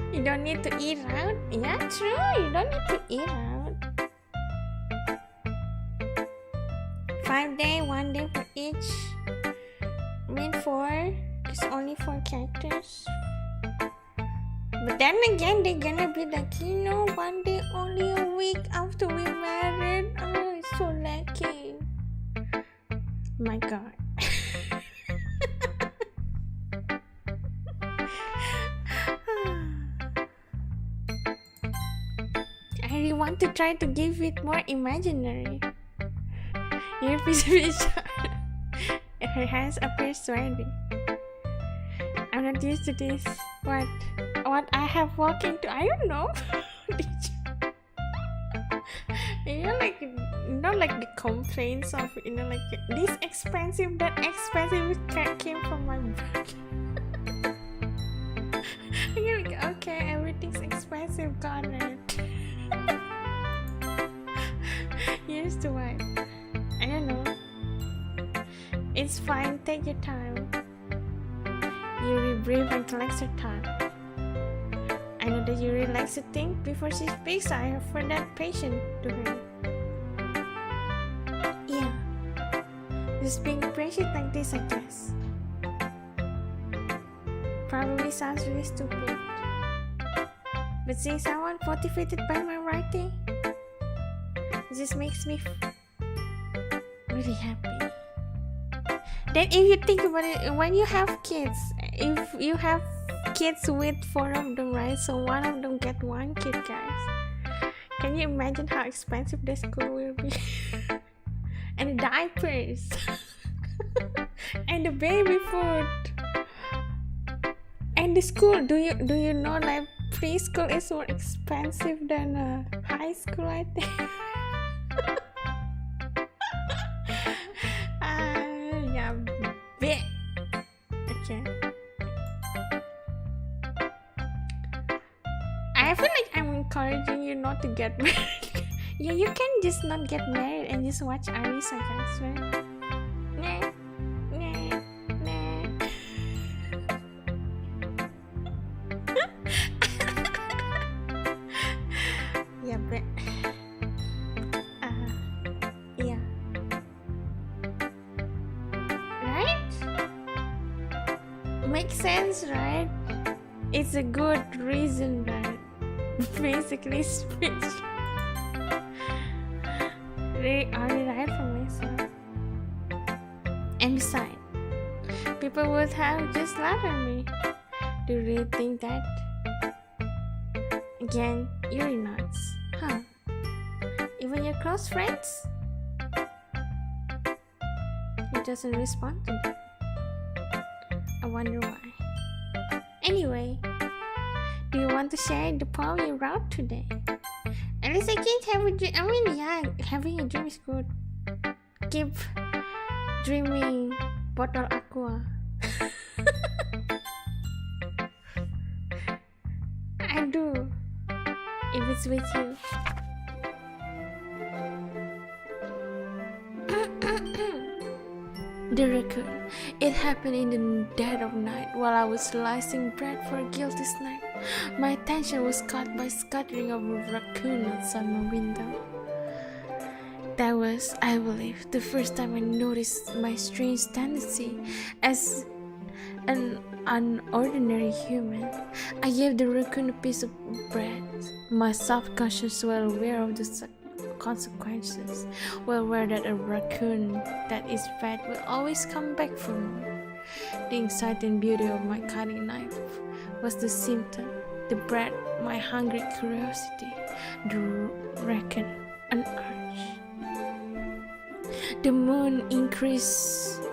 You don't need to eat out. Yeah, true. You don't need to eat out. 5 days, 1 day for each. I mean 4. It's only 4 characters. But then again, they're gonna be like, 1 day only a week after we married. Oh, it's so lacking. My God. I really want to try to give it more imaginary. Your her hands appear sweaty. I'm not used to this. What I have walked into, I don't know. Like the complaints of like this expensive, that expensive, came from my brother. You're like, okay, everything's expensive, got it. Here's the one. I don't know. It's fine, take your time. You breathe and collect your time. I know that you really like to think before she speaks. I have for that patient to her. Yeah. Just being patient like this, I guess. Probably sounds really stupid. But seeing someone motivated by my writing, it just makes me really happy. Then if you think about it, when you have kids, if you have kids with 4 of them, right? So 1 of them get 1 kid, guys. Can you imagine how expensive the school will be? And the diapers. And the baby food. And the school, do you know, like, preschool is more expensive than high school, I think. Yeah, bit. Okay. I feel like I'm encouraging you not to get married. Yeah, you can just not get married and just watch Arisa, guys, right? Nah. Yeah, but yeah, right? Makes sense, right? It's a good reason, right? Basically speech. They are right for myself. And besides, people would have just laughed at me. Do you really think that? Again, you're nuts, huh? Even your close friends? He doesn't respond to that. I wonder why. Anyway, do you want to share the poem you wrote today? At least I can't have a dream. I mean, yeah, having a dream is good. Keep dreaming, bottle aqua. I do, if it's with you. The raccoon. It happened in the dead of night while I was slicing bread for a guilty snack. My attention was caught by scattering of a raccoon outside my window. That was, I believe, the first time I noticed my strange tendency as an unordinary human. I gave the raccoon a piece of bread, my self-conscious well aware of the consequences, well aware that a raccoon that is fed will always come back for more. The exciting beauty of my cutting knife was the symptom, the bread, my hungry curiosity. The raccoon, an arch. The moon increasement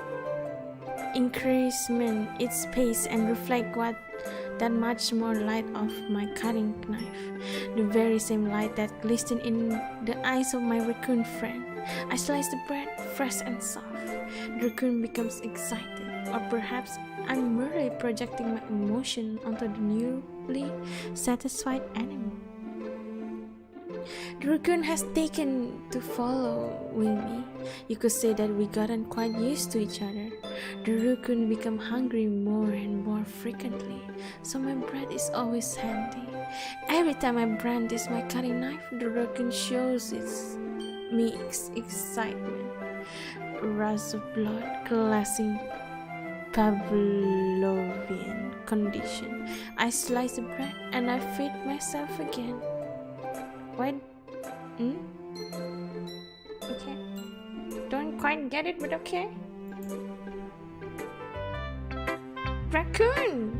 its pace and reflect that much more light of my cutting knife, the very same light that glistened in the eyes of my raccoon friend. I slice the bread, fresh and soft. The raccoon becomes excited, or perhaps I'm merely projecting my emotion onto the newly satisfied animal. The raccoon has taken to following me. You could say that we gotten quite used to each other. The raccoon become hungry more and more frequently, so my bread is always handy. Every time I brandish my cutting knife, the raccoon shows me excitement. A rush of blood, classic Pavlovian condition. I slice the bread and I feed myself again. What? Okay. Don't quite get it, but okay. Raccoon!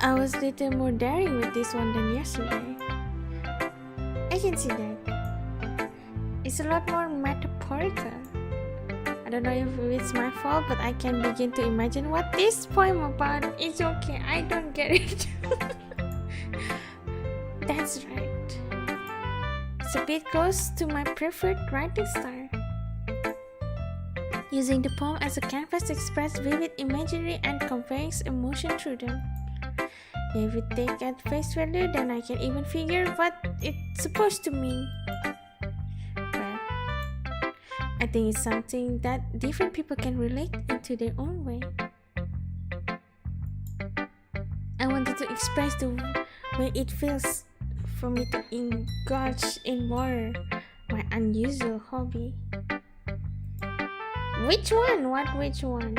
I was a little more daring with this one than yesterday. I can see that. It's a lot more metaphorical. I don't know if it's my fault, but I can begin to imagine what this poem about. It's okay, I don't get it. That's right. It's a bit close to my preferred writing style. Using the poem as a canvas to express vivid imagery and conveying emotion through them. If we take at face value, then I can even figure what it's supposed to mean. Well, I think it's something that different people can relate into their own way. I wanted to express the way it feels for me to indulge in more my unusual hobby. Which one? Which one?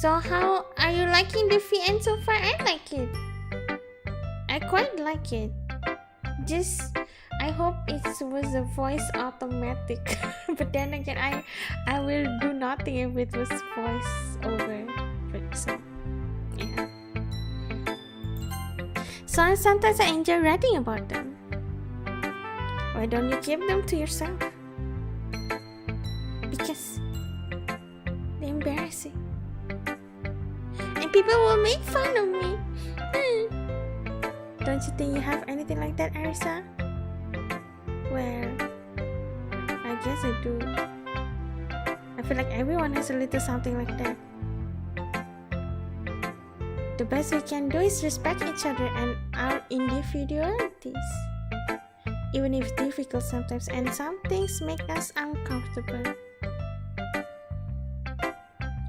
So how are you liking the VN so far? I like it. I quite like it. Just I hope it was a voice automatic. But then again, I will do nothing if it was voice over. But so yeah. So sometimes I enjoy writing about them. Why don't you keep them to yourself? Because they're embarrassing. And people will make fun of me. Don't you think you have anything like that, Arisa? Well, I guess I do. I feel like everyone has a little something like that. The best we can do is respect each other and our individualities. Even if it's difficult sometimes, and some things make us uncomfortable.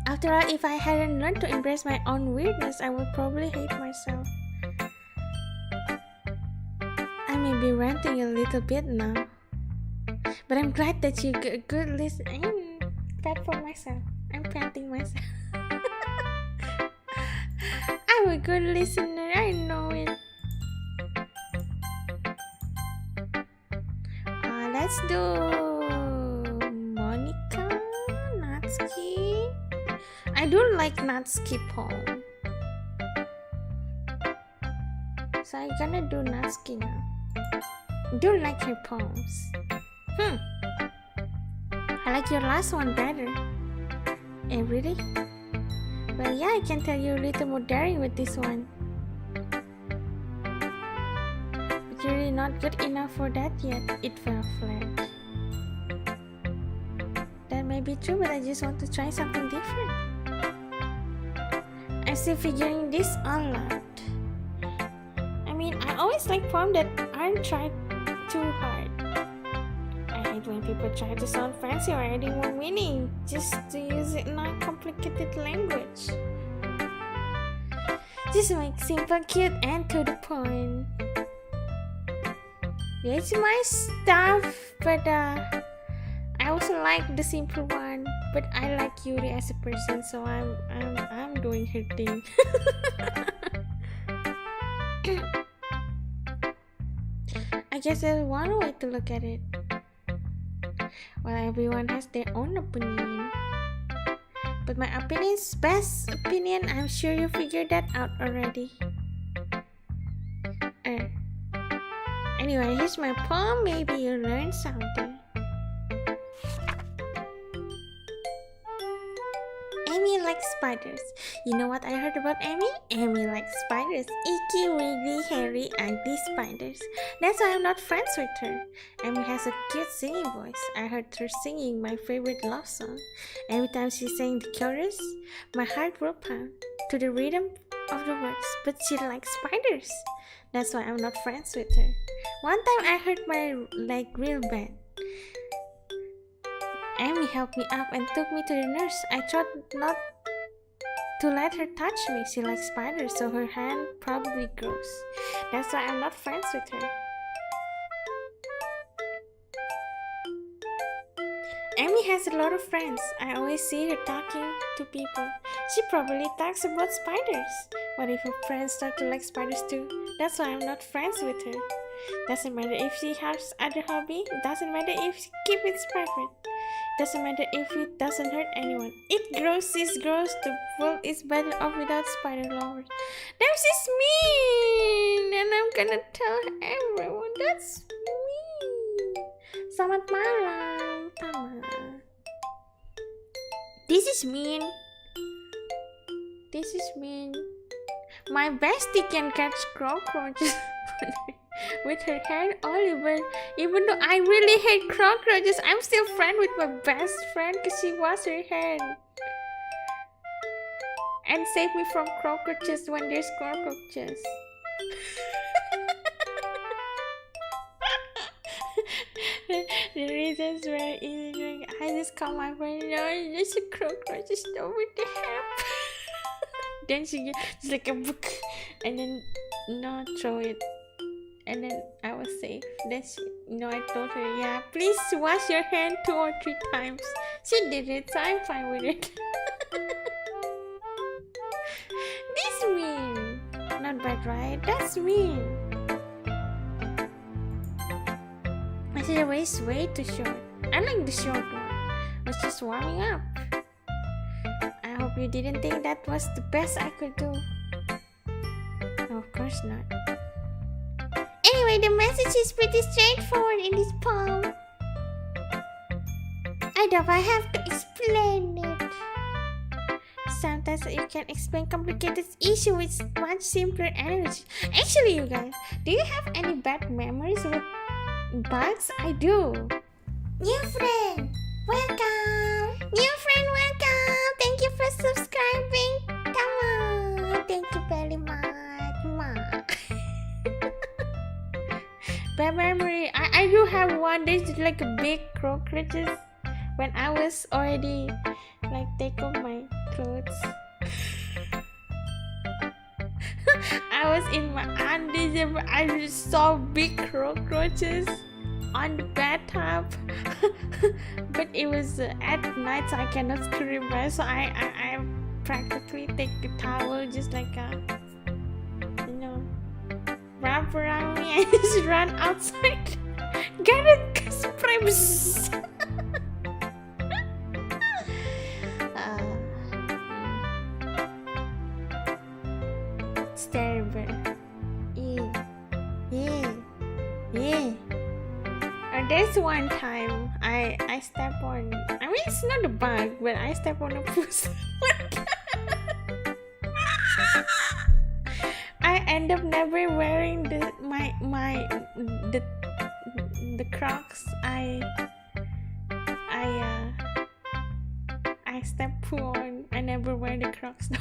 After all, if I hadn't learned to embrace my own weirdness, I would probably hate myself. I may be ranting a little bit now, but I'm glad that you get a good listen. I'm pat for myself. I'm patting myself. I'm a good listener, I know it. Let's do Monica, Natsuki. I do like Natsuki poem, so I'm gonna do Natsuki now. I do like her poems. I like your last one better. Really? Well, yeah, I can tell you're a little more daring with this one. But you're really not good enough for that yet. It fell flat. That may be true, but I just want to try something different. I'm still figuring this all out. I mean, I always like poems that aren't tried too hard. I hate when people try to sound fancy or adding more meaning just to use it in a complicated language. Just make simple, cute, and to the point. Yeah, it's my stuff, but I also like the simple one. But I like Yuri as a person, so I'm doing her thing. I guess there's one way to look at it. While everyone has their own opinion, But my opinion's best opinion, I'm sure you figured that out already. Anyway, here's my poem. Maybe you learned something. Amy likes spiders. You know what I heard about Amy? Amy likes spiders. Icky, wiggly, hairy, ugly spiders. That's why I'm not friends with her. Amy has a cute singing voice. I heard her singing my favorite love song. Every time she sang the chorus, my heart will pound to the rhythm of the words. But she likes spiders. That's why I'm not friends with her. One time I hurt my leg real bad. Amy helped me up and took me to the nurse. I tried not to let her touch me. She likes spiders, so her hand probably grows. That's why I'm not friends with her. Amy has a lot of friends. I always see her talking to people. She probably talks about spiders. What if her friends start to like spiders too? That's why I'm not friends with her. Doesn't matter if she has other hobby. Doesn't matter if she keep it private. Doesn't matter if it doesn't hurt anyone. It grows, sis grows. The world is better off without spider lovers. That's just mean, and I'm gonna tell everyone. That's mean. Selamat malam, Tama. This is mean. This is mean. My bestie can catch cockroaches with her hand only, even though I really hate cockroaches, I'm still friends with my best friend because she washed her hand and saved me from cockroaches when there's cockroaches. The reason's very easy. Like, I just call my friend, no, there's a cockroach just over the help. Then she just like a book and then no, throw it. And then I was safe. Then she, I told her, yeah, please wash your hand 2 or 3 times. She did it, so I'm fine with it. This mean. Not bad, right? That's mean. I said the waist way too short. I like the short one. I was just warming up. I hope you didn't think that was the best I could do. No, of course not. Anyway, the message is pretty straightforward in this poem. I doubt I have to explain it. Sometimes you can explain complicated issues with much simpler energy. Actually, you guys, do you have any bad memories with bugs? I do. New friend, welcome. New friend, welcome. Thank you for subscribing. Come on. Thank you very much, Ma. Bad memory. I do have one. There's like a big cockroaches when I was already like take off my clothes. I was in my undies and I just saw big cockroaches on the bathtub. But it was at night, so I cannot scream, right? So I practically take a towel, just like a wrap around me and just run outside. Get it, spray. It's terrible. Yeah. There's one time I step on. I mean, it's not a bug, but I step on a puss. I end up never wearing the Crocs. I step poo on. I never wear the Crocs now.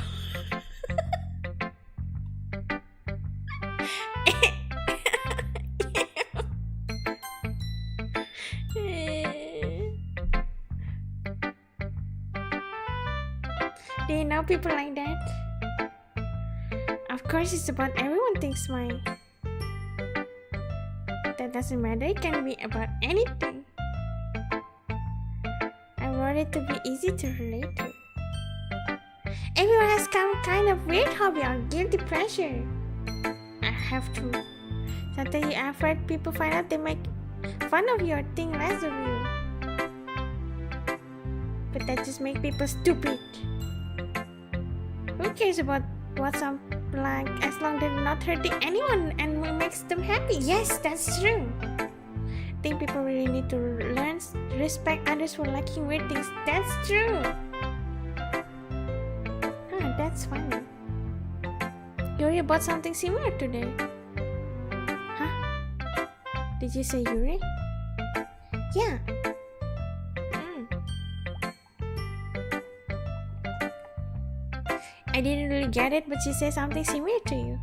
Do you know people like that? Of course, it's about everyone thinks mine. That doesn't matter, it can be about anything. I wrote it to be easy to relate to. Everyone has some kind of weird hobby or guilty pleasure. I have to. Sometimes you're afraid people find out they make fun of you or think less of you. But that just makes people stupid. Who cares about what some like as long as they're not hurting anyone and makes them happy? Yes, that's true. I think people really need to learn to respect others for liking weird things. That's true. That's funny. Yuri bought something similar today. Huh? Did you say Yuri? Yeah. I didn't really get it, but she said something similar to you.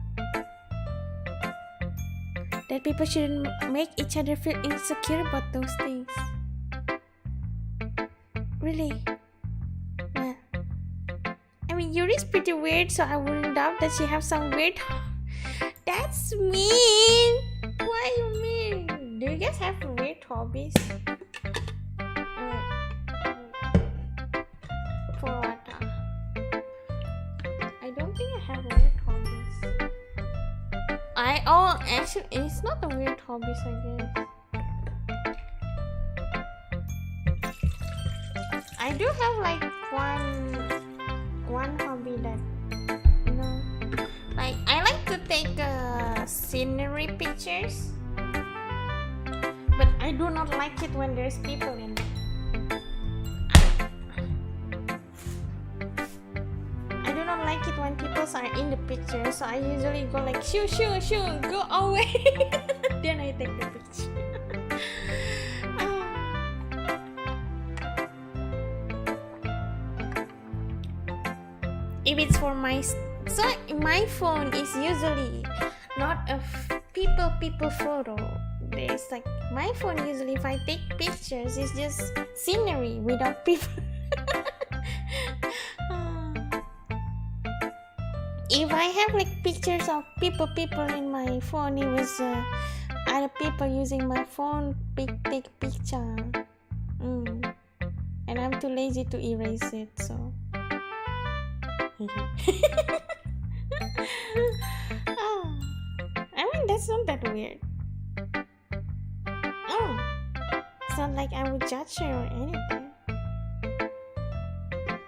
That people shouldn't make each other feel insecure about those things. Really? Well, I mean, Yuri's pretty weird, so I wouldn't doubt that she has some weird. That's mean. Why you mean? Do you guys have weird hobbies? For what? I don't think I have weird hobbies. Actually, it's not a weird hobbies, I guess. I do have like one hobby that, you know, like I like to take scenery pictures, but I do not like it when there's people in it. I do not like it when people are in the picture, so I usually go like shoo, go away. Then I take the picture. If it's for my phone is usually not a people photo. There's like my phone usually, if I take pictures, it's just scenery without people. If I have like pictures of people in my phone, it was other people using my phone take picture, and I'm too lazy to erase it, so. I mean, that's not that weird. It's not like I would judge her or anything.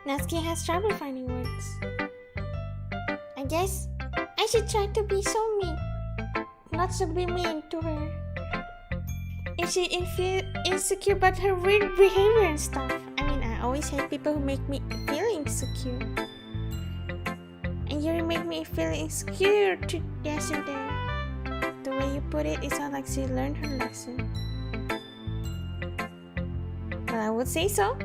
Natsuki has trouble finding words. I guess I should try to be so mean, not to be mean to her. If she feel insecure about her weird behavior and stuff. I mean, I always hate people who make me feel insecure. And you make me feel insecure yesterday. The way you put it, it sounds like she learned her lesson. Well, I would say so.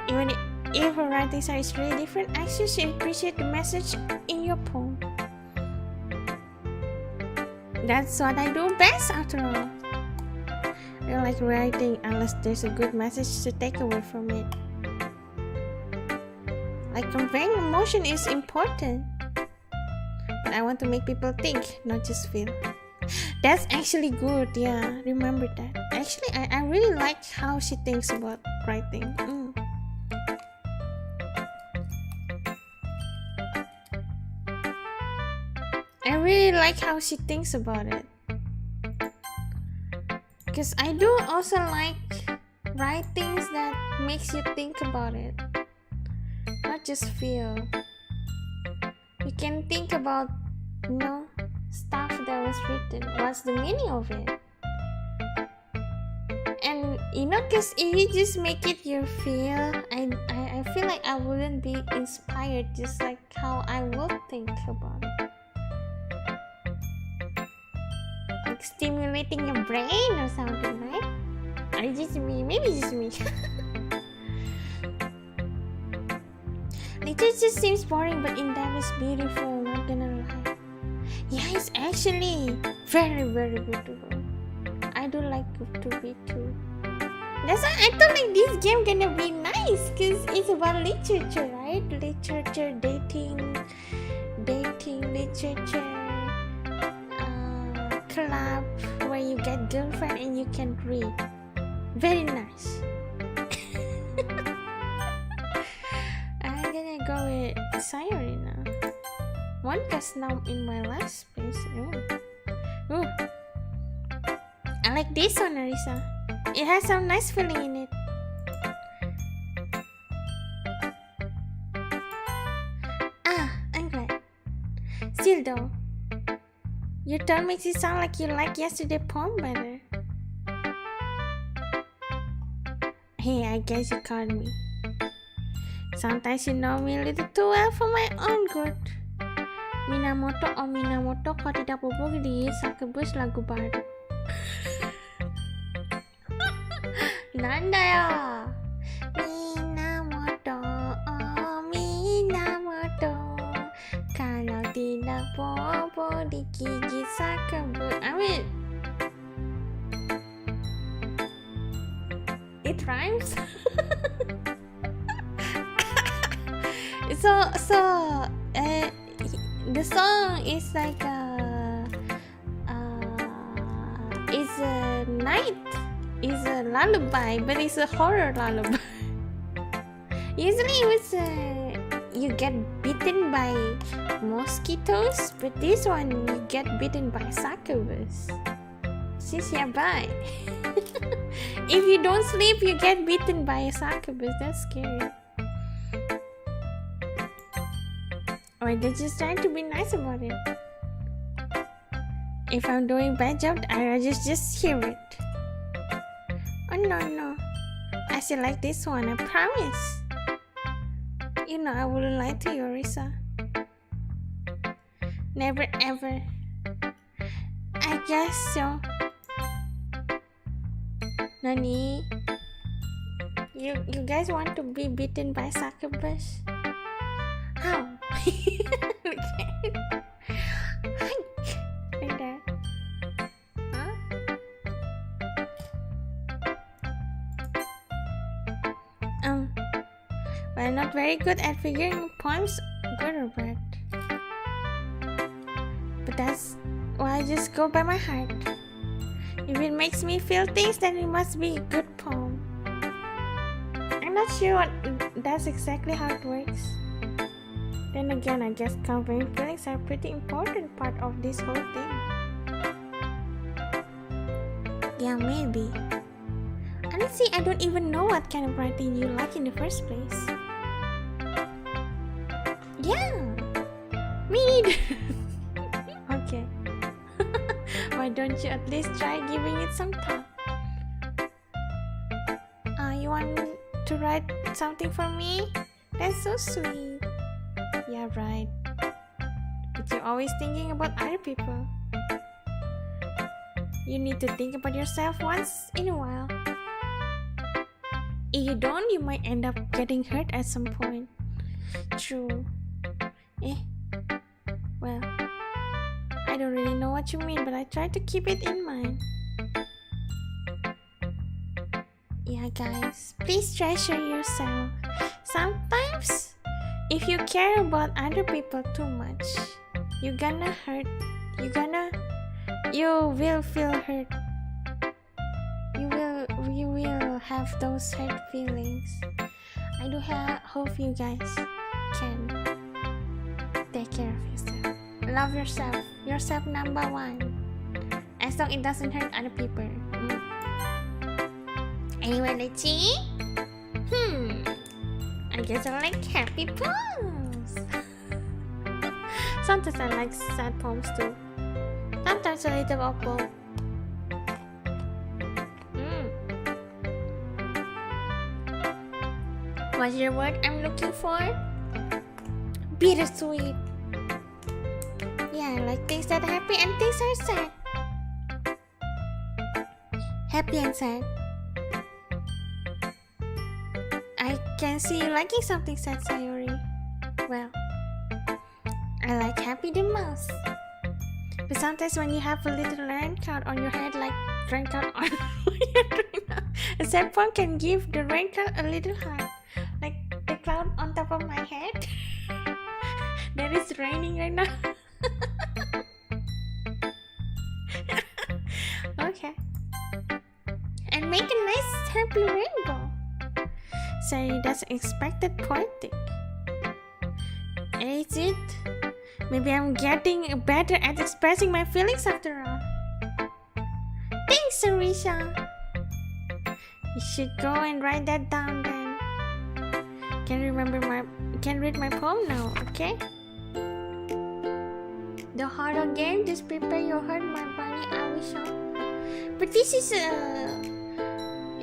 Even if her writing style is really different, actually she appreciates the message in your poem. That's what I do best after all. I don't like writing unless there's a good message to take away from it. Like conveying emotion is important, but I want to make people think, not just feel. That's actually good, yeah, remember that. Actually, I really like how she thinks about writing. I really like how she thinks about it. Because I do also like writings that makes you think about it. Not just feel. You can think about, stuff that was written. What's the meaning of it? And because if you just make it your feel, I feel like I wouldn't be inspired just like how I would think about it. Like stimulating your brain or something, right? Or just me? Maybe just me. Literature seems boring, but in depth is beautiful, not gonna lie. Yeah, it's actually very, very beautiful. I do like it to be too. That's why I thought like this game gonna be nice, cause it's about literature, right? Literature, dating, literature, club where you get girlfriend and you can read. Very nice. I'm gonna go with Sayori now. One cast now in my last place. Ooh. I like this one, Arisa. It has some nice feeling in it. Still though, your tone makes it sound like you like yesterday's poem better. Hey, I guess you caught me. Sometimes you know me a little too well for my own good. Minamoto oh Minamoto, kau tidak bobo di Succubus lagu baru. Nanda ya. Minamoto oh Minamoto, kalau tidak bobo digigit Succubus. I mean, it rhymes. The song is like it's a night, it's a lullaby, but it's a horror lullaby. Usually it's you get bitten by mosquitoes, but this one you get bitten by succubus. Sis ya bye. If you don't sleep, you get bitten by a succubus. That's scary. Or they're just trying to be nice about it. If I'm doing bad job, I just hear it. Oh no, I still like this one, I promise. You know I wouldn't lie to you, Arisa. Never ever. I guess so. Nani? You guys want to be bitten by succubus? How? Look at it. Like that. Huh? Well, I'm not very good at figuring poems good or bad. But that's why I just go by my heart. If it makes me feel things, then it must be a good poem. I'm not sure that's exactly how it works. Then again, I guess conveying feelings are a pretty important part of this whole thing. Yeah, maybe. Honestly, I don't even know what kind of writing you like in the first place. Yeah, me neither. Okay. Why don't you at least try giving it some thought? You want to write something for me? That's so sweet. Yeah, right. But you're always thinking about other people. You need to think about yourself once in a while. If you don't, you might end up getting hurt at some point. True. Well, I don't really know what you mean, but I try to keep it in mind. Yeah, guys, please treasure yourself. Sometimes, if you care about other people too much, you're gonna hurt. You will feel hurt. You will have those hurt feelings. I do hope you guys can take care of yourself. Love yourself. Yourself number one. As long it doesn't hurt other people. Anyway, let's see. I guess I like happy poems. Sometimes I like sad poems too. Sometimes a little of both. What's your word I'm looking for? Bittersweet. Yeah, I like things that are happy and things are sad. Happy and sad. I can see you liking something sad, Sayori. Well, I like happy the most. But sometimes when you have a little rain cloud on your head, like rain cloud on your head, a sad poem can give the rain cloud a little heart. Like the cloud on top of my head that is raining right now. Okay. And make a nice happy rainbow. Sorry, that's expected poetic. Is it? Maybe I'm getting better at expressing my feelings after all. Thanks, Arisa. You should go and write that down then. Can read my poem now, okay? The horror game, just prepare your heart, my bunny, Awisa. But this is a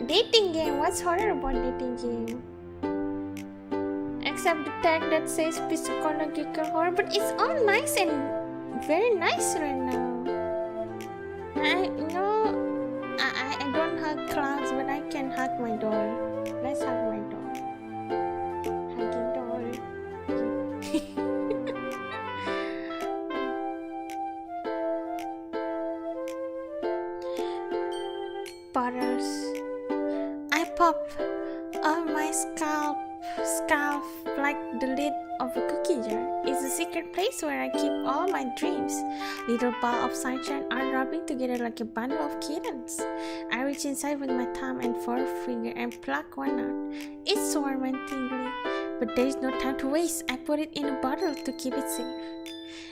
dating game. What's horror about dating game? Except the tag that says psychological horror, but it's all nice and very nice right now. I don't hug clouds, but I can hug my door. Let's hug my door. Hugging door. Bottles. I pop on my scalp like the lid of a cookie jar. It's a secret place where I keep all my dreams. Little ball of sunshine are rubbing together like a bundle of kittens. I reach inside with my thumb and forefinger and pluck one out. It's warm and tingly, but there's no time to waste. I put it in a bottle to keep it safe.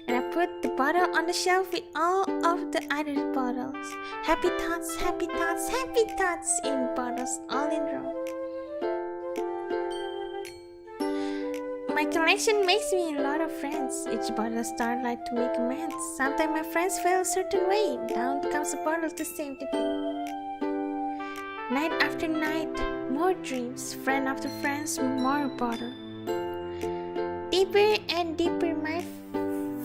And I put the bottle on the shelf with all of the other bottles. Happy thoughts, happy thoughts, happy thoughts in bottles all in a row. My collection makes me a lot of friends. Each bottle starlight to make amends. Sometimes my friends feel a certain way. Down comes a bottle to save the day. Night after night, more dreams. Friend after friends, more bottle. Deeper and deeper my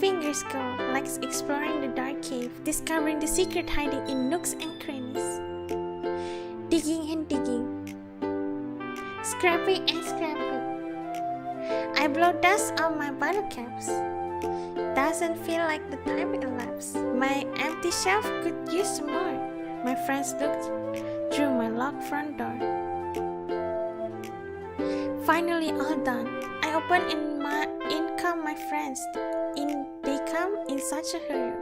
fingers go, like exploring the dark cave, discovering the secret hiding in nooks and crannies. Digging and digging. Scraping and scraping. I blow dust on my bottle caps. Doesn't feel like the time elapsed. My empty shelf could use some more. My friends looked through my locked front door. Finally all done. I open in come my friends. They come in such a hurry.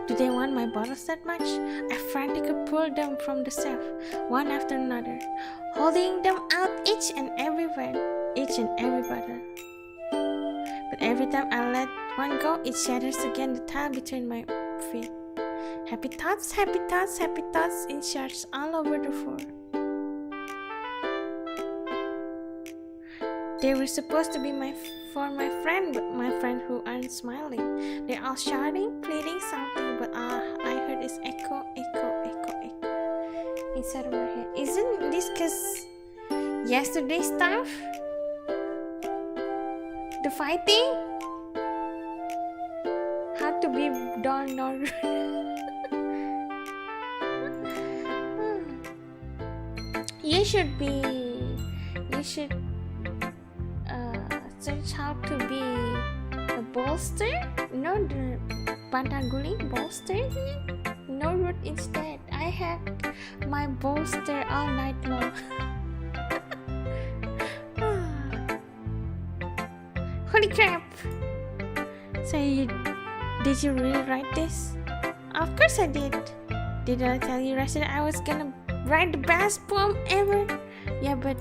Do they want my bottles that much? I frantically pull them from the shelf, one after another, holding them out each and every bottle. But every time I let one go, it shatters again the tile between my feet. Happy thoughts, happy thoughts, happy thoughts in shards all over the floor. They were supposed to be for my friend, but my friend who aren't smiling. They're all shouting, pleading something, but all I heard is echo, echo, echo, echo inside of my head. Isn't this cause yesterday's stuff? The fighting? How to be Dona? You should search how to be a bolster. No, the pantaguling bolster. No root instead. I had my bolster all night long. Holy crap! So did you really write this? Of course I did. Did I tell you yesterday I was gonna write the best poem ever? Yeah, but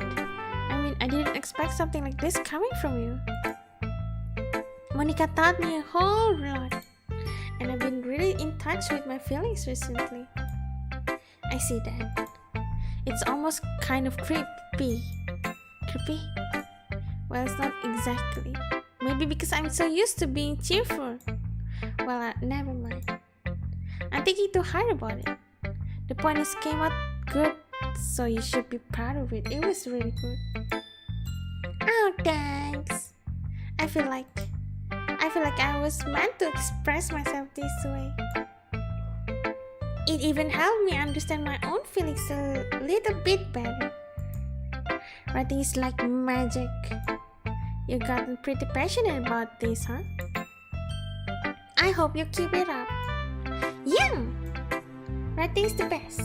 I didn't expect something like this coming from you. Monica taught me a whole lot, and I've been really in touch with my feelings recently. I see that. It's almost kind of creepy. Creepy? Well, it's not exactly. Maybe because I'm so used to being cheerful. Well, never mind. I'm thinking too hard about it. The point is came out good, so you should be proud of it. It was really good. Oh, thanks. I feel like I was meant to express myself this way. It even helped me understand my own feelings a little bit better. Writing is like magic. You've gotten pretty passionate about this, huh? I hope you keep it up. Yeah! Writing's the best.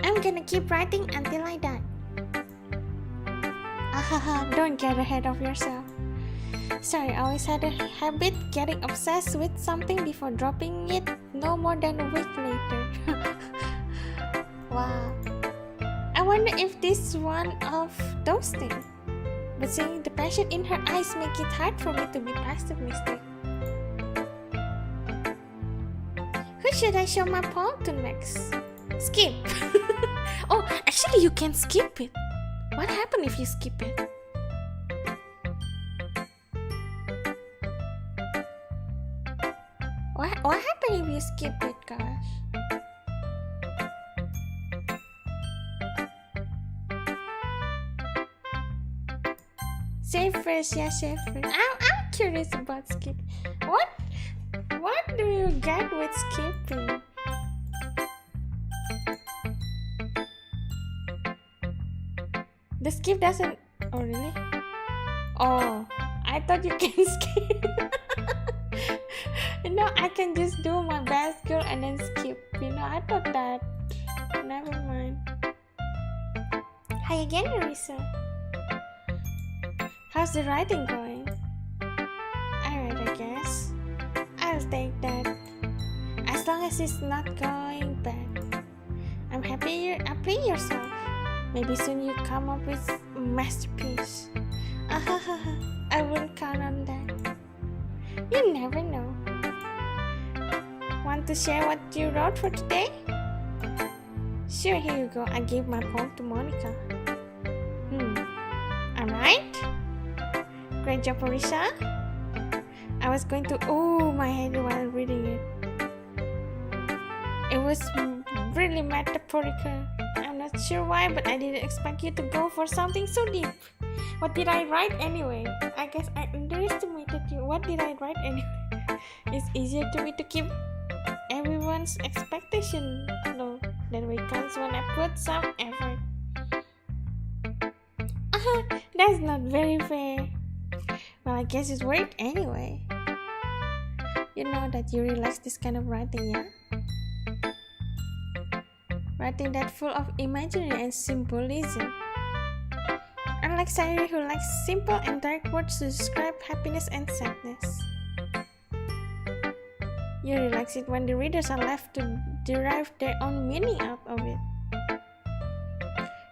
I'm gonna keep writing until I die. Ahaha, don't get ahead of yourself. Sorry, I always had a habit getting obsessed with something before dropping it no more than a week later. Wow. I wonder if this is one of those things. But seeing the passion in her eyes make it hard for me to be pessimistic. Who should I show my poem to next? Skip. Oh, actually you can skip it. What happens if you skip it? What happened if you skip it, gosh? Save first, yeah, save first. I'm curious about skip. What do you get with skipping? The skip doesn't. Oh really? Oh, I thought you can skip. I can just do my best girl and then skip. I thought that. Never mind. Hi again, Arisa. How's the writing going? Alright, I guess. I'll take that. As long as it's not going bad. I'm happy you're applying yourself. Maybe soon you come up with a masterpiece. I won't count on that. You never know. Want to share what you wrote for today? Sure, here you go. I gave my poem to Monica. Alright. Great job, Arisa. I was going to my head while reading it. It was really metaphorical. I'm not sure why, but I didn't expect you to go for something so deep. What did I write anyway? I guess I underestimated you. What did I write anyway? It's easier to me to keep everyone's expectation low. That way comes when I put some effort. That's not very fair. Well, I guess it worked anyway. You know that you really like this kind of writing, yeah? Writing that full of imagery and symbolism. Unlike Sayuri, who likes simple and direct words to describe happiness and sadness. You really like it when the readers are left to derive their own meaning out of it.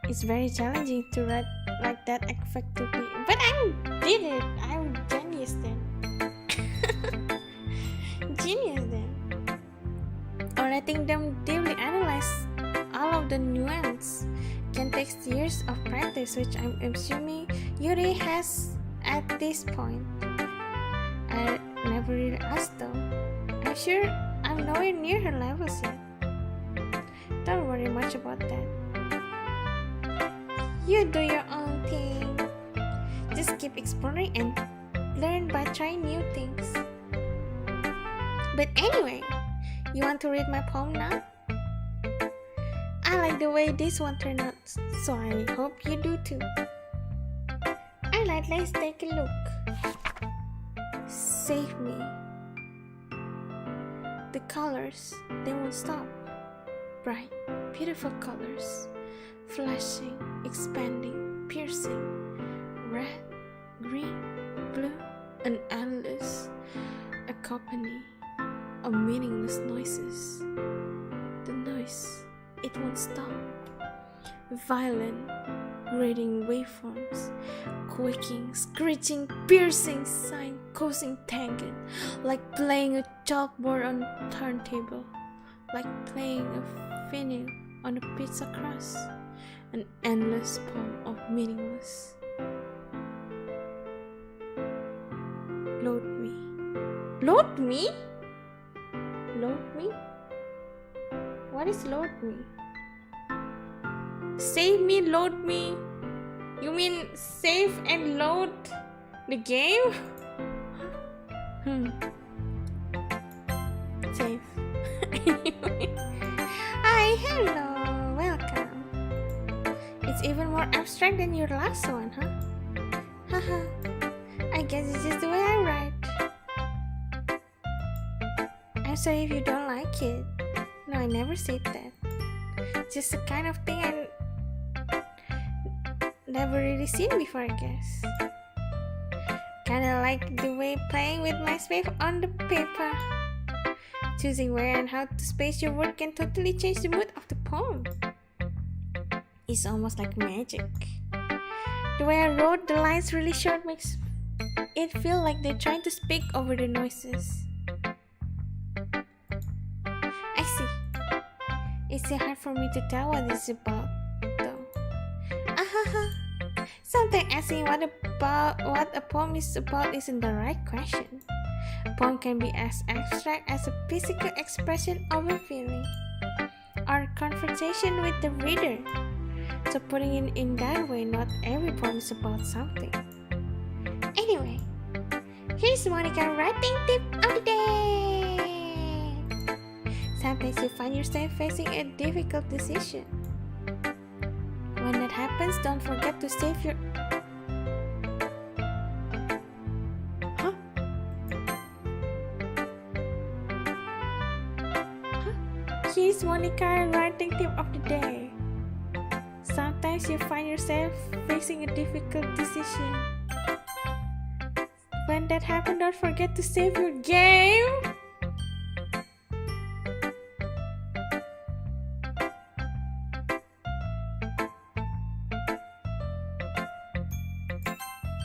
It's very challenging to write like that effectively, but I did it. I'm genius then. Genius then. Or letting them deeply analyze all of the nuance can take years of practice, which I'm assuming Yuri has at this point. I never really asked though. I'm sure I'm nowhere near her levels yet. Don't worry much about that. You do your own thing. Just keep exploring and learn by trying new things. But anyway, you want to read my poem now? I like the way this one turned out, so I hope you do too. Alright, let's take a look. Save me. The colors, they won't stop. Bright, beautiful colors. Flashing, expanding, piercing. Red, green, blue, and endless. Accompany of meaningless noises. The noise, it won't stop. Violent, grating waveforms, quaking, screeching, piercing, sighing, causing tangent, like playing a chalkboard on a turntable, like playing a vinyl on a pizza crust, an endless poem of meaningless. Load me. Load me? Load me? What is load me? Save me, load me. You mean save and load the game? Save. Anyway. Hi, hello, welcome. It's even more abstract than your last one, huh? Haha. I guess it's just the way I write. I'm sorry if you don't like it. No, I never said that. It's just the kind of thing I never really seen before, I guess. Kinda like the way playing with my space on the paper. Choosing where and how to space your word can totally change the mood of the poem. It's almost like magic. The way I wrote the lines really short makes it feel like they're trying to speak over the noises. I see. It's so hard for me to tell what it's about, though. Sometimes asking what a poem is about isn't the right question. Poem can be as abstract as a physical expression of a feeling or confrontation with the reader. So putting it in that way, not every poem is about something. Anyway, here's Monica writing tip of the day. Sometimes you find yourself facing a difficult decision. When that happens, don't forget to save your... Here's Monica writing tip of the day. Sometimes you find yourself facing a difficult decision. When that happens, don't forget to save your game.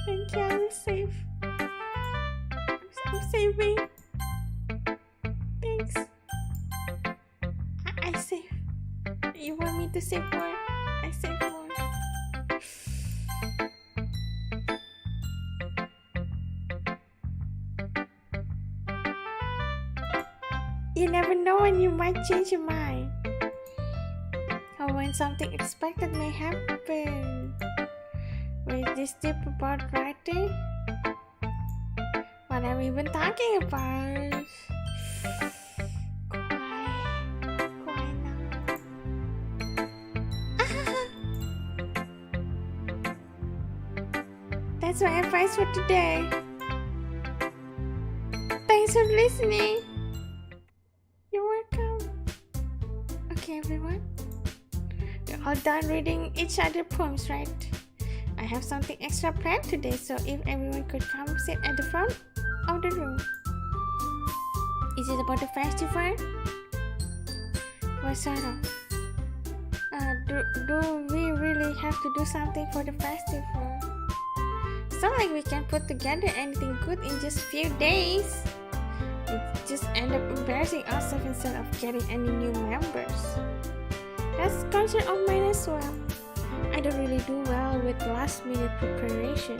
Thank you, I will save. I'm saving. Thanks. I save. You want me to save more? I save more. You never know when you might change your mind, or when something expected may happen. With this tip about writing, what I'm even talking about? Why now? That's my advice for today. Thanks for listening. You're welcome. Okay, everyone. We're all done reading each other's poems, right? I have something extra planned today, so if everyone could come sit at the front of the room. Is it about the festival? What sort of? Do we really have to do something for the festival? It's not like we can put together anything good in just few days. We just end up embarrassing ourselves instead of getting any new members. That's concern of mine as well. I don't really do well with last minute preparation.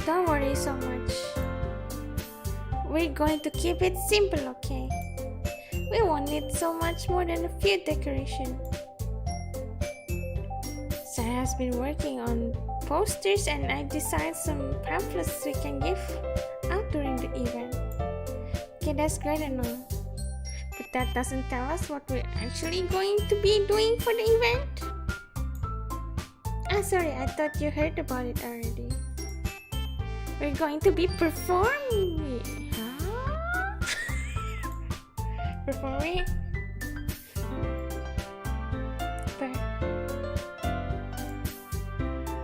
Don't worry so much. We're going to keep it simple, okay? We won't need so much more than a few decorations. Sarah has been working on posters and I designed some pamphlets we can give out during the event. Okay, that's great and all. But that doesn't tell us what we're actually going to be doing for the event. Sorry, I thought you heard about it already. We're going to be performing. Huh? Performing?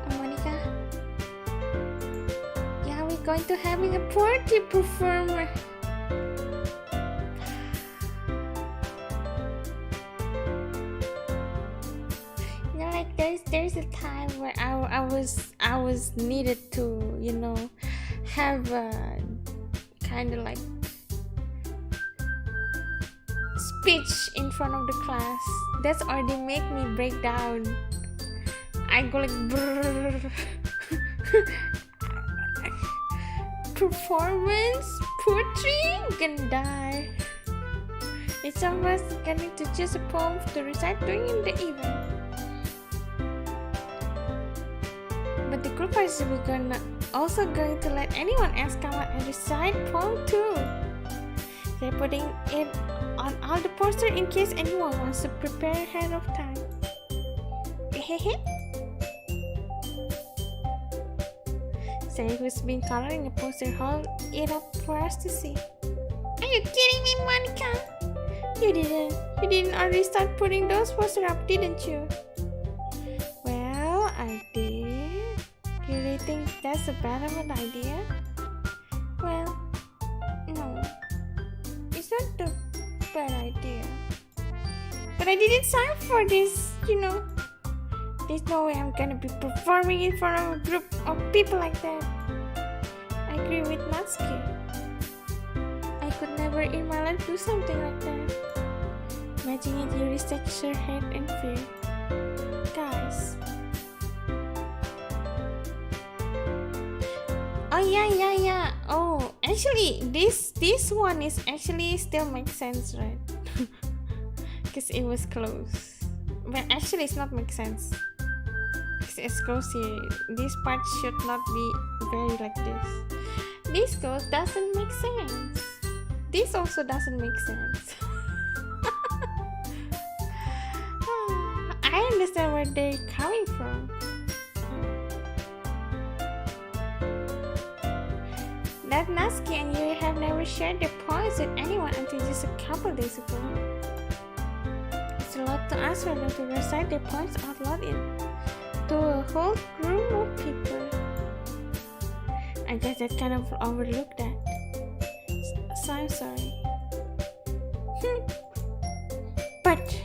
Monica? Yeah, we're going to having a party performer. There's a time where I was needed to, have a kind of like speech in front of the class. That's already make me break down. I go like brrr. Performance, poetry, gonna die. It's almost getting to choose a poem to recite during the event. But the group is also going to let anyone else come out and recite poem too. They're putting it on all the posters in case anyone wants to prepare ahead of time. Say who's been coloring a poster, hold it up for us to see. Are you kidding me, Monica? You didn't already start putting those posters up, didn't you? Well, I did. You really think that's a bad of an idea? Well, no. It's not a bad idea. But I didn't sign for this, There's no way I'm gonna be performing in front of a group of people like that. I agree with Natsuki. I could never in my life do something like that. Imagine it, Yuri shakes her head in fear. Guys. Oh yeah. Oh, actually, this one is actually still makes sense, right? Because it was close. But actually, it's not make sense. Because it's close here. This part should not be very like this. This close doesn't make sense. This also doesn't make sense. I understand where they're coming from. That Natsuki and Yuri have never shared their points with anyone until just a couple days ago. It's a lot to ask for them to recite their points out loud to a whole group of people. I guess that kind of overlooked that. So I'm sorry. But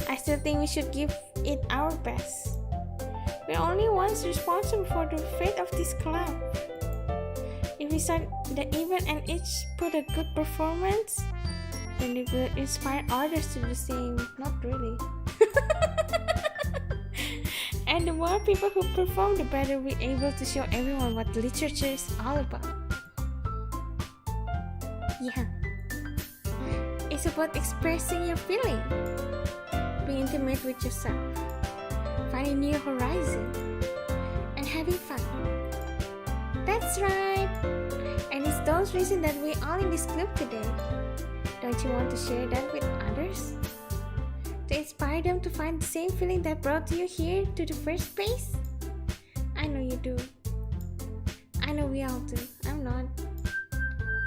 I still think we should give it our best. We're only ones responsible for the fate of this club. If we start the event and each put a good performance, then it will inspire others to do the same. Not really. And the more people who perform, the better we're able to show everyone what literature is all about. Yeah. It's about expressing your feeling, being intimate with yourself, finding new horizons, and having fun. That's right. And it's those reasons that we're all in this club today. Don't you want to share that with others? To inspire them to find the same feeling that brought you here to the first place? I know you do. I know we all do. I'm not.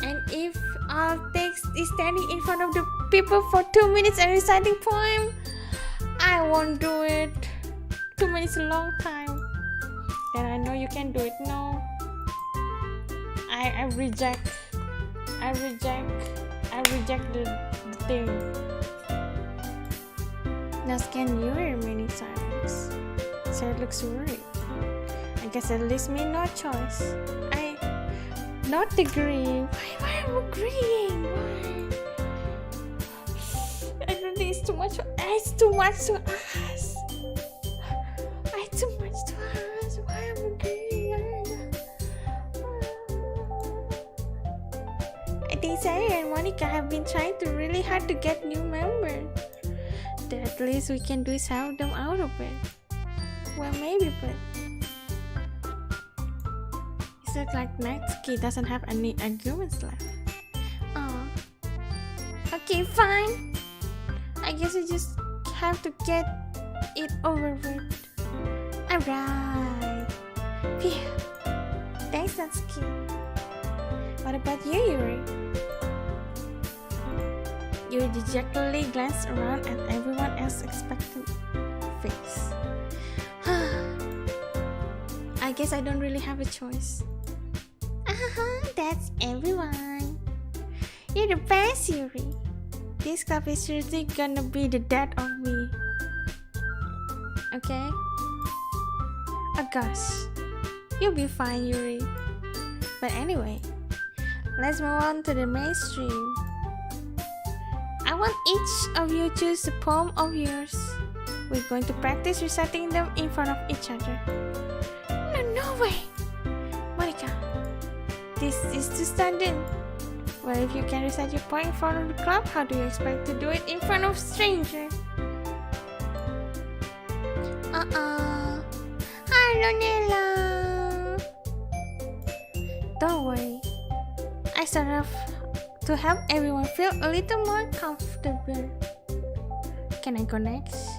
And if all text is standing in front of the people for 2 minutes and reciting poem, I won't do it. 2 minutes is a long time. Then I know you can do it. No. I reject the thing. Now scan your remaining silence. Sarah looks worried. I guess that leaves me no choice. I not agree. Why am I agreeing? Why? I don't think it's too much. It's too much to ask. It's too much to ask. Why am I agreeing? I think Sarah and Monica have been trying really hard to get new members. The at least we can do is have them out of it. Well, maybe, but it looks like Natsuki doesn't have any arguments left. Oh, okay, fine. I guess we just have to get it over with. Alright. Phew. Thanks, Natsuki. What about you, Yuri? Yuri dejectedly glanced around at everyone else's expectant face. I guess I don't really have a choice. That's everyone. You're the best, Yuri. This club is seriously gonna be the death of me. Okay? Oh gosh. You'll be fine, Yuri. But anyway, let's move on to the mainstream. I want each of you to choose a poem of yours. We're going to practice reciting them in front of each other. No way! Monica, this is too sudden. Well, if you can recite your poem in front of the club, how do you expect to do it in front of strangers? Hi, Lonella! Don't worry. I start off to help everyone feel a little more comfortable. Can I go next?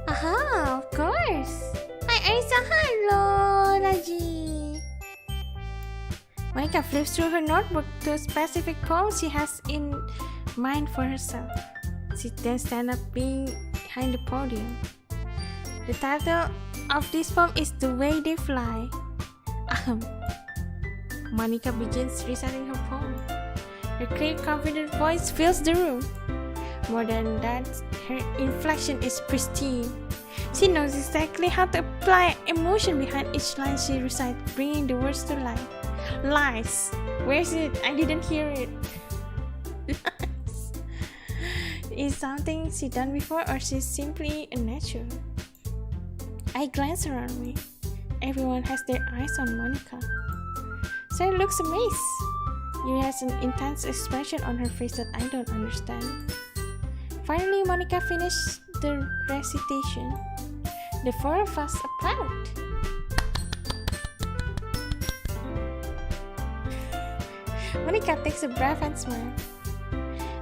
Aha, of course! Hi Arisa, hello Raji! Monica flips through her notebook to a specific poem she has in mind for herself. She then stands up behind the podium. The title of this poem is The Way They Fly. Monica begins reciting her poem. Her clear, confident voice fills the room. More than that, her inflection is pristine. She knows exactly how to apply emotion behind each line she recites, bringing the words to life. Lies. Where's it? I didn't hear it. Lies. Is something she done before, or she's simply a natural? I glance around me. Everyone has their eyes on Monica. Sarah looks amazed. Yuri has an intense expression on her face that I don't understand. Finally, Monica finished the recitation. The four of us applaud. Monica takes a breath and smiles.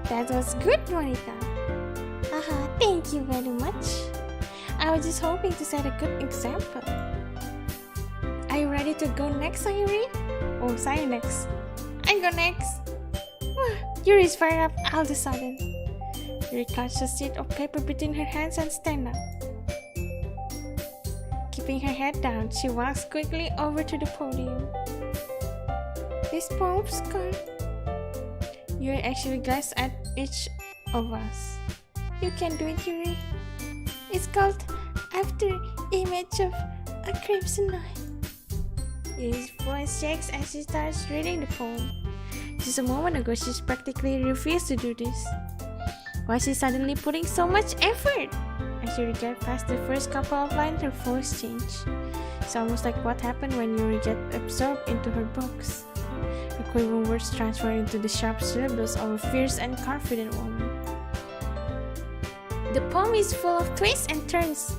That was good, Monica. Haha, thank you very much. I was just hoping to set a good example. Are you ready to go next, Sayuri? Oh, Sayuri next. I go next. Yuri is fired up all of a sudden. Yuri catches a sheet of paper between her hands and stands up. Keeping her head down, she walks quickly over to the podium. This poem's called... Yuri actually glances at each of us. You can do it, Yuri. It's called After Image of a Crimson Night. Yuri's voice shakes as she starts reading the poem. Just a moment ago, she's practically refused to do this. Why is she suddenly putting so much effort? As Yuri gets past the first couple of lines, her voice changes. It's almost like what happened when Yuri gets absorbed into her books. Her quivering words transfer into the sharp syllables of a fierce and confident woman. The poem is full of twists and turns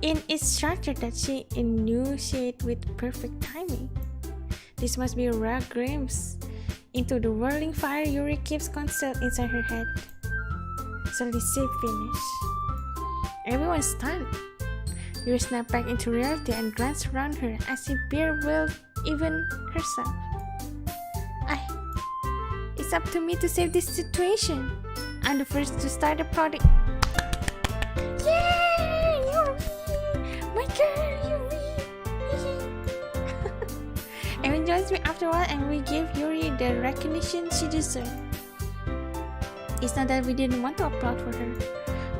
in its structure that she enunciates with perfect timing. This must be a rare glimpse into the whirling fire Yuri keeps concealed inside her head. Suddenly she finished. Everyone's stunned. Yuri snapped back into reality and glanced around her as if Bear willed even herself. It's up to me to save this situation. I'm the first to start the project. Yay! Yuri! My girl, Yuri! Everyone joins me after a while and we give Yuri the recognition she deserves. It's not that we didn't want to applaud for her,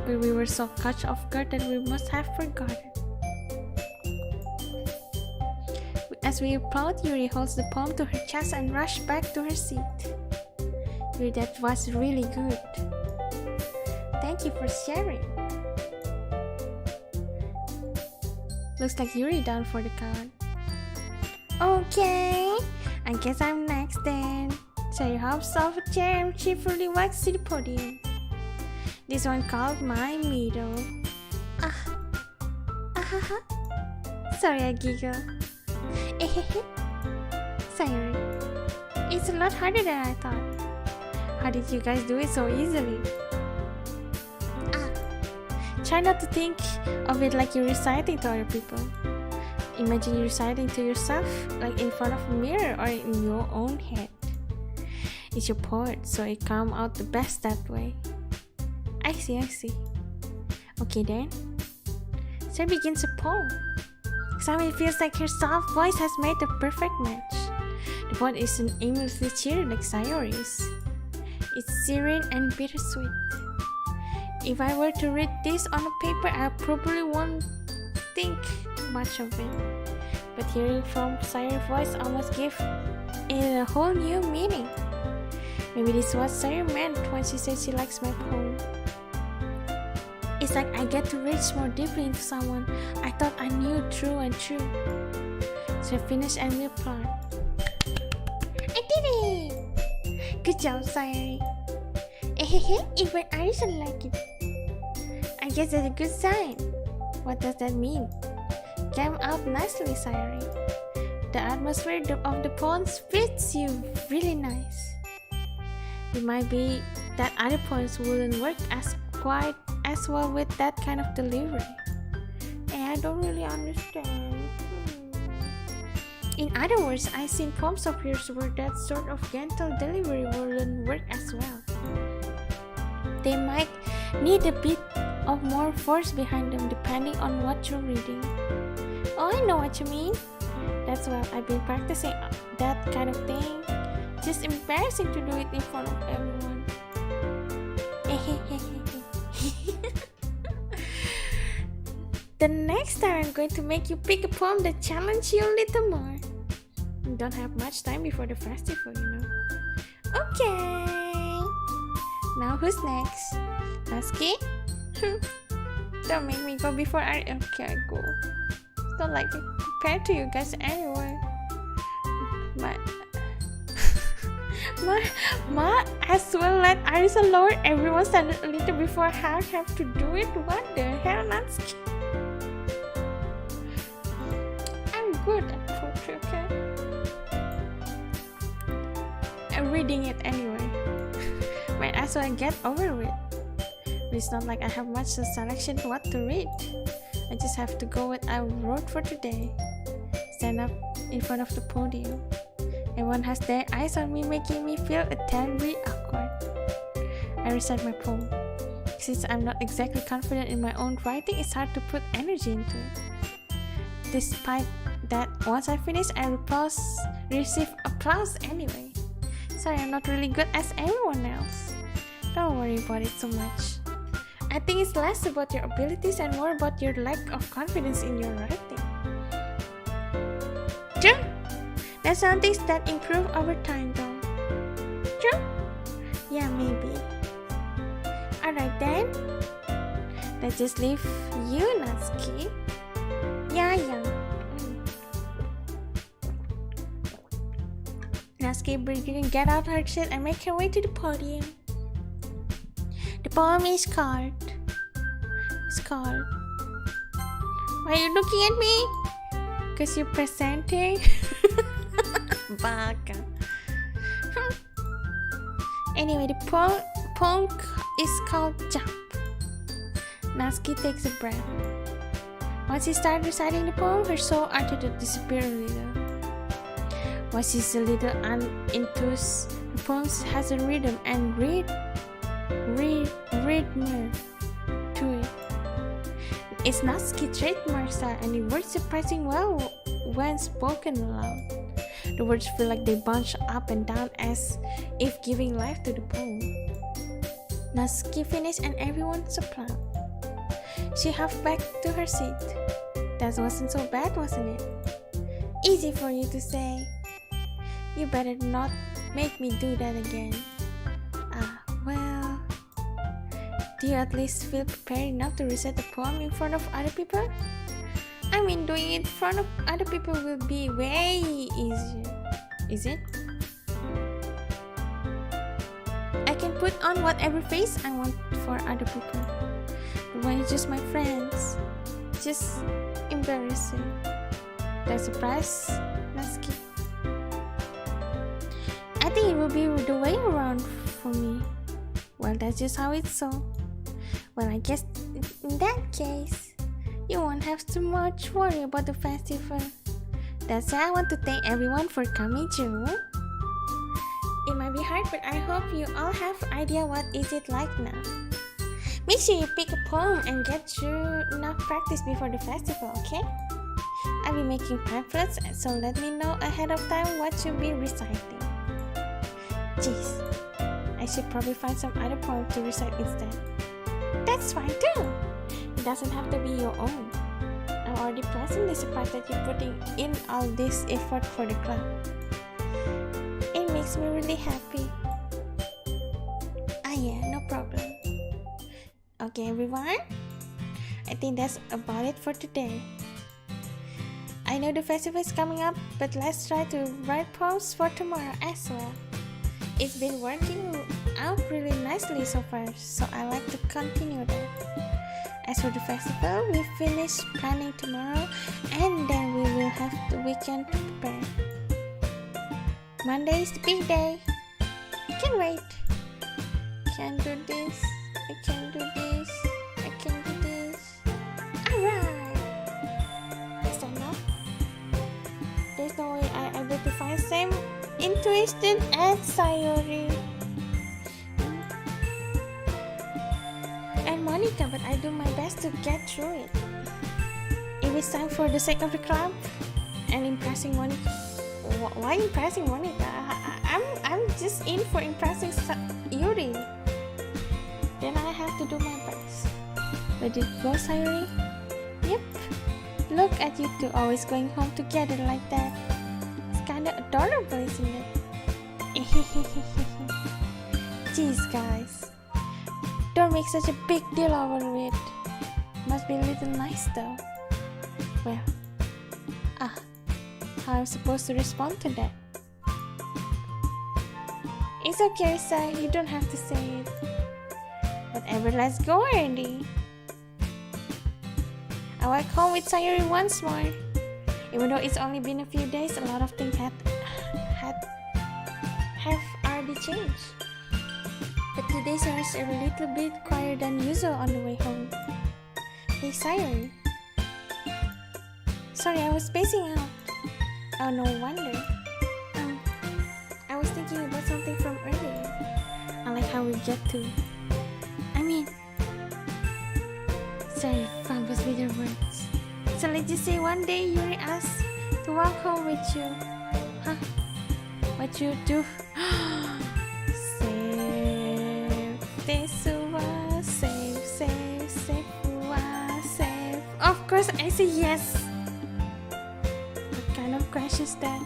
but we were so caught off guard that we must have forgotten. As we applaud, Yuri holds the poem to her chest and rushes back to her seat. Yuri, that was really good. Thank you for sharing. Looks like Yuri down for the count. Okay, I guess I'm next then. She hops off a chair and cheerfully walks to the podium. This one called my middle. Sorry, I giggle. Sorry. It's a lot harder than I thought. How did you guys do it so easily? Try not to think of it like you're reciting to other people. Imagine you reciting to yourself, like in front of a mirror or in your own head. It's your poet, so it comes out the best that way. I see. Okay then. Sarah begins a poem. Somehow it feels like her soft voice has made the perfect match. The poem is an aimlessly cheery like Sayori's. It's serene and bittersweet. If I were to read this on a paper, I probably won't think much of it. But hearing from Sayori's voice almost gives it a whole new meaning. Maybe this is what Sayori meant when she said she likes my poem. It's like I get to reach more deeply into someone I thought I knew true and true. So I finished and we applaud. I did it! Good job, Sayori. Even Arisa like it. I guess that's a good sign. What does that mean? Came out nicely, Sayori. The atmosphere of the poem fits you really nice. It might be that other poems wouldn't work as quite as well with that kind of delivery. I don't really understand. In other words, I've seen poems of yours where that sort of gentle delivery wouldn't work as well. They might need a bit of more force behind them depending on what you're reading. Oh, I know what you mean. That's why I've been practicing that kind of thing. Just embarrassing to do it in front of everyone. The next time I'm going to make you pick a poem that challenges you a little more. You don't have much time before the festival, you know. Okay. Now who's next? Husky? Don't make me go before I... Okay, I go. Don't like to compare to you guys anyway. But Ma as well let Arisa lower everyone standard a little before I have to do it. What the hell, Natsuki? I'm good at poetry, okay? I'm reading it anyway. Might as well get over with. It's not like I have much selection to what to read. I just have to go with I wrote for today. Stand up in front of the podium. Everyone has their eyes on me, making me feel a tad bit awkward. I recite my poem. Since I'm not exactly confident in my own writing, it's hard to put energy into it. Despite that, once I finish, I receive applause anyway. Sorry, I'm not really good as everyone else. Don't worry about it so much. I think it's less about your abilities and more about your lack of confidence in your writing. True. There's some things that improve over time though. True? Yeah, maybe. Alright then. Let's just leave you, Natsuki. Yeah. Natsuki beginning get out her shit and make her way to the podium. The poem is called. Why are you looking at me? Cause you're presenting. Baka. Anyway, the poem is called Jump. Natsuki takes a breath. Once she started reciting the poem, her soul attitude disappeared a little. Once she's a little unenthused, the poem has a rhythm and rhythm to it. It's Natsuki's trademark style, and the words surprising well when spoken aloud. The words feel like they bunch up and down as if giving life to the poem. Natsuki finished and everyone applauded. She huffed back to her seat. That wasn't so bad, wasn't it? Easy for you to say. You better not make me do that again. Well... Do you at least feel prepared enough to recite the poem in front of other people? I mean, doing it in front of other people will be way easier. Is it? I can put on whatever face I want for other people. But when it's just my friends, it's just embarrassing. That surprise, Natsuki? I think it will be the way around for me. Well, that's just how it's so. Well, I guess in that case, you won't have too much worry about the festival. That's why I want to thank everyone for coming through. It might be hard, but I hope you all have idea what is it like now. Make sure you pick a poem and get through enough practice before the festival, okay? I'll be making pamphlets, so let me know ahead of time what you'll be reciting. Jeez, I should probably find some other poem to recite instead. That's fine too! It doesn't have to be your own. I'm already pleasantly surprised that you're putting in all this effort for the club. It makes me really happy. Yeah, no problem. Okay everyone, I think that's about it for today. I know the festival is coming up, but let's try to write poems for tomorrow as well. It's been working out really nicely so far, so I like to continue that. As for the festival, we finish planning tomorrow and then we will have the weekend to prepare. Monday is the big day. I can't wait. Can do this. I can do this. I can do this. Alright. Is that enough? There's no way I'm able to find same intuition as Sayori and Monica, but I do my best to get through it. If it's time for the sake of the club and impressing Monica. Why impressing Monica? I'm just in for impressing Yuri. Then I have to do my best. Let it go, Sayori. Yep. Look at you two always going home together like that. Kinda adorable, isn't it? Jeez guys, don't make such a big deal over it. Must be a little nice though. Well, how I'm supposed to respond to that? It's okay, Arisa. You don't have to say it. Whatever, let's go already. I walk home with Sayuri once more. Even though it's only been a few days, a lot of things have already changed. But today Sayuri's a little bit quieter than usual on the way home. Hey Sayuri. Sorry, I was spacing out. Oh, no wonder. I was thinking about something from earlier. I like how we get to... Sorry, fumbles with your words. So let's just say one day Yuri asked to walk home with you. Huh? What you do? Save, Tesuwa, save, save. Of course, I say yes. What kind of crash is that?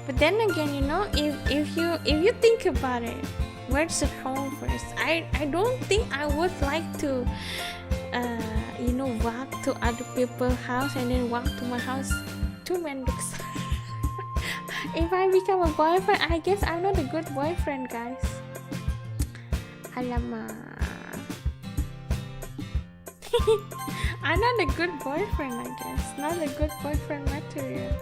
But then again, you know, if you think about it, where's at home first? I don't think I would like to walk to other people's house and then walk to my house. Too many looks. If I become a boyfriend, I guess I'm not a good boyfriend, guys. Alamak. I'm not a good boyfriend, I guess. Not a good boyfriend material.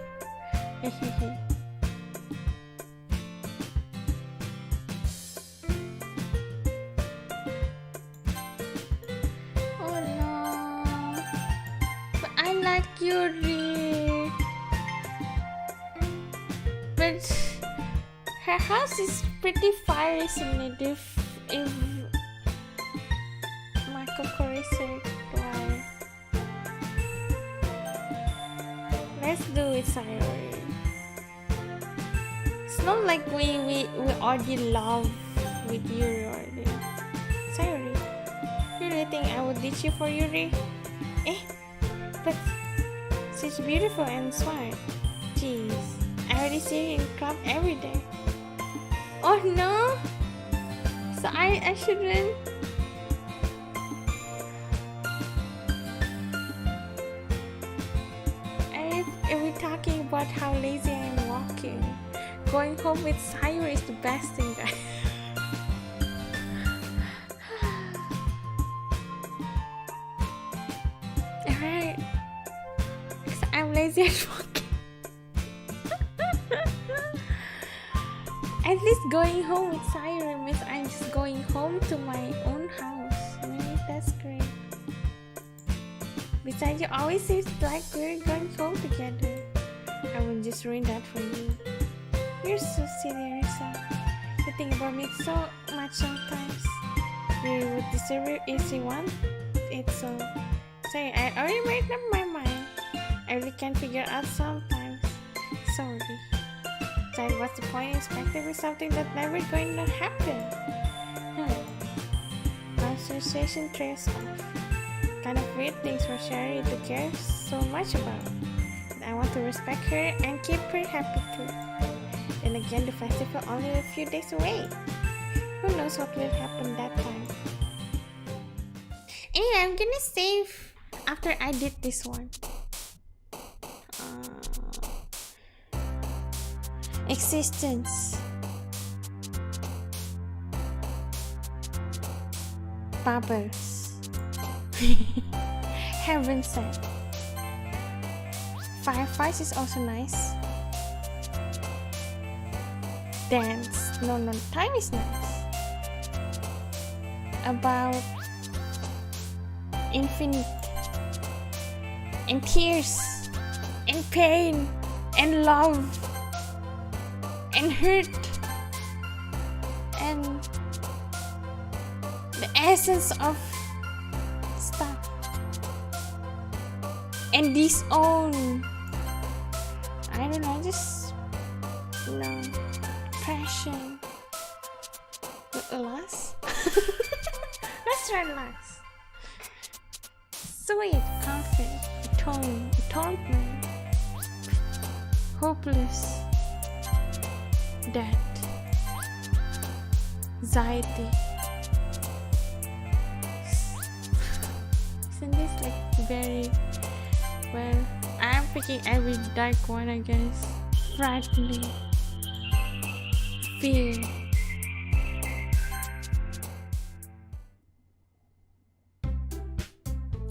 Yuri, but her house is pretty far, isn't it? If my Kokoriser why? Let's do it, Sayuri. It's not like we already love with Yuri already. Sayuri, you really think I would ditch you for Yuri? But she's beautiful and smart. Jeez, I already see her in club every day. Oh no! So I shouldn't. If we're talking about how lazy I am walking, going home with Sayuri is the best thing, guys. Alright. I'm lazy at walking. At least going home with Sayuri means I'm just going home to my own house. Maybe that's great. Besides, you always say like we're going home together. I will just ruin that for you. You're so silly, Arisa. You think about me so much sometimes. You would deserve it if you want it so. Say, I already made up my mind. I really can't figure out sometimes. Sorry. So what's the point in expecting with something that's never going to happen? Conversation trails off. Kind of weird things for Sherry to care so much about. I want to respect her and keep her happy too. Then again, the festival only a few days away. Who knows what will happen that time? Anyway, I'm gonna save after I did this one. Existence. Bubbles. Heaven sent. Fireflies is also nice. Dance. No, time is nice. About infinite. And tears. And pain. And love. And hurt. And the essence of stuff. And disown. I don't know, just passion. Lust? Let's try lust. Sweet, confident, atonement, hopeless, death, anxiety. Isn't this like very well? I'm picking every dark one, I guess. Frightening, fear,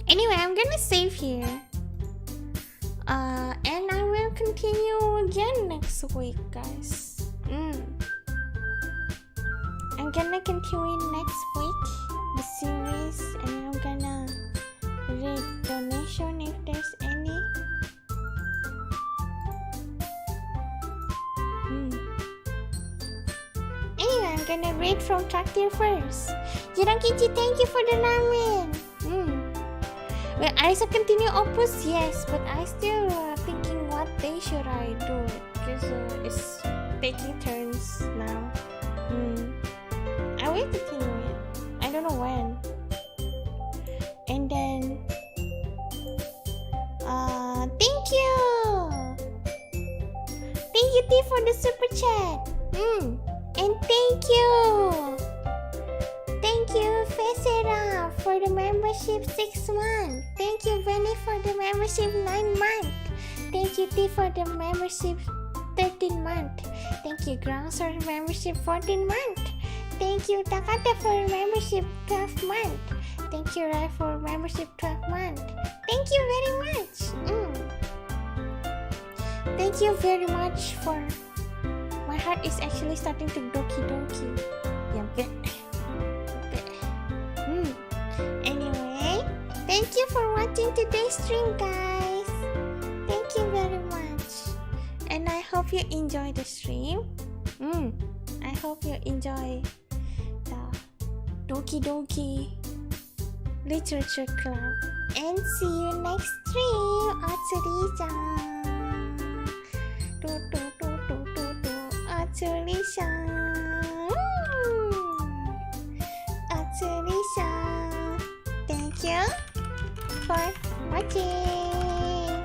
Anyway, I'm gonna save here. And I will continue again next week, guys. I'm gonna continue next week the series, and I'm gonna read donation if there's any. Anyway, I'm gonna read from Traktir first. Jirankichi, thank you for the ramen. Will Arisa continue Opus? Yes, but I still thinking what day should I do it, because it's taking turns now. I will continue it. I don't know when. And then thank you T for the super chat. And thank you Fesera for the membership 6 months. Thank you Benny for the membership 9 months. Thank you T for the membership 13 months. Thank you Grounds for membership 14 months. Thank you Takata for membership 12 months. Thank you Rai for membership 12 months. Thank you very much. Thank you very much for... My heart is actually starting to doki. Yeah, bet. Anyway, thank you for watching today's stream, guys. Thank you very much. And I hope you enjoy the stream. I hope you enjoy the Doki Literature Club. And see you next stream. Atsuri-chan. Atsuri-chan. Thank you for watching.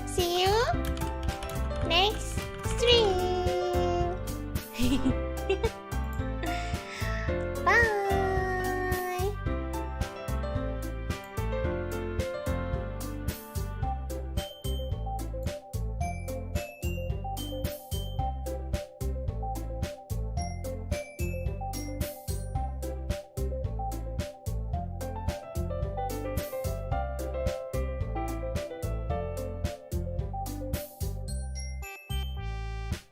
See you next stream. Bye.